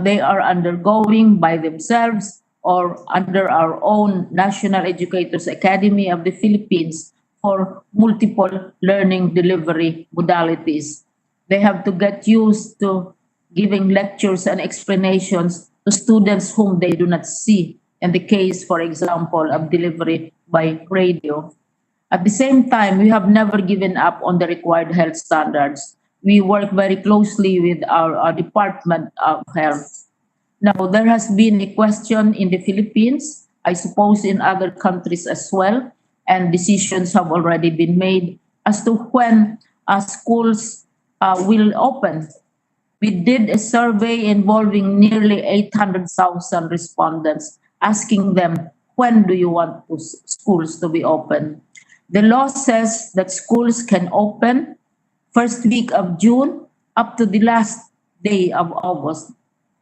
S9: they are undergoing by themselves or under our own National Educators Academy of the Philippines for multiple learning delivery modalities. They have to get used to giving lectures and explanations to students whom they do not see, in the case, for example, of delivery by radio. At the same time, we have never given up on the required health standards. We work very closely with our Department of Health. Now, there has been a question in the Philippines, I suppose in other countries as well, and decisions have already been made as to when schools will open. We did a survey involving nearly 800,000 respondents, asking them, when do you want schools to be open? The law says that schools can open first week of June up to the last day of August.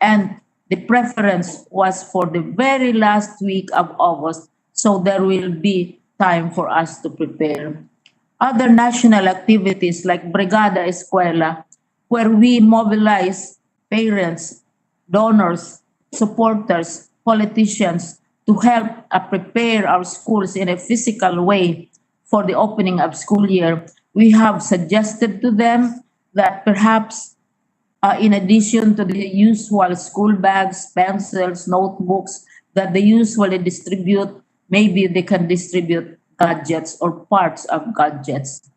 S9: And the preference was for the very last week of August, so there will be time for us to prepare. Other national activities like Brigada Escuela, where we mobilize parents, donors, supporters, politicians to help prepare our schools in a physical way for the opening of school year. We have suggested to them that perhaps in addition to the usual school bags, pencils, notebooks that they usually distribute, maybe they can distribute gadgets or parts of gadgets.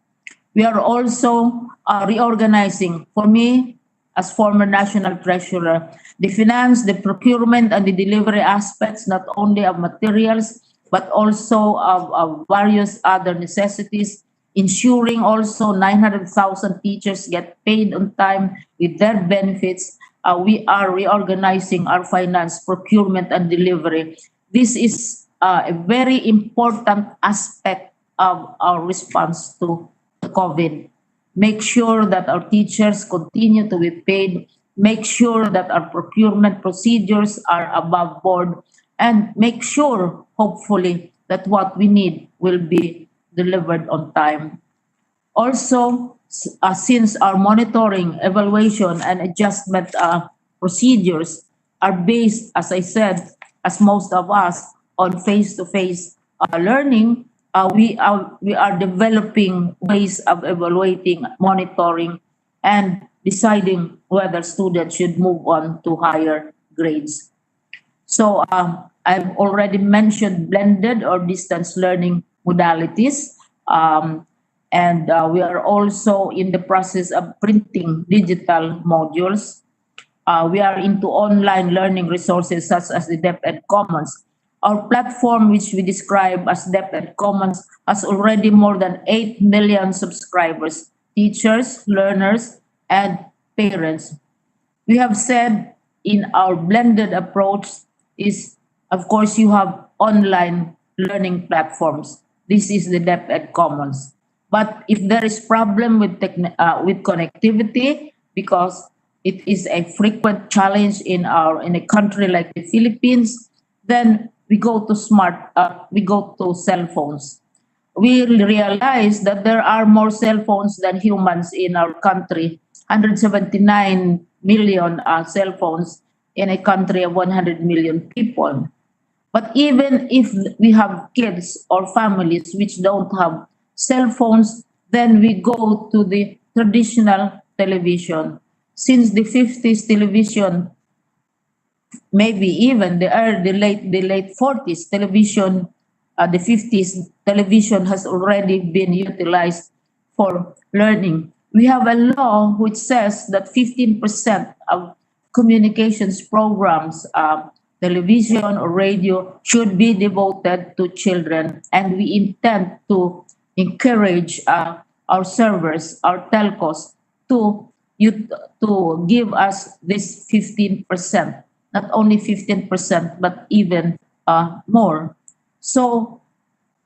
S9: We are also reorganizing. For me, as former national treasurer, the finance, the procurement, and the delivery aspects, not only of materials, but also of various other necessities, ensuring also 900,000 teachers get paid on time with their benefits. We are reorganizing our finance, procurement, and delivery. This is a very important aspect of our response to COVID. Make sure that our teachers continue to be paid, make sure that our procurement procedures are above board, and make sure, hopefully, that what we need will be delivered on time. Also, since our monitoring, evaluation, and adjustment procedures are based, as I said, as most of us, on face-to-face learning, we are developing ways of evaluating, monitoring, and deciding whether students should move on to higher grades. So I've already mentioned blended or distance learning modalities. And we are also in the process of printing digital modules. We are into online learning resources such as the DepEd Commons. Our platform, which we describe as DepEd Commons, has already more than 8 million subscribers, teachers, learners, and parents. We have said in our blended approach is, of course, you have online learning platforms. This is the DepEd Commons. But if there is problem with connectivity, because it is a frequent challenge in a country like the Philippines, then we go to cell phones. We realize that there are more cell phones than humans in our country. 179 million cell phones in a country of 100 million people. But even if we have kids or families which don't have cell phones, then we go to the traditional television. since the 50s television, maybe even the late 40s television, the 50s television has already been utilized for learning. We have a law which says that 15% of communications programs, television or radio, should be devoted to children, and we intend to encourage our servers, our telcos, to to give us this 15%, not only 15%, but even more. So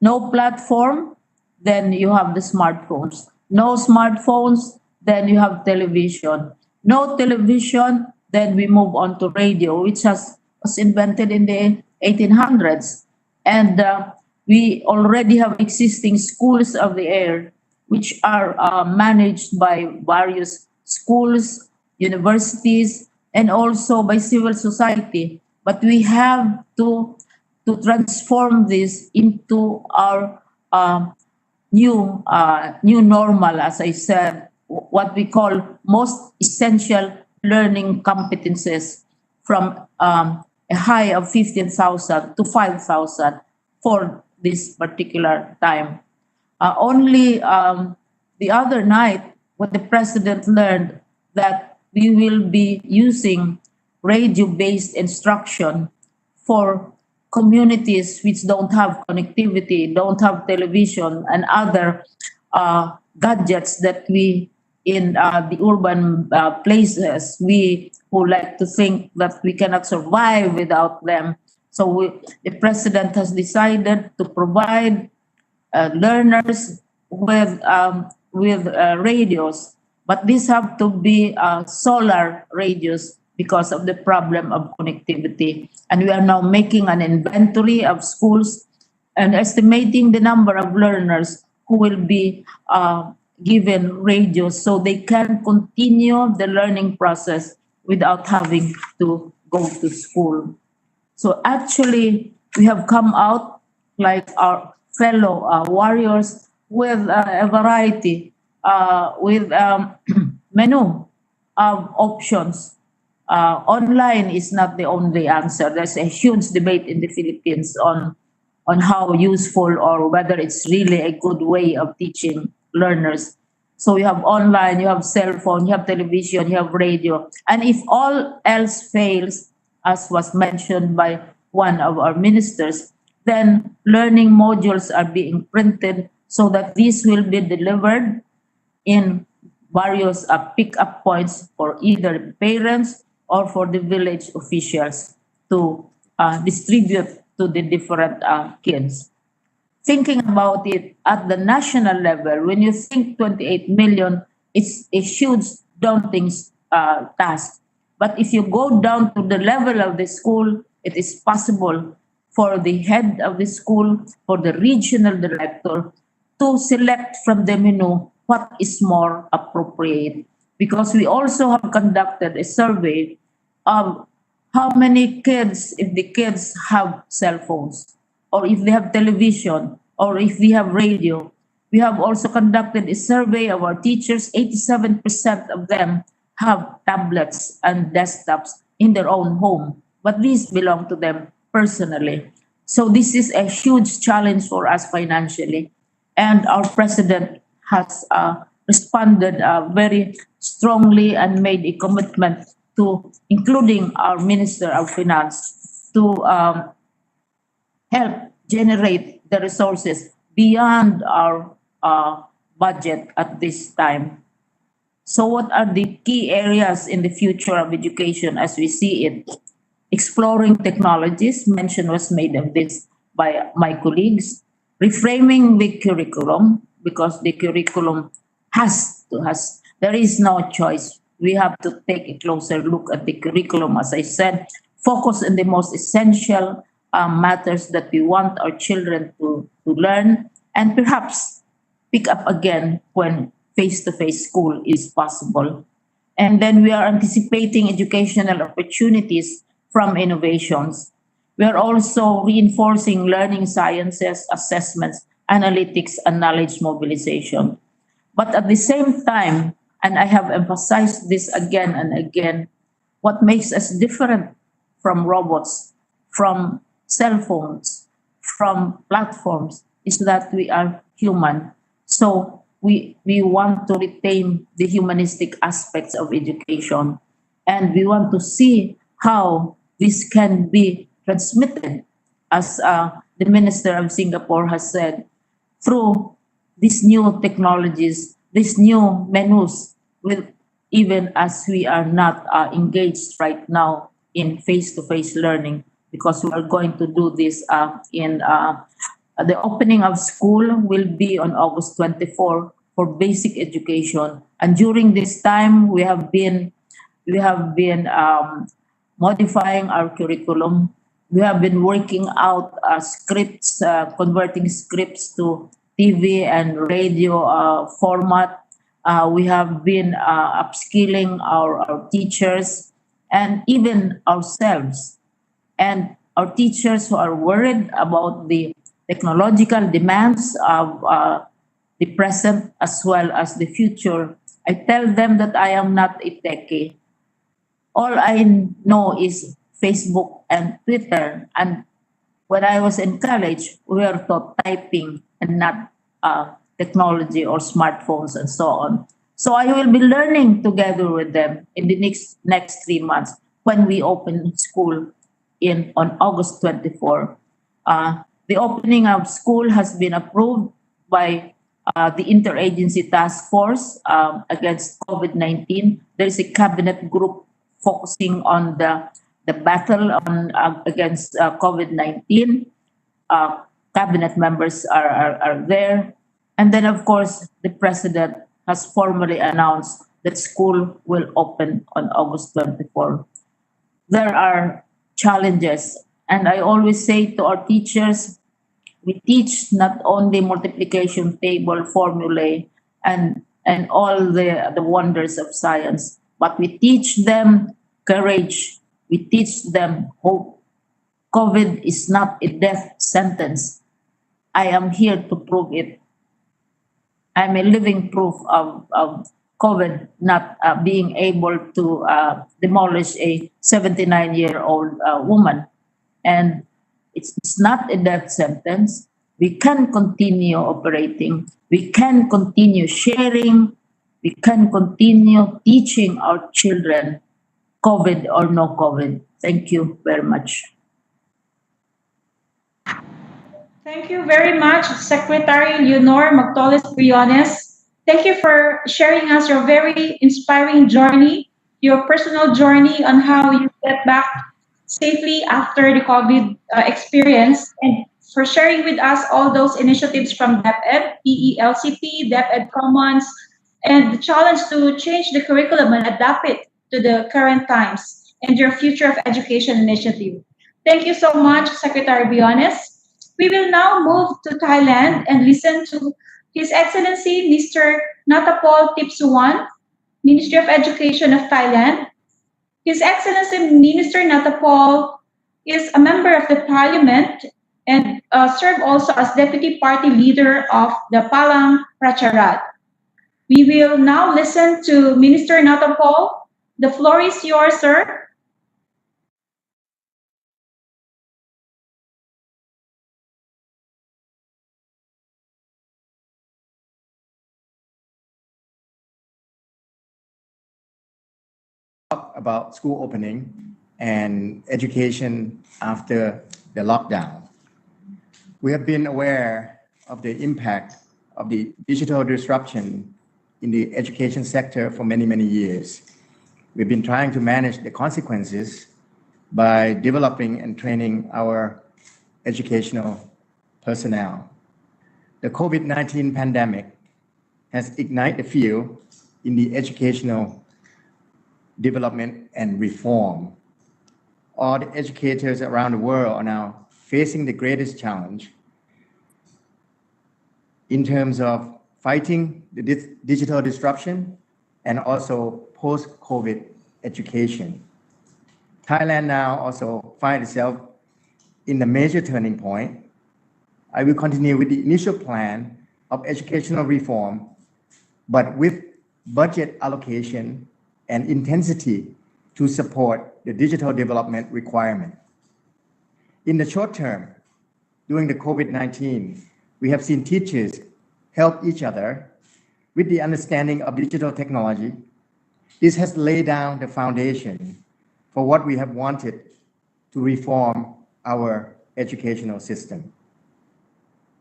S9: no platform, then you have the smartphones. No smartphones, then you have television. No television, then we move on to radio, which was invented in the 1800s. And we already have existing schools of the air, which are managed by various schools, universities, and also by civil society. But we have to transform this into our new normal, as I said, what we call most essential learning competences, from a high of 15,000 to 5,000 for this particular time. Only the other night, when the president learned that we will be using radio-based instruction for communities which don't have connectivity, don't have television, and other gadgets that we in the urban places, we who like to think that we cannot survive without them. So the president has decided to provide learners with radios, but these have to be solar radios because of the problem of connectivity. And we are now making an inventory of schools and estimating the number of learners who will be given radios so they can continue the learning process without having to go to school. So actually, we have come out like our fellow warriors with a variety, with menu of options. Online is not the only answer. There's a huge debate in the Philippines on how useful or whether it's really a good way of teaching learners. So you have online, you have cell phone, you have television, you have radio. And if all else fails, as was mentioned by one of our ministers, then learning modules are being printed so that these will be delivered in various pick-up points for either parents or for the village officials to distribute to the different kids. Thinking about it at the national level, when you think 28 million, it's a huge daunting task. But if you go down to the level of the school, it is possible for the head of the school, for the regional director, to select from the menu what is more appropriate. Because we also have conducted a survey of how many kids, if the kids have cell phones, or if they have television, or if we have radio. We have also conducted a survey of our teachers. 87% of them have tablets and desktops in their own home, but these belong to them personally. So this is a huge challenge for us financially. And our president has responded very strongly and made a commitment to, including our Minister of Finance, to help generate the resources beyond our budget at this time. So what are the key areas in the future of education as we see it? Exploring technologies, mention was made of this by my colleagues. Reframing the curriculum, because the curriculum there is no choice. We have to take a closer look at the curriculum, as I said, focus on the most essential matters that we want our children to learn, and perhaps pick up again when face-to-face school is possible. And then we are anticipating educational opportunities from innovations. We are also reinforcing learning sciences, assessments, analytics, and knowledge mobilization. But at the same time, and I have emphasized this again and again, what makes us different from robots, from cell phones, from platforms is that we are human. So we want to retain the humanistic aspects of education, and we want to see how this can be transmitted, as the Minister of Singapore has said, through these new technologies, these new menus, with even as we are not engaged right now in face-to-face learning, because we are going to do this in the opening of school will be on August 24 for basic education, and during this time we have been modifying our curriculum. We have been working out scripts, converting scripts to TV and radio format. We have been upskilling our teachers and even ourselves. And our teachers who are worried about the technological demands of the present as well as the future, I tell them that I am not a techie. All I know is Facebook and Twitter. And when I was in college, we were taught typing and not technology or smartphones and so on. So I will be learning together with them in the next 3 months when we open school on August 24. The opening of school has been approved by the Interagency Task Force against COVID-19. There is a cabinet group focusing on the battle against COVID-19. Cabinet members are there. And then, of course, the president has formally announced that school will open on August 24. There are challenges. And I always say to our teachers, we teach not only multiplication table formulae and all the wonders of science, but we teach them courage. We teach them hope. COVID is not a death sentence. I am here to prove it. I'm a living proof of COVID not being able to demolish a 79-year-old woman. And it's not a death sentence. We can continue operating. We can continue sharing. We can continue teaching our children, COVID or no COVID. Thank you very much.
S2: Thank you very much, Secretary Leonor Magtoles-Briones. Thank you for sharing us your very inspiring journey, your personal journey on how you get back safely after the COVID experience, and for sharing with us all those initiatives from DepEd, PELCP, DepEd Commons, and the challenge to change the curriculum and adapt it to the current times and your Future of Education initiative. Thank you so much, Secretary Briones. We will now move to Thailand and listen to His Excellency Mr. Natapol Tipsuwan, Ministry of Education of Thailand. His Excellency Minister Natapol is a member of the Parliament and served also as Deputy Party Leader of the Palang Pracharat. We will now listen to Minister Natapol. The floor is yours, sir.
S10: About school opening and education after the lockdown. We have been aware of the impact of the digital disruption in the education sector for many, many years. We've been trying to manage the consequences by developing and training our educational personnel. The COVID-19 pandemic has ignited the field in the educational development and reform. All the educators around the world are now facing the greatest challenge in terms of fighting the digital disruption and also post-COVID education. Thailand now also finds itself in a major turning point. I will continue with the initial plan of educational reform, but with budget allocation, and intensity to support the digital development requirement. In the short term, during the COVID-19, we have seen teachers help each other with the understanding of digital technology. This has laid down the foundation for what we have wanted to reform our educational system.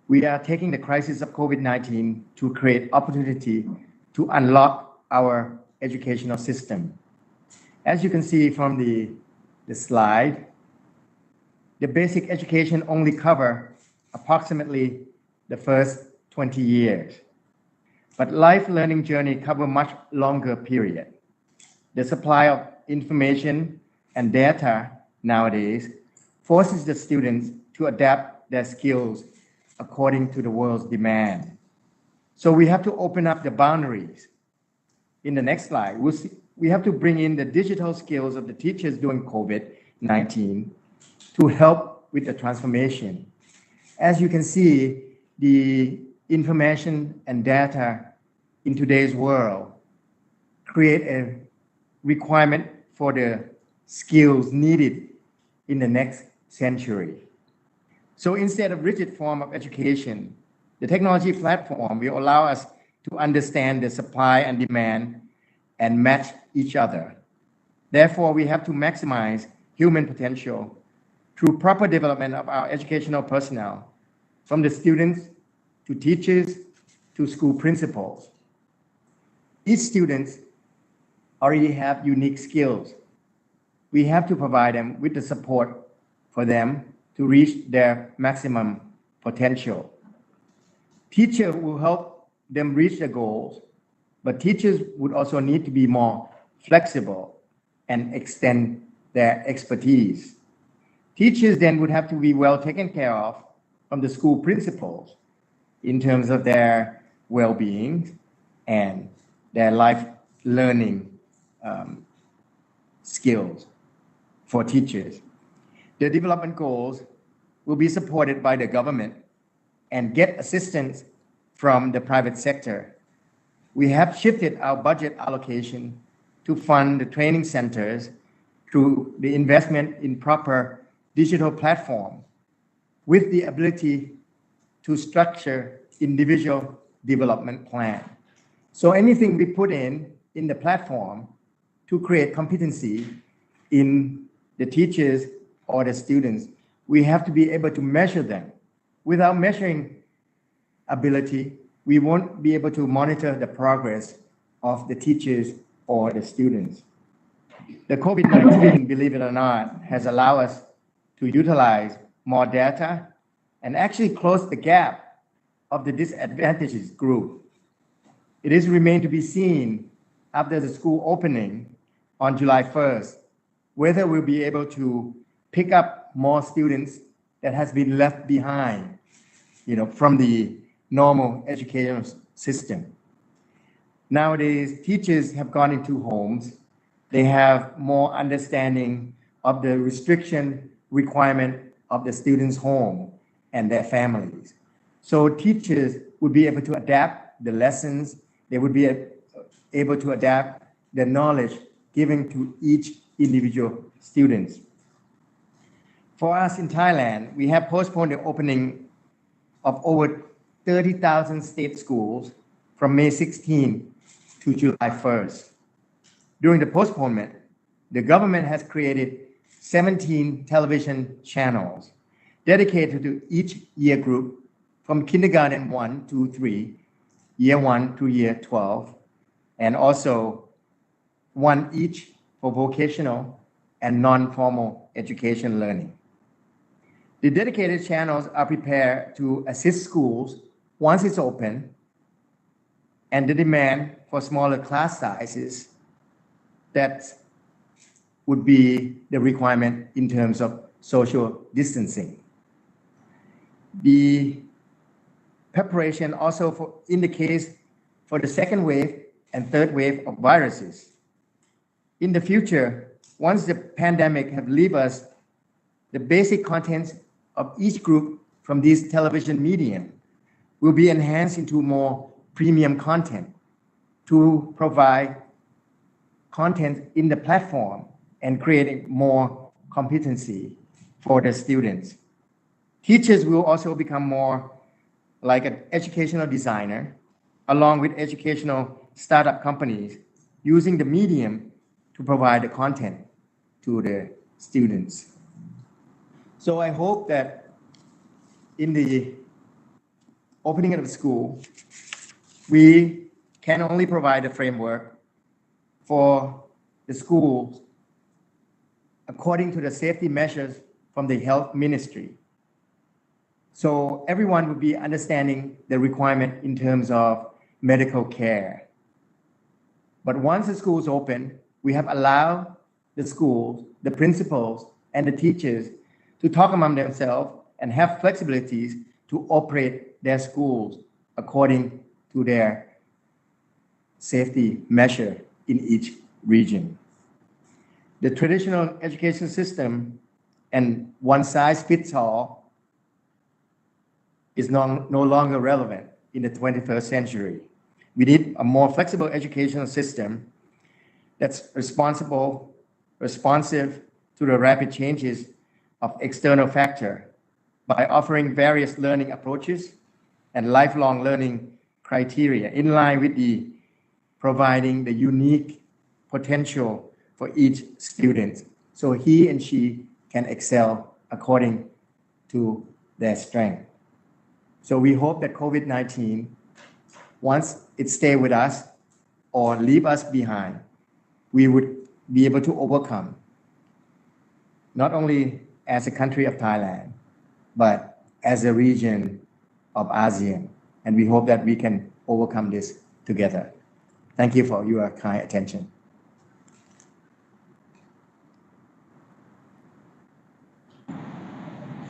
S10: We are taking the crisis of COVID-19 to create opportunity to unlock our educational system. As you can see from the slide, the basic education only cover approximately the first 20 years, but life learning journey cover much longer period. The supply of information and data nowadays forces the students to adapt their skills according to the world's demand. So we have to open up the boundaries. In the next slide, we have to bring in the digital skills of the teachers during COVID-19 to help with the transformation. As you can see, the information and data in today's world create a requirement for the skills needed in the next century. So instead of rigid form of education, the technology platform will allow us to understand the supply and demand and match each other. Therefore, we have to maximize human potential through proper development of our educational personnel, from the students to teachers to school principals. Each student already have unique skills. We have to provide them with the support for them to reach their maximum potential. Teachers will help them reach their goals, but teachers would also need to be more flexible and extend their expertise. Teachers then would have to be well taken care of from the school principals in terms of their well-being and their life learning skills for teachers. The development goals will be supported by the government and get assistance from the private sector. We have shifted our budget allocation to fund the training centers through the investment in proper digital platform with the ability to structure individual development plan. So anything we put in the platform to create competency in the teachers or the students, we have to be able to measure them. Without measuring ability, we won't be able to monitor the progress of the teachers or the students. The COVID-19, believe it or not, has allowed us to utilize more data and actually close the gap of the disadvantaged group. It is remained to be seen after the school opening on July 1st, whether we'll be able to pick up more students that has been left behind, from the normal educational system. Nowadays, teachers have gone into homes. They have more understanding of the restriction requirement of the students' home and their families. So teachers would be able to adapt the lessons. They would be able to adapt the knowledge given to each individual students. For us in Thailand, we have postponed the opening of over 30,000 state schools from May 16 to July 1st. During the postponement, the government has created 17 television channels dedicated to each year group from kindergarten 1 to 3, year 1 to year 12, and also one each for vocational and non-formal education learning. The dedicated channels are prepared to assist schools once it's open, and the demand for smaller class sizes, that would be the requirement in terms of social distancing. The preparation also in the case for the second wave and third wave of viruses. In the future, once the pandemic have leave us, the basic contents of each group from these television medium will be enhanced into more premium content to provide content in the platform and creating more competency for the students. Teachers will also become more like an educational designer, along with educational startup companies, using the medium to provide the content to the students. So I hope that in the opening of the school, we can only provide a framework for the schools according to the safety measures from the health ministry. So everyone would be understanding the requirement in terms of medical care. But once the schools open, we have allowed the schools, the principals, and the teachers to talk among themselves and have flexibilities to operate their schools according to their safety measure in each region. The traditional education system and one size fits all is no longer relevant in the 21st century. We need a more flexible educational system that's responsive to the rapid changes of external factors by offering various learning approaches and lifelong learning criteria in line with the providing the unique potential for each student, so he and she can excel according to their strength. So we hope that COVID-19, once it stay with us or leave us behind, we would be able to overcome, not only as a country of Thailand, but as a region of ASEAN. And we hope that we can overcome this together. Thank you for your kind attention.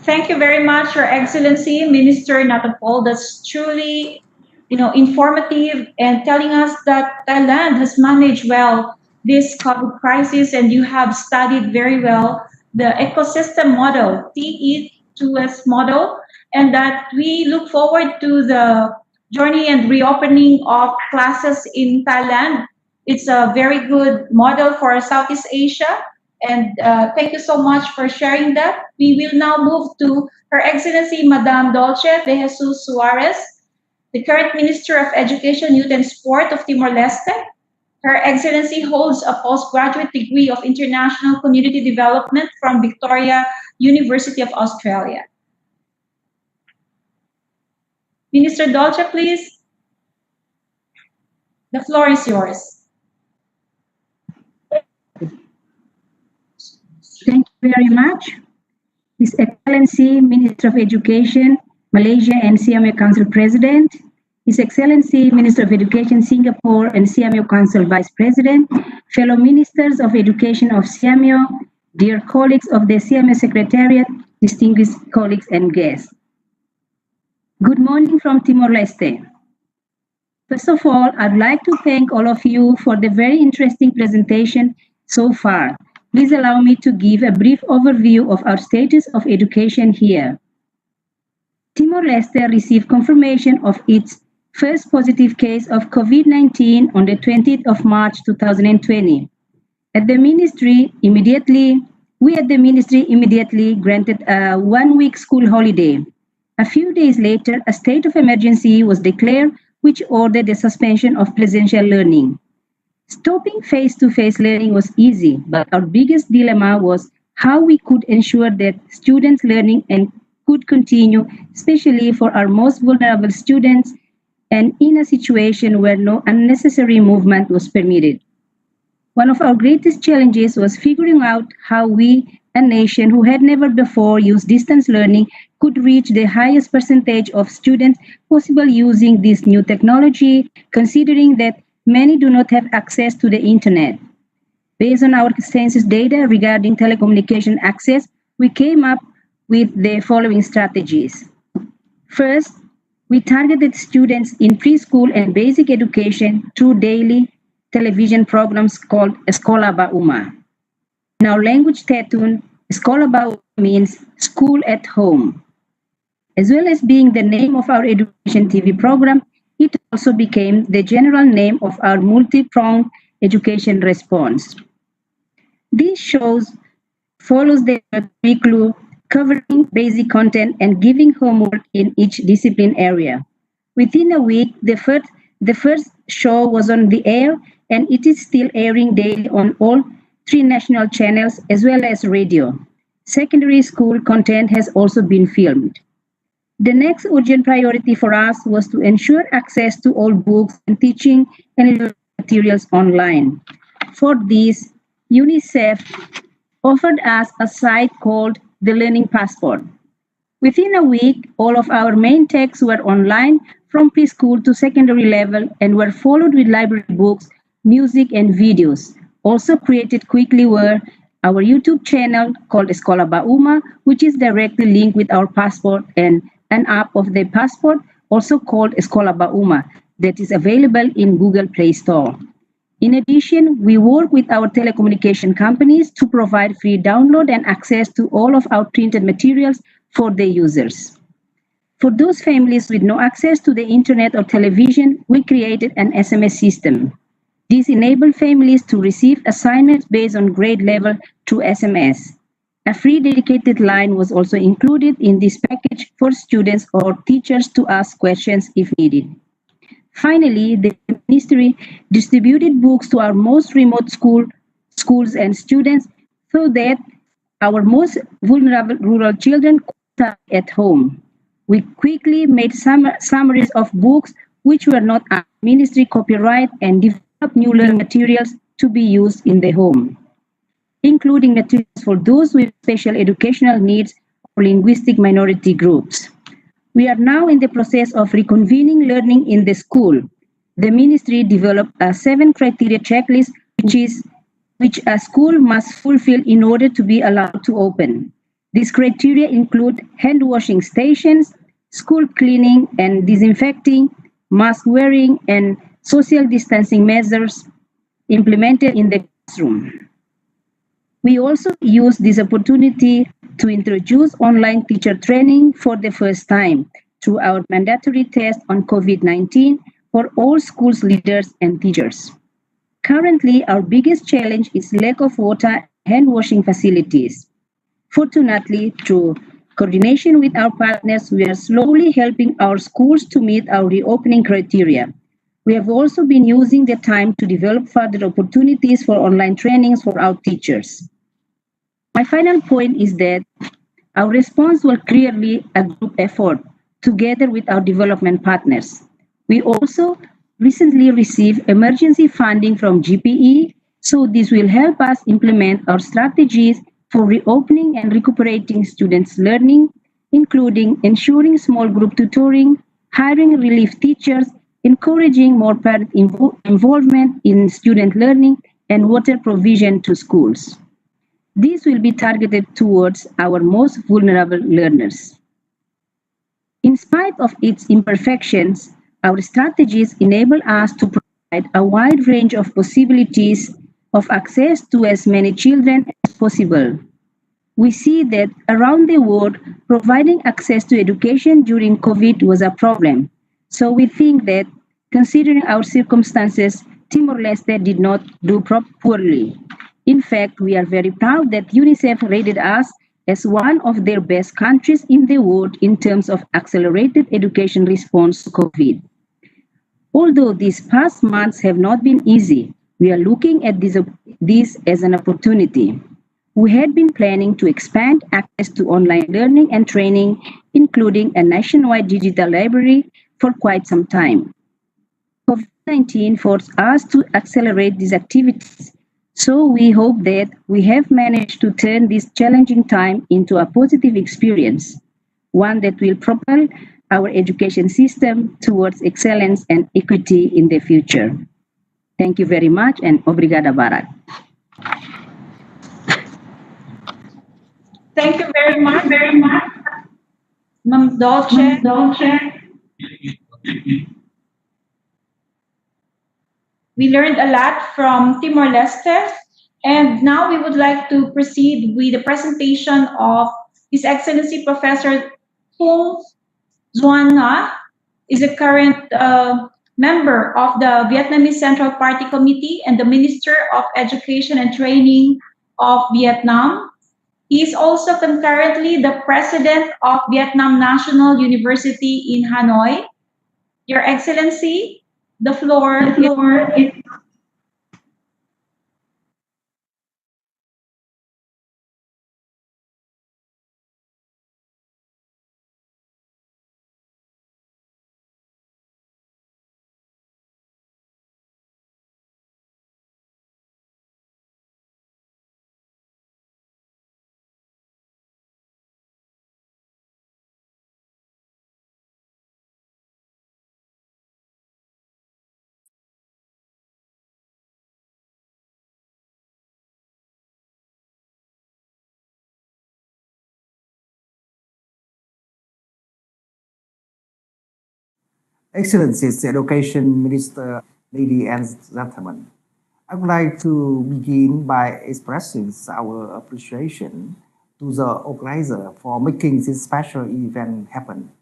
S2: Thank you very much, Your Excellency, Minister Natapol. That's truly, informative and telling us that Thailand has managed well this COVID crisis, and you have studied very well the ecosystem model, TE2S model, and that we look forward to the journey and reopening of classes in Thailand. It's a very good model for Southeast Asia. And thank you so much for sharing that. We will now move to Her Excellency Madame Dolce de Jesus Suarez, the current Minister of Education, Youth and Sport of Timor-Leste. Her Excellency holds a postgraduate degree of International Community Development from Victoria University of Australia. Minister Dolce, please. The floor is yours.
S11: Thank you very much. His Excellency, Minister of Education, Malaysia and CEAMEO Council President, His Excellency, Minister of Education, Singapore and CEAMEO Council Vice President, fellow Ministers of Education of CEAMEO, dear colleagues of the CEAMEO Secretariat, distinguished colleagues and guests. Good morning from Timor-Leste. First of all, I'd like to thank all of you for the very interesting presentation so far. Please allow me to give a brief overview of our status of education here. Timor-Leste received confirmation of its first positive case of COVID-19 on the 20th of March 2020. We at the Ministry immediately granted a one-week school holiday. A few days later, a state of emergency was declared, which ordered the suspension of presential learning. Stopping face-to-face learning was easy, but our biggest dilemma was how we could ensure that students' learning and could continue, especially for our most vulnerable students, and in a situation where no unnecessary movement was permitted. One of our greatest challenges was figuring out how we, a nation who had never before used distance learning, could reach the highest percentage of students possible using this new technology, considering that many do not have access to the internet. Based on our census data regarding telecommunication access, we came up with the following strategies. First, we targeted students in preschool and basic education through daily television programs called Escola Ba'uma. In our language Tetun, Escola Ba'uma means school at home. As well as being the name of our education TV program, It also became the general name of our multi-pronged education response. These shows follows the curriculum covering basic content and giving homework in each discipline area. Within a week, the first show was on the air, and it is still airing daily on all 3 national channels as well as radio. Secondary school content has also been filmed. The next urgent priority for us was to ensure access to all books and teaching and learning materials online. For this, UNICEF offered us a site called the Learning Passport. Within a week, all of our main texts were online from preschool to secondary level and were followed with library books, music, and videos. Also created quickly were our YouTube channel called Escola Bauma, which is directly linked with our passport, and an app of the passport also called Escola Bauma that is available in Google Play Store. In addition, we work with our telecommunication companies to provide free download and access to all of our printed materials for the users. For those families with no access to the internet or television, we created an SMS system. This enabled families to receive assignments based on grade level through SMS. A free dedicated line was also included in this package for students or teachers to ask questions if needed. Finally, the ministry distributed books to our most remote schools and students so that our most vulnerable rural children could study at home. We quickly made summaries of books which were not under ministry copyright and developed new learning materials to be used in the home, including materials for those with special educational needs or linguistic minority groups. We are now in the process of reconvening learning in the school. The ministry developed a 7 criteria checklist which a school must fulfill in order to be allowed to open. These criteria include hand washing stations, school cleaning and disinfecting, mask wearing, and social distancing measures implemented in the classroom. We also use this opportunity to introduce online teacher training for the first time through our mandatory test on COVID-19 for all schools leaders and teachers. Currently, our biggest challenge is lack of water and hand washing facilities. Fortunately, through coordination with our partners, we are slowly helping our schools to meet our reopening criteria. We have also been using the time to develop further opportunities for online trainings for our teachers. My final point is that our response was clearly a group effort together with our development partners. We also recently received emergency funding from GPE, so this will help us implement our strategies for reopening and recuperating students' learning, including ensuring small group tutoring, hiring relief teachers, encouraging more parent involvement in student learning, and water provision to schools. These will be targeted towards our most vulnerable learners. In spite of its imperfections, our strategies enable us to provide a wide range of possibilities of access to as many children as possible. We see that around the world, providing access to education during COVID was a problem. So we think that, considering our circumstances, Timor-Leste did not do poorly. In fact, we are very proud that UNICEF rated us as one of their best countries in the world in terms of accelerated education response to COVID. Although these past months have not been easy, we are looking at this as an opportunity. We had been planning to expand access to online learning and training, including a nationwide digital library, for quite some time. COVID-19 forced us to accelerate these activities. So we hope that we have managed to turn this challenging time into a positive experience, one that will propel our education system towards excellence and equity in the future. Thank you very much, and obrigada, Barat.
S2: Thank you very much, Ma'am Dolce. We learned a lot from Timor-Leste, and now we would like to proceed with the presentation of His Excellency Professor Hung Xuan Nga, is a current member of the Vietnamese Central Party Committee and the Minister of Education and Training of Vietnam. He is also concurrently the president of Vietnam National University in Hanoi. Your Excellency, the floor is
S12: Excellencies, Education Minister, ladies and gentlemen. I would like to begin by expressing our appreciation to the organizer for making this special event happen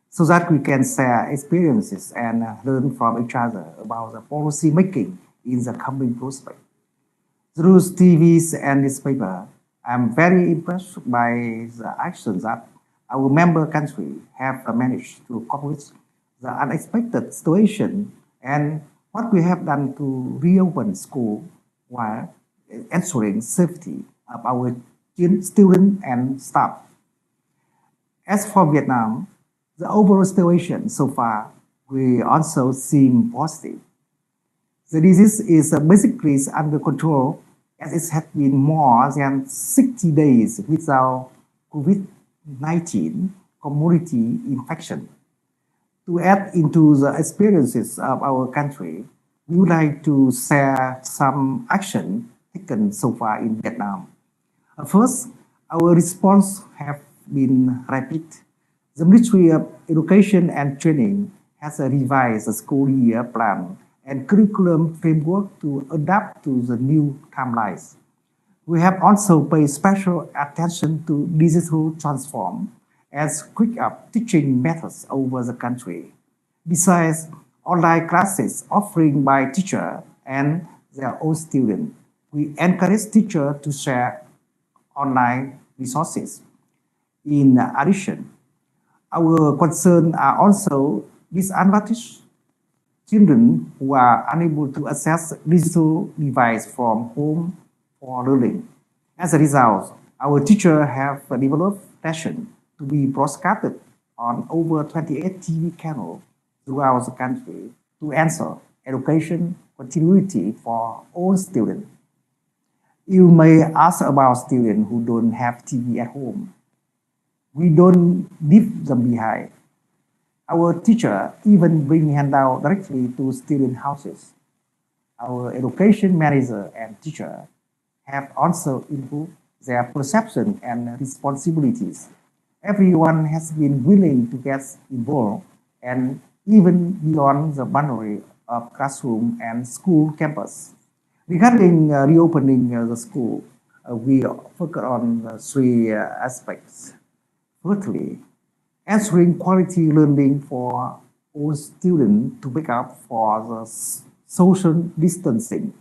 S12: so that we can share experiences and learn from each other about the policy making in the coming prospect. Through TVs and newspaper, I'm very impressed by the actions that our member country have managed to cope with the unexpected situation and what we have done to reopen school while ensuring safety of our students and staff. As for Vietnam, the overall situation so far we also seem positive. The disease is basically under control as it has been more than 60 days without COVID-19 community infection. To add into the experiences of our country, we would like to share some action taken so far in Vietnam. First, our response have been rapid. The Ministry of Education and Training has revised the school year plan and curriculum framework to adapt to the new timelines. We have also paid special attention to digital transform as quick up teaching methods over the country. Besides online classes offered by teacher and their own students, we encourage teachers to share online resources. In addition, our concerns are also disadvantaged children who are unable to access digital device from home for learning. As a result, our teachers have developed lessons to be broadcasted on over 28 TV channels throughout the country to ensure education continuity for all students. You may ask about students who don't have TV at home. We don't leave them behind. Our teacher even bring handout directly to student houses. Our education manager and teacher have also improved their perception and responsibilities. Everyone has been willing to get involved and even beyond the boundary of classroom and school campus. Regarding reopening the school, we focus on three aspects. Firstly, ensuring quality learning for all students to make up for the social distancing,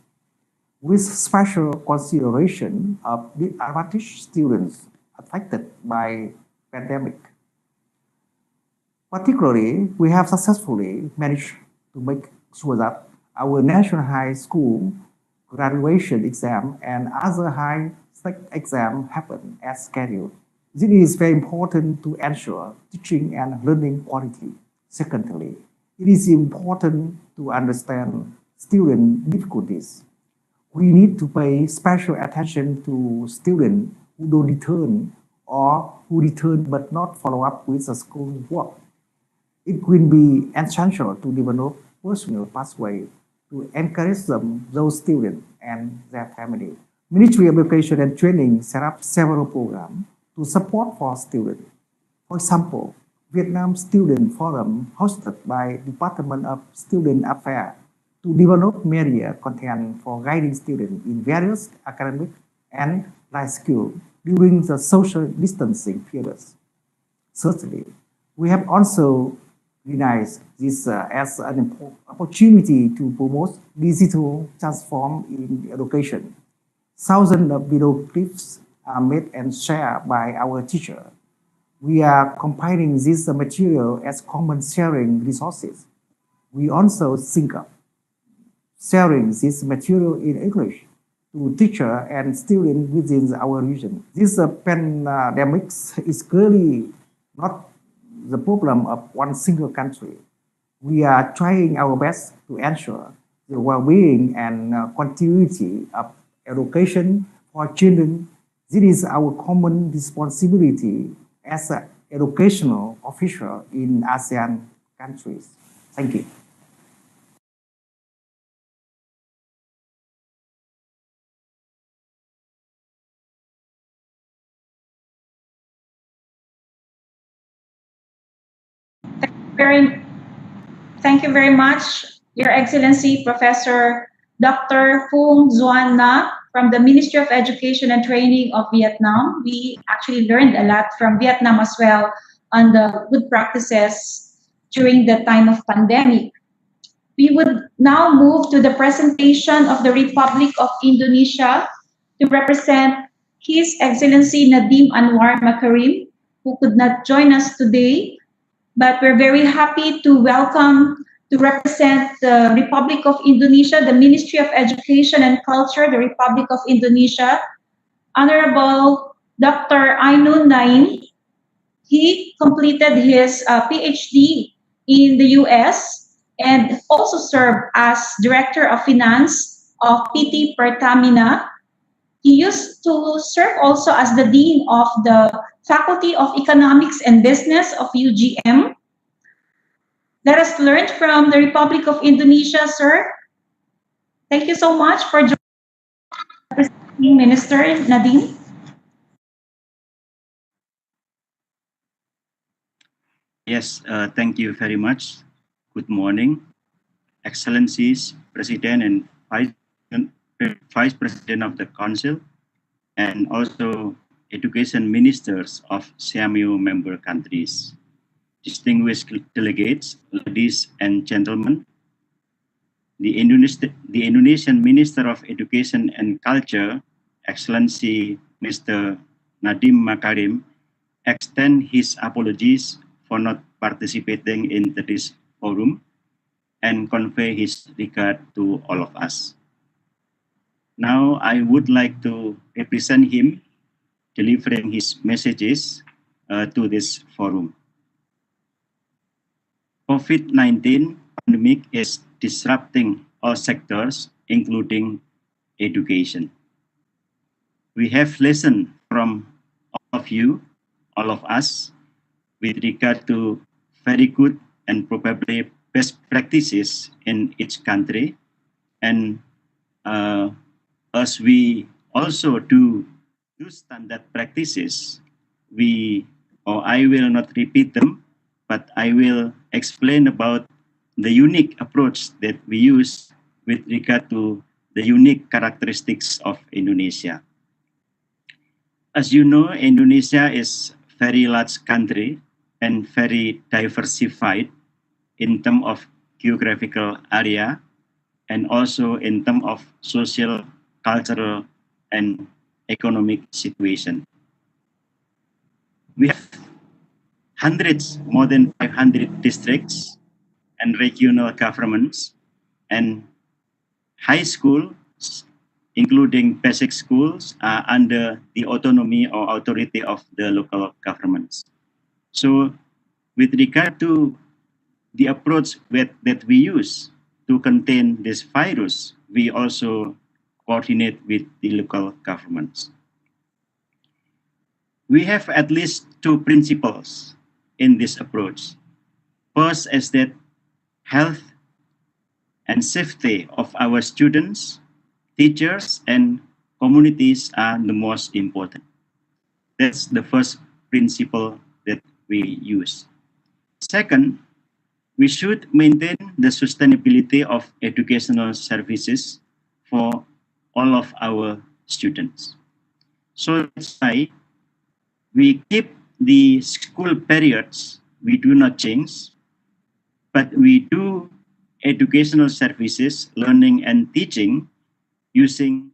S12: with special consideration of disadvantaged students affected by pandemic. Particularly, we have successfully managed to make sure that our national high school graduation exam and other high stake exam happen as scheduled. This is very important to ensure teaching and learning quality. Secondly, it is important to understand student difficulties. We need to pay special attention to students who don't return or who return but not follow up with the school work. It will be essential to develop personal pathway to encourage those students and their family. Ministry of Education and Training set up several programs to support for students. For example, Vietnam Student Forum hosted by Department of Student Affairs to develop media content for guiding students in various academic and life skills during the social distancing periods. Thirdly, we have also recognize this as an opportunity to promote digital transform in education. Thousands of video clips are made and shared by our teacher. We are compiling this material as common sharing resources. We also think of sharing this material in English to teacher and students within our region. This pandemic is clearly not the problem of one single country. We are trying our best to ensure the well-being and continuity of education for children. This is our common responsibility as an educational official in ASEAN countries. Thank you.
S2: Very, thank you very much, Your Excellency, Professor Dr. Phung Duan Na from the Ministry of Education and Training of Vietnam. We actually learned a lot from Vietnam as well on the good practices during the time of pandemic. We would now move to the presentation of the Republic of Indonesia to represent His Excellency Nadiem Anwar Makarim, who could not join us today, but we're very happy to welcome to represent the Republic of Indonesia, the Ministry of Education and Culture, the Republic of Indonesia, Honorable Dr. Ainun Naim. He completed his PhD in the US and also served as Director of Finance of PT Pertamina. He used to serve also as the Dean of the Faculty of Economics and Business of UGM. Let us learn from the Republic of Indonesia, sir. Thank you so much for joining Minister Nadiem.
S13: Yes, thank you very much. Good morning, Excellencies, President and Vice President of the Council, and also Education Ministers of SEAMEO member countries, distinguished delegates, ladies and gentlemen. The Indonesian Minister of Education and Culture, Excellency Mr. Nadiem Makarim, extend his apologies for not participating in this forum and convey his regard to all of us. Now, I would like to represent him delivering his messages to this forum. COVID-19 pandemic is disrupting all sectors, including education. We have listened from all of you, all of us, with regard to very good and probably best practices in each country. And as we also do standard practices, I will not repeat them, but I will explain about the unique approach that we use with regard to the unique characteristics of Indonesia. As you know, Indonesia is a very large country and very diversified in terms of geographical area and also in terms of social, cultural, and economic situation. We have hundreds, more than 500 districts and regional governments and high schools, including basic schools, are under the autonomy or authority of the local governments. So with regard to the approach that we use to contain this virus, we also coordinate with the local governments. We have at least two principles in this approach. First is that health and safety of our students, teachers, and communities are the most important. That's the first principle that we use. Second, we should maintain the sustainability of educational services for all of our students. So that's why we keep the school periods, we do not change. but we do educational services, learning and teaching using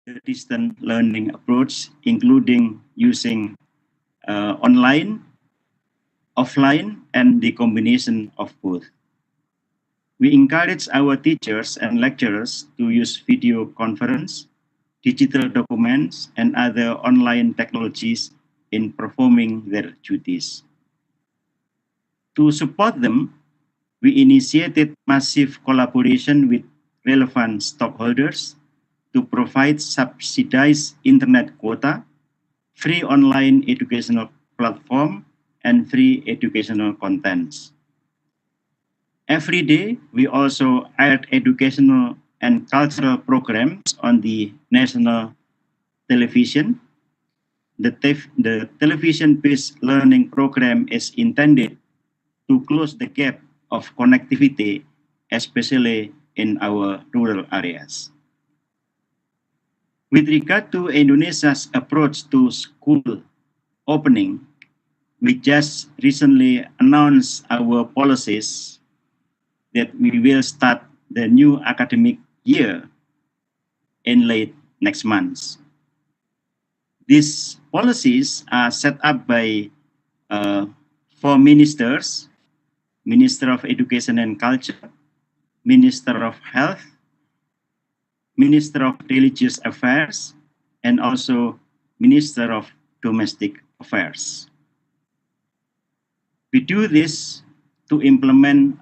S13: the distant learning approach, including using online, offline, and the combination of both. We encourage our teachers and lecturers to use video conference, digital documents, and other online technologies in performing their duties. To support them, we initiated massive collaboration with relevant stakeholders to provide subsidized internet quota, free online educational platform, and free educational contents. Every day, we also add educational and cultural programs on the national television. The television-based learning program is intended to close the gap of connectivity, especially in our rural areas. With regard to Indonesia's approach to school opening, we just recently announced our policies that we will start the new academic year in late next month. These policies are set up by 4 ministers: Minister of Education and Culture, Minister of Health, Minister of Religious Affairs, and also Minister of Domestic Affairs. We do this to implement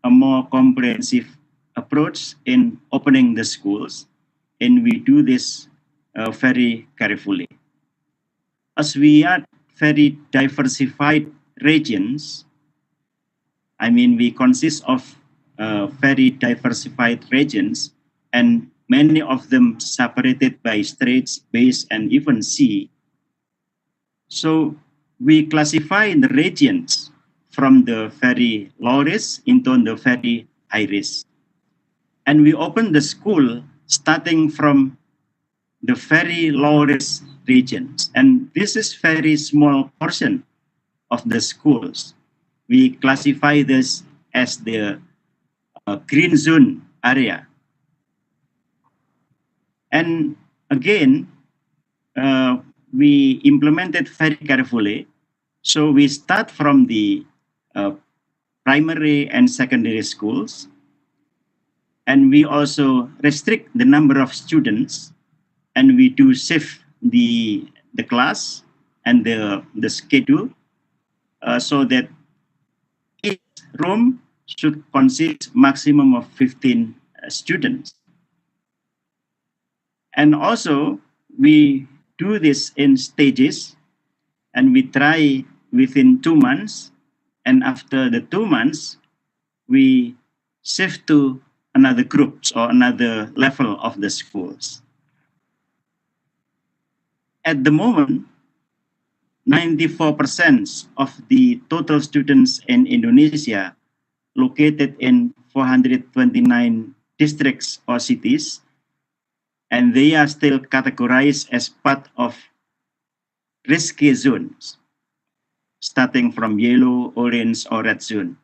S13: a more comprehensive approach in opening the schools, and we do this very carefully. As we are very diversified regions, I mean, we consist of very diversified regions, and many of them separated by straits, bays, and even sea. So we classify the regions from the very low risk into the very high risk. And we open the school starting from the very low risk regions. And this is very small portion of the schools. We classify this as the green zone area. And again, we implemented very carefully. So we start from the primary and secondary schools, and we also restrict the number of students, and we do shift the class and the schedule so that each room should consist maximum of 15 students. And also we do this in stages, and we try within 2 months, and after the 2 months, we shift to another groups or another level of the schools. At the moment, 94% of the total students in Indonesia located in 429 districts or cities, and they are still categorized as part of risky zones, starting from yellow, orange, or red zone.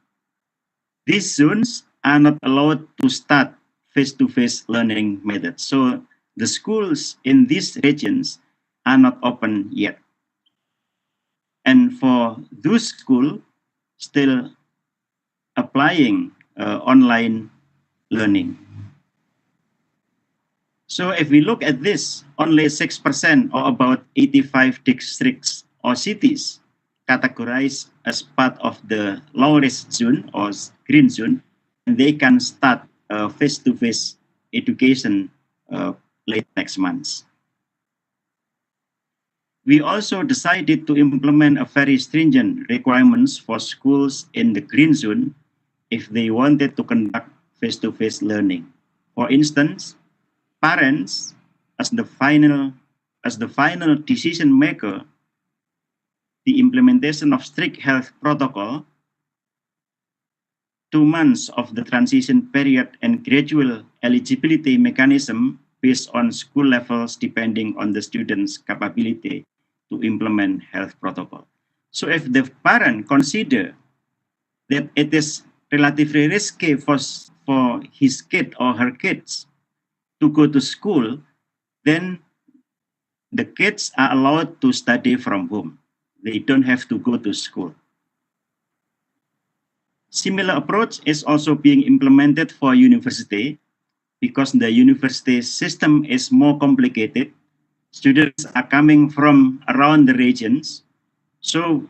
S13: These zones are not allowed to start face-to-face learning methods. So the schools in these regions are not open yet. And for those schools still applying online learning. So if we look at this, only 6% or about 85 districts or cities categorized as part of the low-risk zone or green zone, and they can start face-to-face education late next month. We also decided to implement a very stringent requirements for schools in the green zone if they wanted to conduct face-to-face learning. For instance, parents, as the final decision maker, the implementation of strict health protocol, 2 months of the transition period, and gradual eligibility mechanism based on school levels depending on the student's capability to implement health protocol. So if the parent consider that it is relatively risky for his kid or her kids to go to school, then the kids are allowed to study from home. They don't have to go to school. Similar approach is also being implemented for university because the university system is more complicated. Students are coming from around the regions. So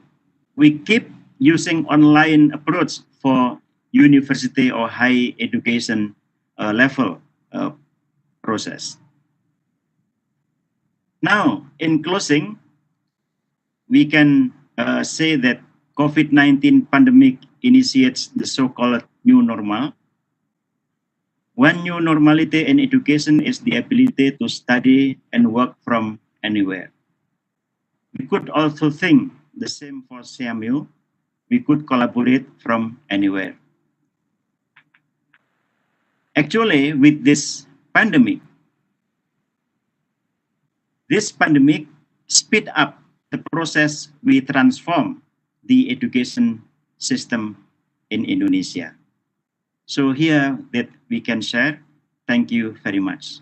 S13: we keep using online approach for university or high education level process. Now, in closing, we can say that COVID-19 pandemic initiates the so-called new normal. One new normality in education is the ability to study and work from anywhere. We could also think the same for SEAMEO. We could collaborate from anywhere. Actually, with this pandemic speed up the process we transform the education system in Indonesia. So here that we can share. Thank you very much.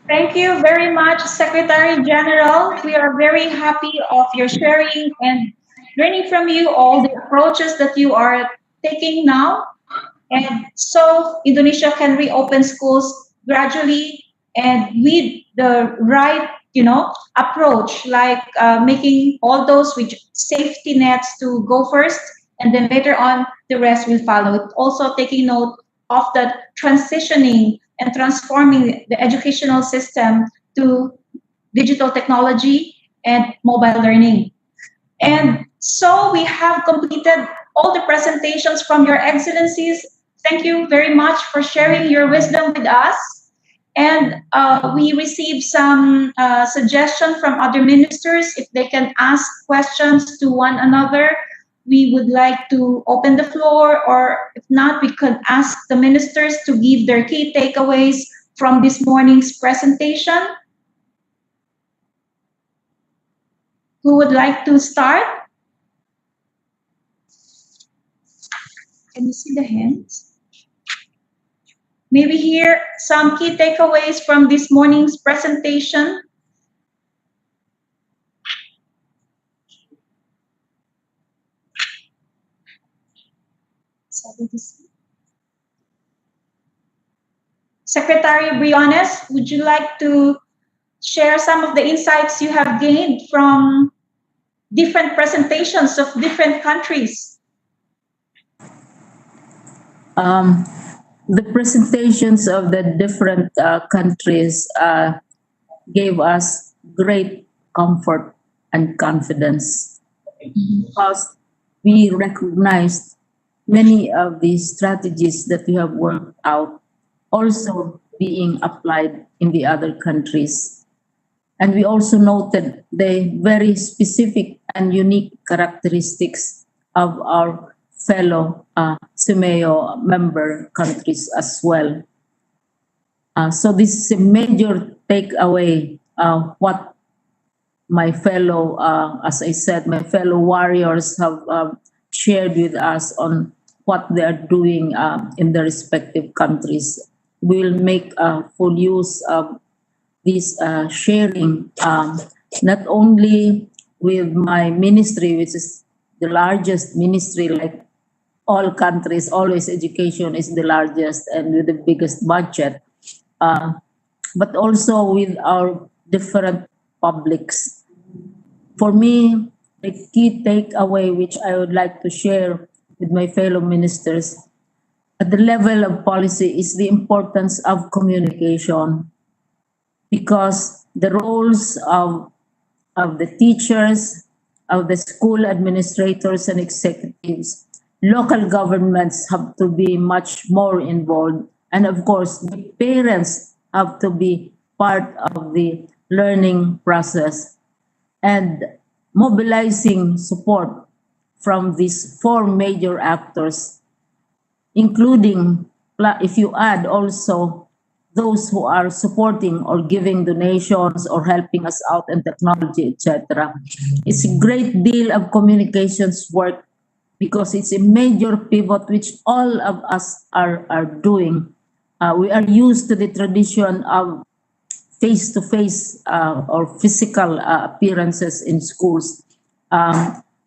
S2: Thank you very much, Secretary General. We are very happy of your sharing and learning from you all the approaches that you are taking now. And so Indonesia can reopen schools gradually and with the right, approach, like making all those with safety nets to go first, and then later on the rest will follow. It also taking note of the transitioning and transforming the educational system to digital technology and mobile learning. And so we have completed all the presentations from your excellencies. Thank you very much for sharing your wisdom with us. And we received some suggestions from other ministers if they can ask questions to one another. We would like to open the floor, or if not, we could ask the ministers to give their key takeaways from this morning's presentation. Who would like to start? Can you see the hands? Maybe hear some key takeaways from this morning's presentation. Secretary Briones, would you like to share some of the insights you have gained from different presentations of different countries?
S9: The presentations of the different countries gave us great comfort and confidence because we recognized many of the strategies that we have worked out also being applied in the other countries. And we also noted the very specific and unique characteristics of our fellow SEAMEO member countries as well. So this is a major takeaway what my fellow, as I said, my fellow warriors have shared with us on what they are doing in their respective countries. We'll make full use of this sharing, not only with my ministry, which is the largest ministry, like all countries, always education is the largest and with the biggest budget, but also with our different publics. For me, the key takeaway which I would like to share with my fellow ministers at the level of policy is the importance of communication, because the roles of the teachers, of the school administrators and executives, local governments have to be much more involved. And of course, the parents have to be part of the learning process, and mobilizing support from these four major actors, including, if you add also those who are supporting or giving donations or helping us out in technology, etc. It's a great deal of communications work because it's a major pivot which all of us are doing. We are used to the tradition of face-to-face or physical appearances in schools.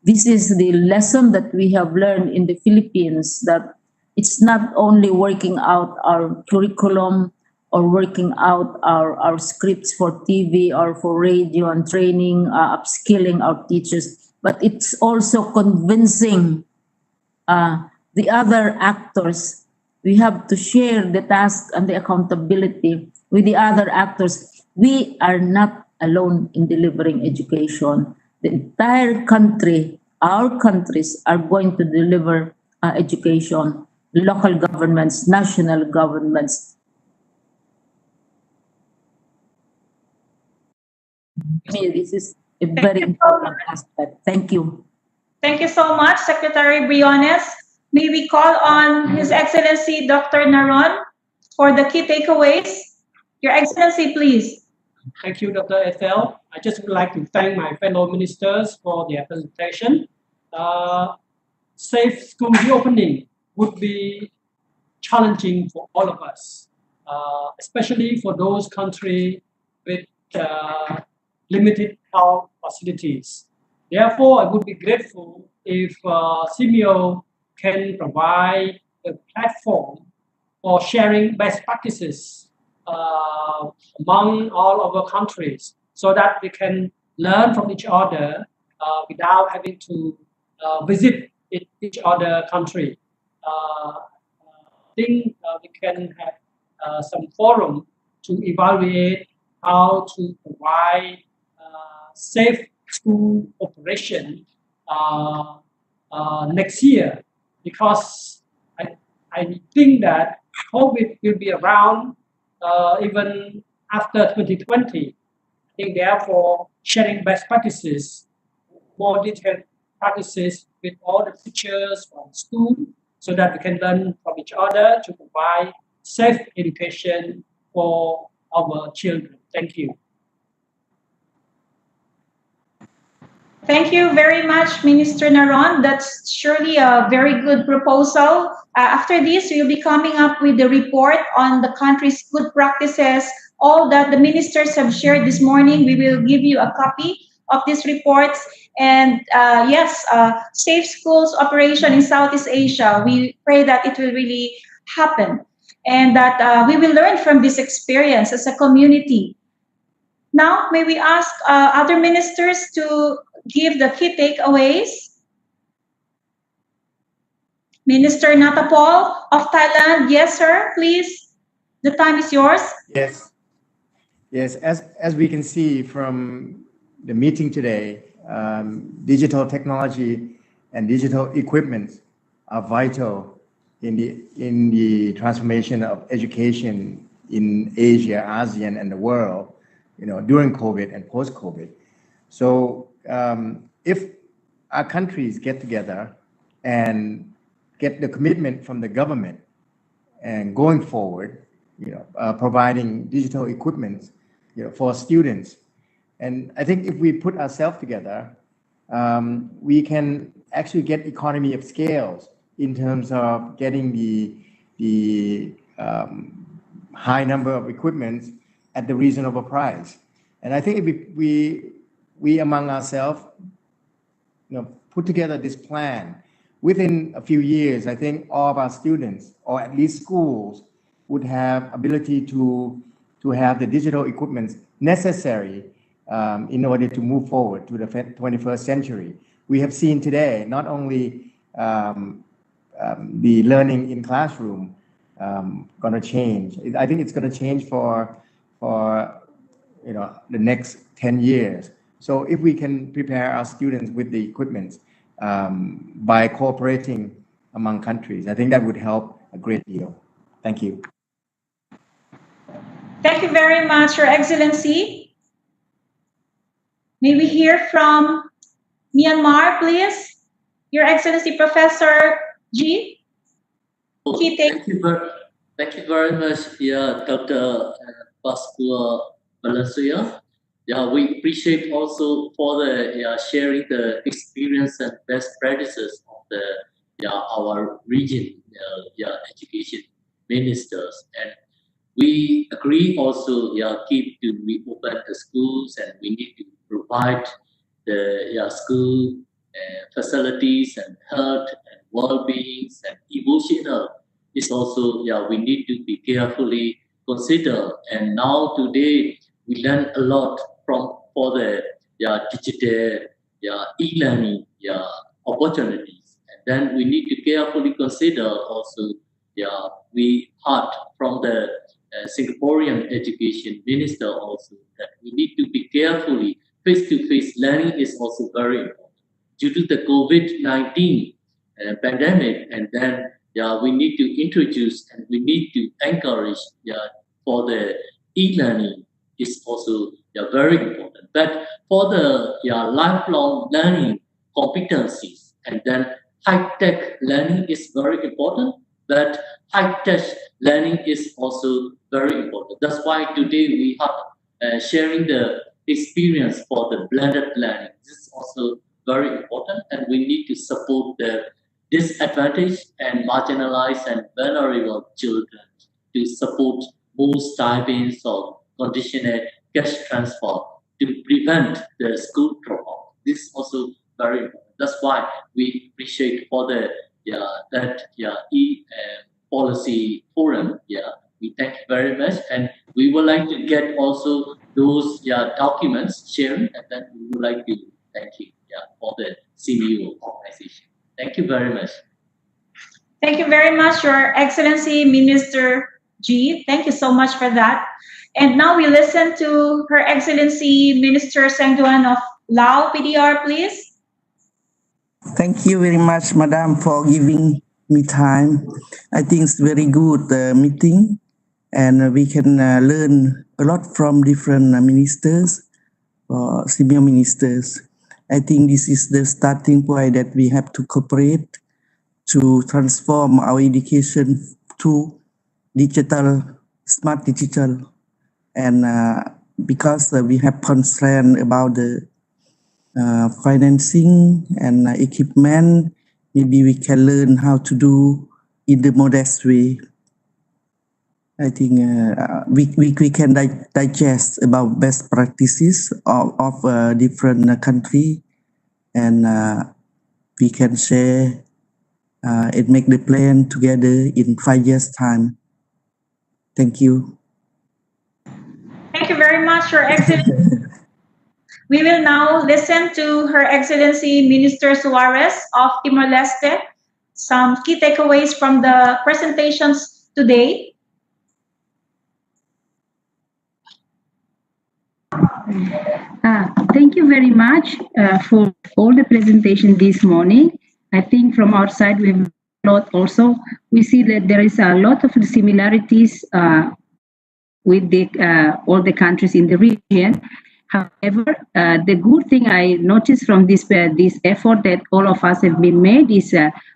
S9: This is the lesson that we have learned in the Philippines, that it's not only working out our curriculum or working out our scripts for TV or for radio and training, upskilling our teachers, but it's also convincing the other actors. We have to share the task and the accountability with the other actors. We are not alone in delivering education. The entire country, our countries are going to deliver education. Local governments, national governments. This is a very important aspect. Thank you.
S2: Thank you so much, Secretary Briones. May we call on His Excellency Dr. Naron for the key takeaways? Your Excellency, please.
S6: Thank you, Dr. Ethel. I just would like to thank my fellow ministers for their presentation. Safe school reopening would be challenging for all of us, especially for those countries with limited health facilities. Therefore, I would be grateful if SEAMEO can provide a platform for sharing best practices among all of our countries, so that we can learn from each other without having to visit each other country. I think we can have some forum to evaluate how to provide safe school operation next year, because I think that COVID will be around even after 2020. I think therefore sharing best practices, more detailed practices with all the teachers from school, so that we can learn from each other to provide safe education for our children. Thank you.
S2: Thank you very much, Minister Naron. That's surely a very good proposal. After this, we'll be coming up with the report on the country's good practices. All that the ministers have shared this morning, we will give you a copy of these reports. And yes, safe schools operation in Southeast Asia, we pray that it will really happen, and that we will learn from this experience as a community. Now, may we ask other ministers to give the key takeaways? Minister Natapol of Thailand. Yes, sir, please. The time is yours.
S10: Yes. Yes, as we can see from the meeting today, digital technology and digital equipment are vital in the transformation of education in Asia, ASEAN, and the world, during COVID and post-COVID. So if our countries get together and get the commitment from the government and going forward, providing digital equipment, for students, and I think if we put ourselves together, we can actually get economy of scales in terms of getting the high number of equipment at the reasonable price. And I think if we among ourselves, put together this plan, within a few years, I think all of our students, or at least schools, would have ability to have the digital equipment necessary in order to move forward to the 21st century. We have seen today not only the learning in classroom going to change. I think it's going to change for the next 10 years. So if we can prepare our students with the equipment by cooperating among countries, I think that would help a great deal. Thank you.
S2: Thank you very much, Your Excellency. May we hear from Myanmar, please? Your Excellency, Professor G.
S8: Thank you very much, Dr. Pasqua Balasuya. we appreciate also for the sharing the experience and best practices of the our region education ministers, and we agree also keep to reopen the schools, and we need to provide the school facilities and health and well-being and emotional is also we need to be carefully considered. And now today we learn a lot from for the digital e-learning opportunities, and then we need to carefully consider also we heard from the Singaporean education minister also that we need to be carefully face-to-face learning is also very important due to the COVID-19 pandemic, and then we need to introduce and we need to encourage for the e-learning is also very important. But for the lifelong learning competencies, and then high-tech learning is very important, but high-tech learning is also very important. That's why today we have sharing the experience for the blended learning. This is also very important, and we need to support the disadvantaged and marginalized and vulnerable children to support more stipends or conditional cash transfer to prevent the school dropout. This is also very important. That's why we appreciate for the policy forum. We thank you very much, and we would like to get also those documents shared, and then we would like to thank you for the CEMEO organization. Thank you very much.
S2: Thank you very much, Your Excellency Minister G. Thank you so much for that. And now we listen to Her Excellency Minister Sengduan of Lao PDR, please.
S7: Thank you very much, Madam, for giving me time. I think it's very good meeting, and we can learn a lot from different ministers or senior ministers. I think this is the starting point that we have to cooperate to transform our education to digital, smart digital. And because we have concern about the financing and equipment, maybe we can learn how to do in the modest way. I think we can digest about best practices of different country, and we can share and make the plan together in 5 years' time. Thank you.
S2: Thank you very much, Your Excellency. We will now listen to Her Excellency Minister Suarez of Timor-Leste. Some key takeaways from the presentations today.
S11: Thank you very much for all the presentation this morning. I think from our side we have a lot also. We see that there is a lot of similarities with all the countries in the region. However, the good thing I noticed from this effort that all of us have been made is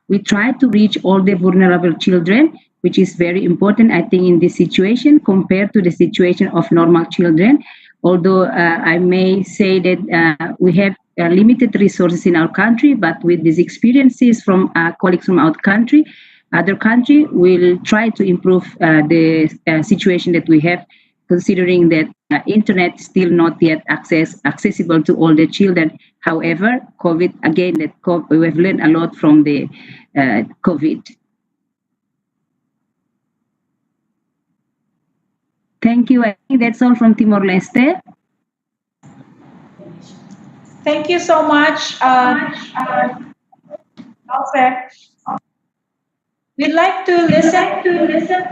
S11: we try to reach all the vulnerable children, which is very important, I think, in this situation compared to the situation of normal children. Although I may say that we have limited resources in our country, but with these experiences from colleagues from other country, will try to improve the situation that we have, considering that internet still not yet accessible to all the children. However, COVID, again, we have learned a lot from the COVID. Thank you. I think that's all from Timor-Leste.
S2: Thank you so much, Alfred. We'd like to listen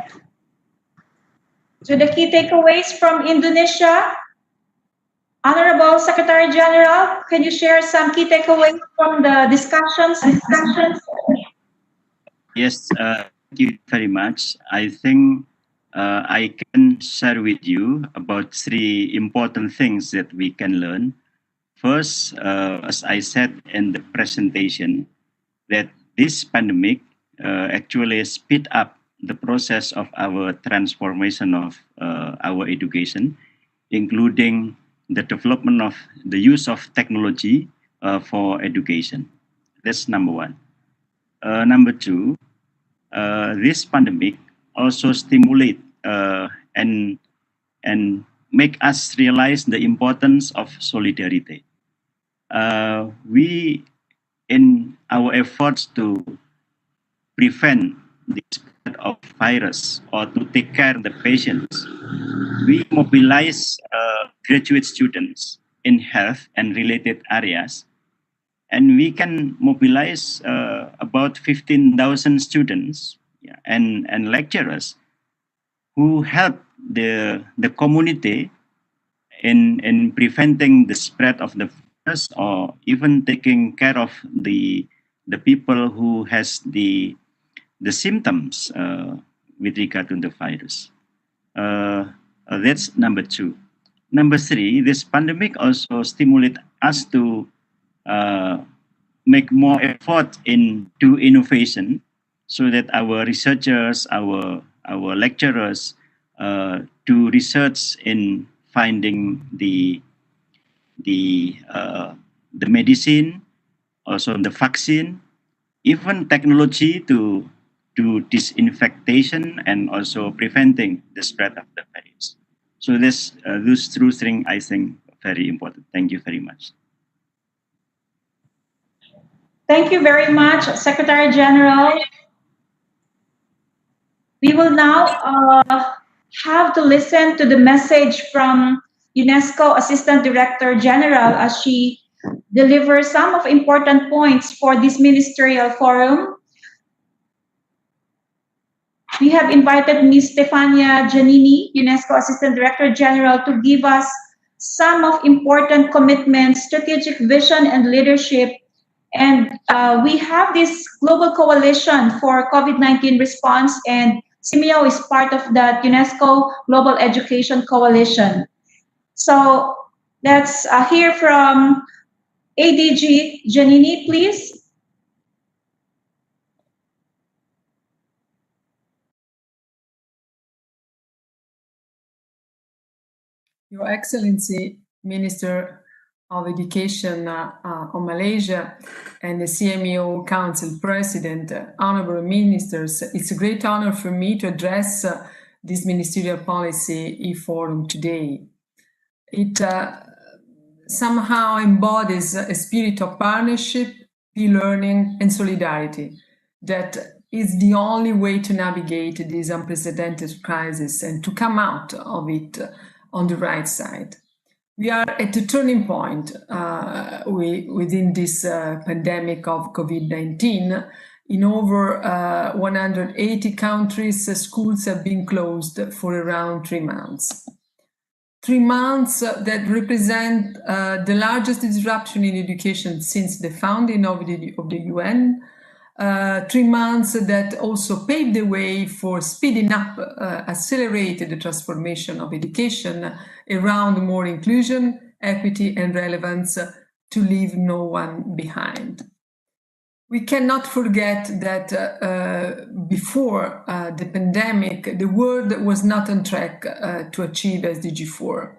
S2: to the key takeaways from Indonesia. Honorable Secretary General, can you share some key takeaways from the discussions?
S13: Yes, thank you very much. I think I can share with you about 3 important things that we can learn. First, as I said in the presentation, that this pandemic actually speed up the process of our transformation of our education, including the development of the use of technology for education. That's number one. Number two, this pandemic also stimulate and make us realize the importance of solidarity. We, in our efforts to prevent the spread of virus or to take care of the patients, we mobilize graduate students in health and related areas. And we can mobilize about 15,000 students and lecturers who help the community in preventing the spread of the virus, or even taking care of the people who has the symptoms with regard to the virus. That's number two. Number three, this pandemic also stimulate us to make more effort into innovation, so that our researchers, our lecturers, do research in finding the medicine, also the vaccine, even technology to do disinfectation and also preventing the spread of the virus. So this those two things I think very important. Thank you very much.
S2: Thank you very much, Secretary General. We will now have to listen to the message from UNESCO Assistant Director General as she delivers some of important points for this ministerial forum. We have invited Ms. Stefania Giannini, UNESCO Assistant Director General, to give us some of important commitments, strategic vision, and leadership. And we have this global coalition for COVID-19 response, and SEAMEO is part of that UNESCO Global Education Coalition. So let's hear from ADG Giannini, please.
S14: Your Excellency, Minister of Education of Malaysia and the CEMEO Council President, honorable ministers, it's a great honor for me to address this Ministerial Policy e-Forum today. It somehow embodies a spirit of partnership, e-learning, and solidarity that is the only way to navigate this unprecedented crisis and to come out of it on the right side. We are at a turning point within this pandemic of COVID-19. In over 180 countries, schools have been closed for around 3 months. 3 months that represent the largest disruption in education since the founding of the UN. 3 months that also paved the way for speeding up, accelerated the transformation of education around more inclusion, equity, and relevance to leave no one behind. We cannot forget that before the pandemic, the world was not on track to achieve SDG 4.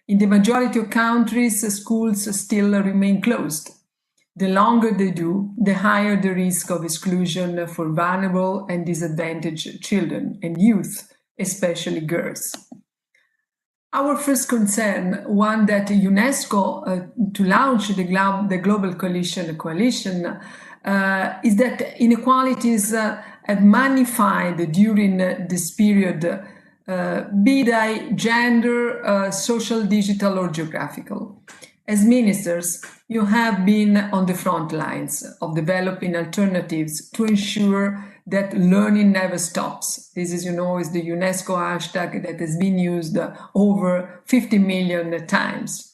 S14: In the majority of countries, schools still remain closed. The longer they do, the higher the risk of exclusion for vulnerable and disadvantaged children and youth, especially girls. Our first concern, one that UNESCO, to launch the Global Coalition, is that inequalities have magnified during this period, be they gender, social, digital, or geographical. As ministers, you have been on the front lines of developing alternatives to ensure that learning never stops. This is, is the UNESCO hashtag that has been used over 50 million times.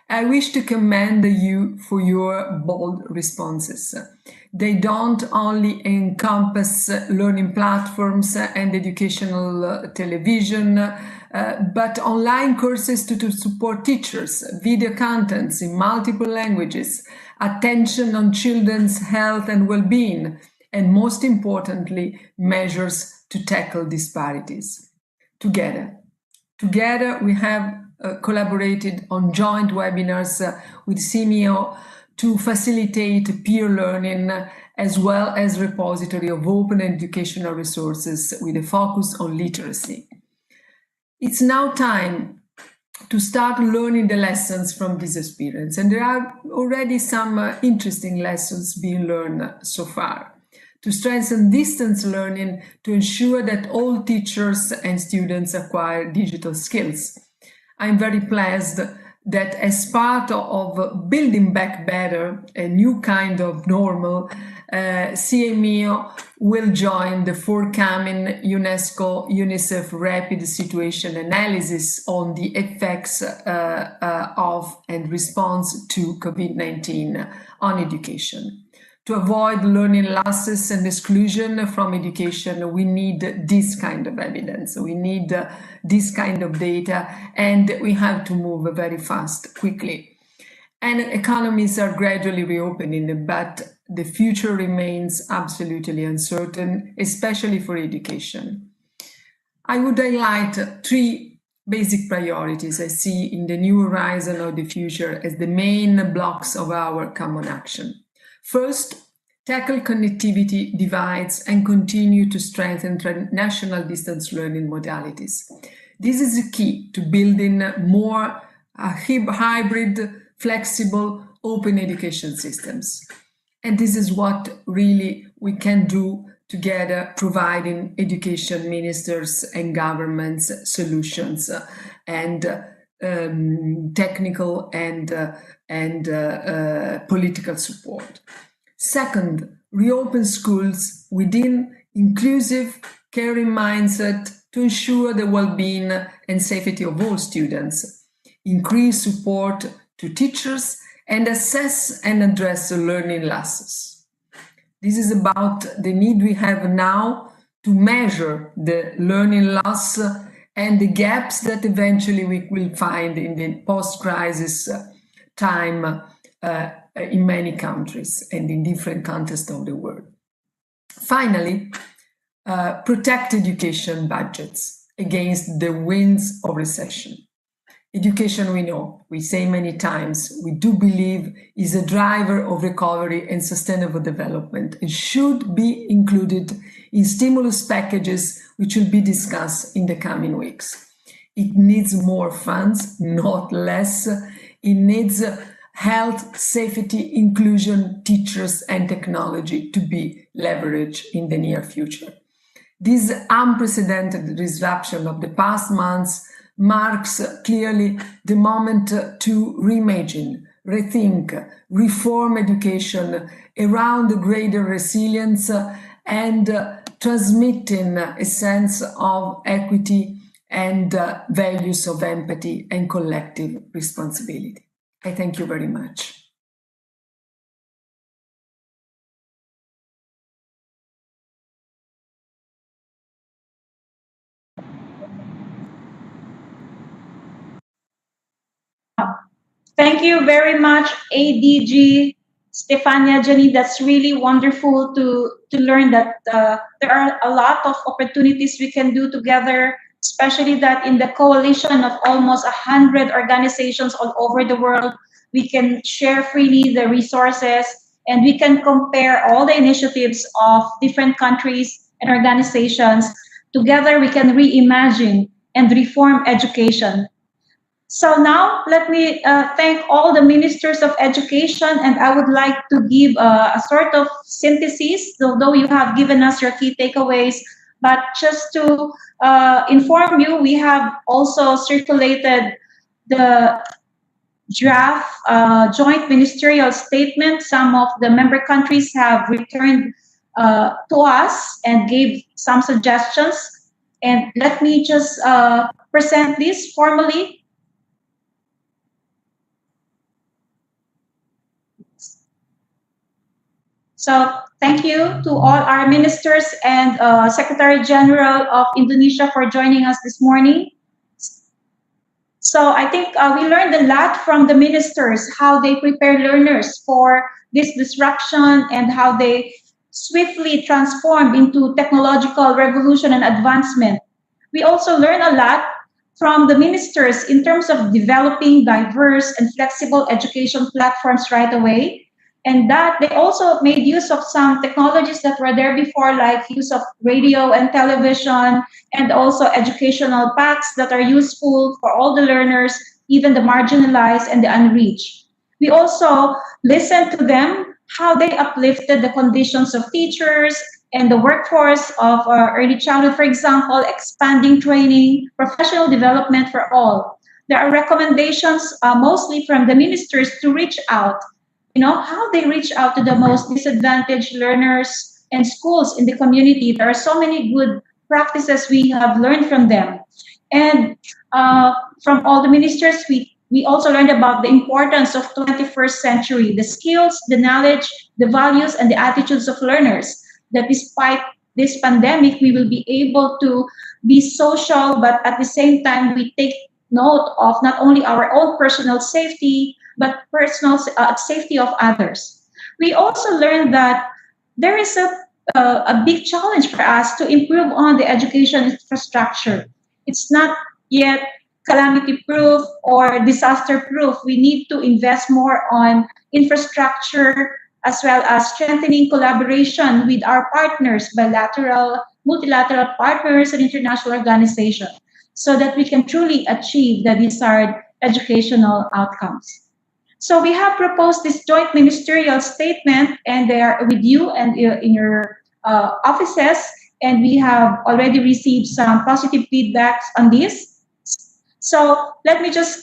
S14: I wish to commend you for your bold responses. They don't only encompass learning platforms and educational television, but online courses to support teachers, video contents in multiple languages, attention on children's health and well-being, and most importantly, measures to tackle disparities. Together we have collaborated on joint webinars with SEAMEO to facilitate peer learning as well as repository of open educational resources with a focus on literacy. It's now time to start learning the lessons from this experience, and there are already some interesting lessons being learned so far. To strengthen distance learning, to ensure that all teachers and students acquire digital skills. I'm very pleased that as part of building back better, a new kind of normal, CEMEO will join the forthcoming UNESCO UNICEF Rapid Situation Analysis on the effects of and response to COVID-19 on education. To avoid learning losses and exclusion from education, we need this kind of evidence. We need this kind of data, and we have to move very fast, quickly. And economies are gradually reopening, but the future remains absolutely uncertain, especially for education. I would highlight three basic priorities I see in the new horizon of the future as the main blocks of our common action. First, tackle connectivity divides and continue to strengthen national distance learning modalities. This is the key to building more hybrid, flexible, open education systems. And this is what really we can do together, providing education ministers and governments solutions and technical and political support. Second, reopen schools within inclusive, caring mindset to ensure the well-being and safety of all students. Increase support to teachers and assess and address the learning losses. This is about the need we have now to measure the learning loss and the gaps that eventually we will find in the post-crisis time in many countries and in different contexts of the world. Finally, protect education budgets against the winds of recession. Education, we know, we say many times, we do believe is a driver of recovery and sustainable development and should be included in stimulus packages which will be discussed in the coming weeks. It needs more funds, not less. It needs health, safety, inclusion, teachers, and technology to be leveraged in the near future. This unprecedented disruption of the past months marks clearly the moment to reimagine, rethink, reform education around greater resilience and transmitting a sense of equity and values of empathy and collective responsibility. I thank you very much.
S2: Thank you very much, ADG Stefania Jani. That's really wonderful to learn that there are a lot of opportunities we can do together, especially that in the coalition of almost 100 organizations all over the world, we can share freely the resources and we can compare all the initiatives of different countries and organizations. Together, we can reimagine and reform education. So now let me thank all the ministers of education, and I would like to give a sort of synthesis, although you have given us your key takeaways, but just to inform you, we have also circulated the draft joint ministerial statement. Some of the member countries have returned to us and gave some suggestions. And let me just present this formally. So thank you to all our ministers and Secretary General of Indonesia for joining us this morning. So I think we learned a lot from the ministers, how they prepare learners for this disruption and how they swiftly transform into technological revolution and advancement. We also learned a lot from the ministers in terms of developing diverse and flexible education platforms right away. And that they also made use of some technologies that were there before, like use of radio and television, and also educational packs that are useful for all the learners, even the marginalized and the unreached. We also listened to them, how they uplifted the conditions of teachers and the workforce of early childhood, for example, expanding training, professional development for all. There are recommendations mostly from the ministers to reach out, how they reach out to the most disadvantaged learners and schools in the community. There are so many good practices we have learned from them. And from all the ministers, we also learned about the importance of 21st century, the skills, the knowledge, the values, and the attitudes of learners, that despite this pandemic, we will be able to be social, but at the same time, we take note of not only our own personal safety, but personal safety of others. We also learned that there is a big challenge for us to improve on the education infrastructure. It's not yet calamity proof or disaster proof. We need to invest more on infrastructure as well as strengthening collaboration with our partners, bilateral, multilateral partners, and international organizations, so that we can truly achieve the desired educational outcomes. So we have proposed this joint ministerial statement, and they are with you and in your offices, and we have already received some positive feedbacks on this. So let me just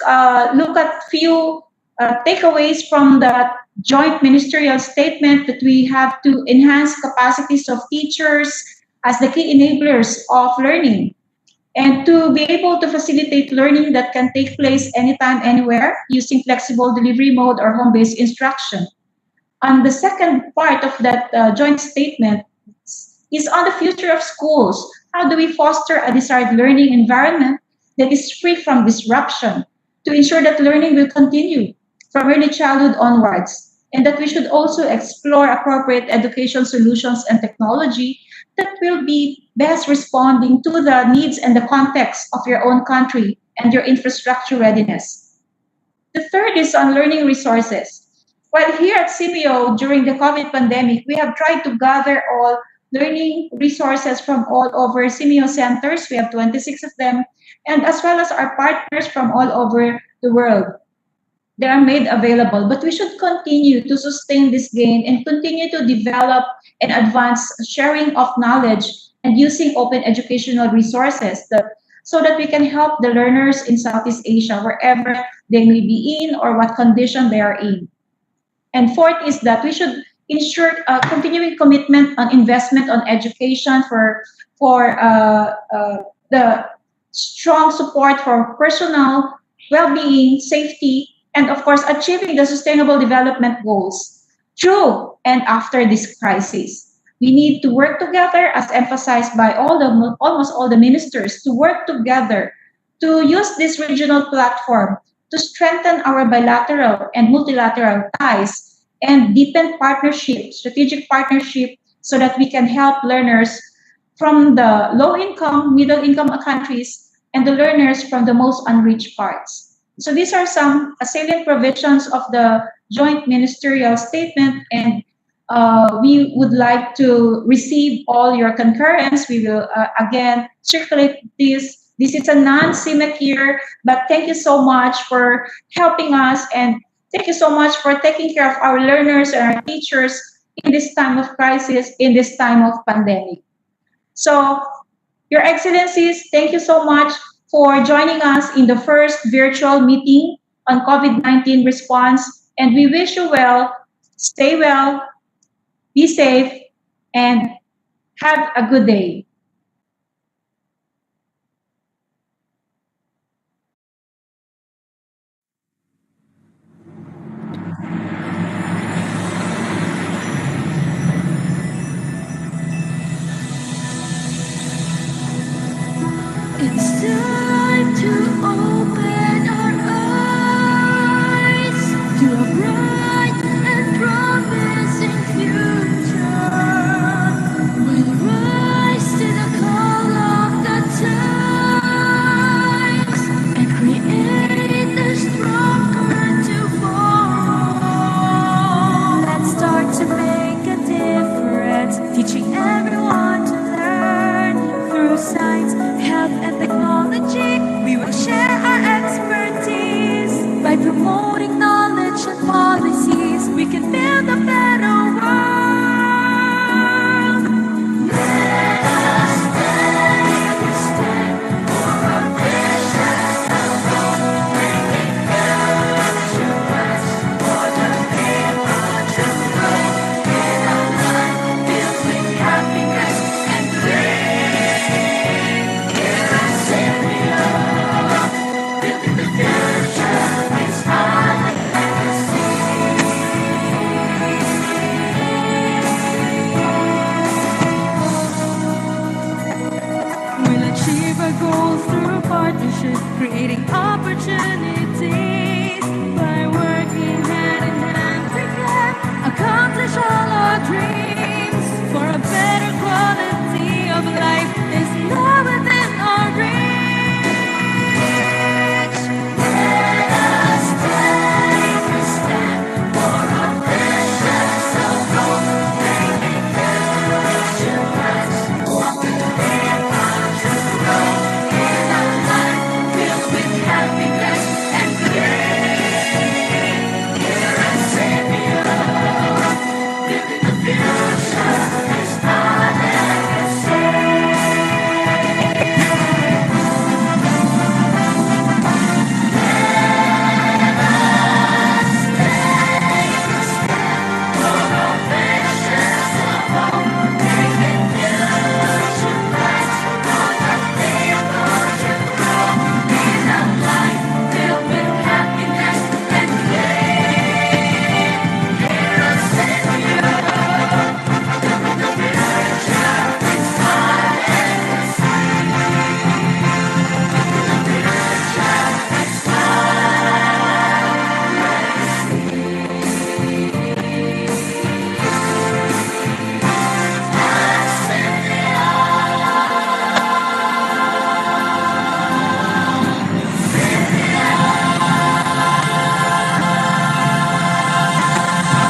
S2: look at few takeaways from the joint ministerial statement, that we have to enhance capacities of teachers as the key enablers of learning, and to be able to facilitate learning that can take place anytime, anywhere, using flexible delivery mode or home-based instruction. And the second part of that joint statement is on the future of schools. How do we foster a desired learning environment that is free from disruption to ensure that learning will continue from early childhood onwards, and that we should also explore appropriate education solutions and technology that will be best responding to the needs and the context of your own country and your infrastructure readiness. The third is on learning resources. While here at SEAMEO during the COVID pandemic, we have tried to gather all learning resources from all over SEAMEO centers. We have 26 of them, and as well as our partners from all over the world. They are made available, but we should continue to sustain this gain and continue to develop and advance sharing of knowledge and using open educational resources so that we can help the learners in Southeast Asia, wherever they may be in or what condition they are in. And fourth is that we should ensure continuing commitment on investment on education for the strong support for personal well-being, safety, and of course, achieving the Sustainable Development Goals through and after this crisis. We need to work together, as emphasized by almost all the ministers, to work together to use this regional platform to strengthen our bilateral and multilateral ties and deepen partnership, strategic partnership, so that we can help learners from the low-income, middle-income countries and the learners from the most unreached parts. So these are some salient provisions of the joint ministerial statement, and we would like to receive all your concurrence. We will again circulate this. This is a non-CEMEC year, but thank you so much for helping us, and thank you so much for taking care of our learners and our teachers in this time of crisis, in this time of pandemic. So, Your Excellencies, thank you so much for joining us in the first virtual meeting on COVID-19 response, and we wish you well, stay well, be safe, and have a good day.
S1: It's time to open our eyes to a bright and promising future. We'll rise to creating opportunity.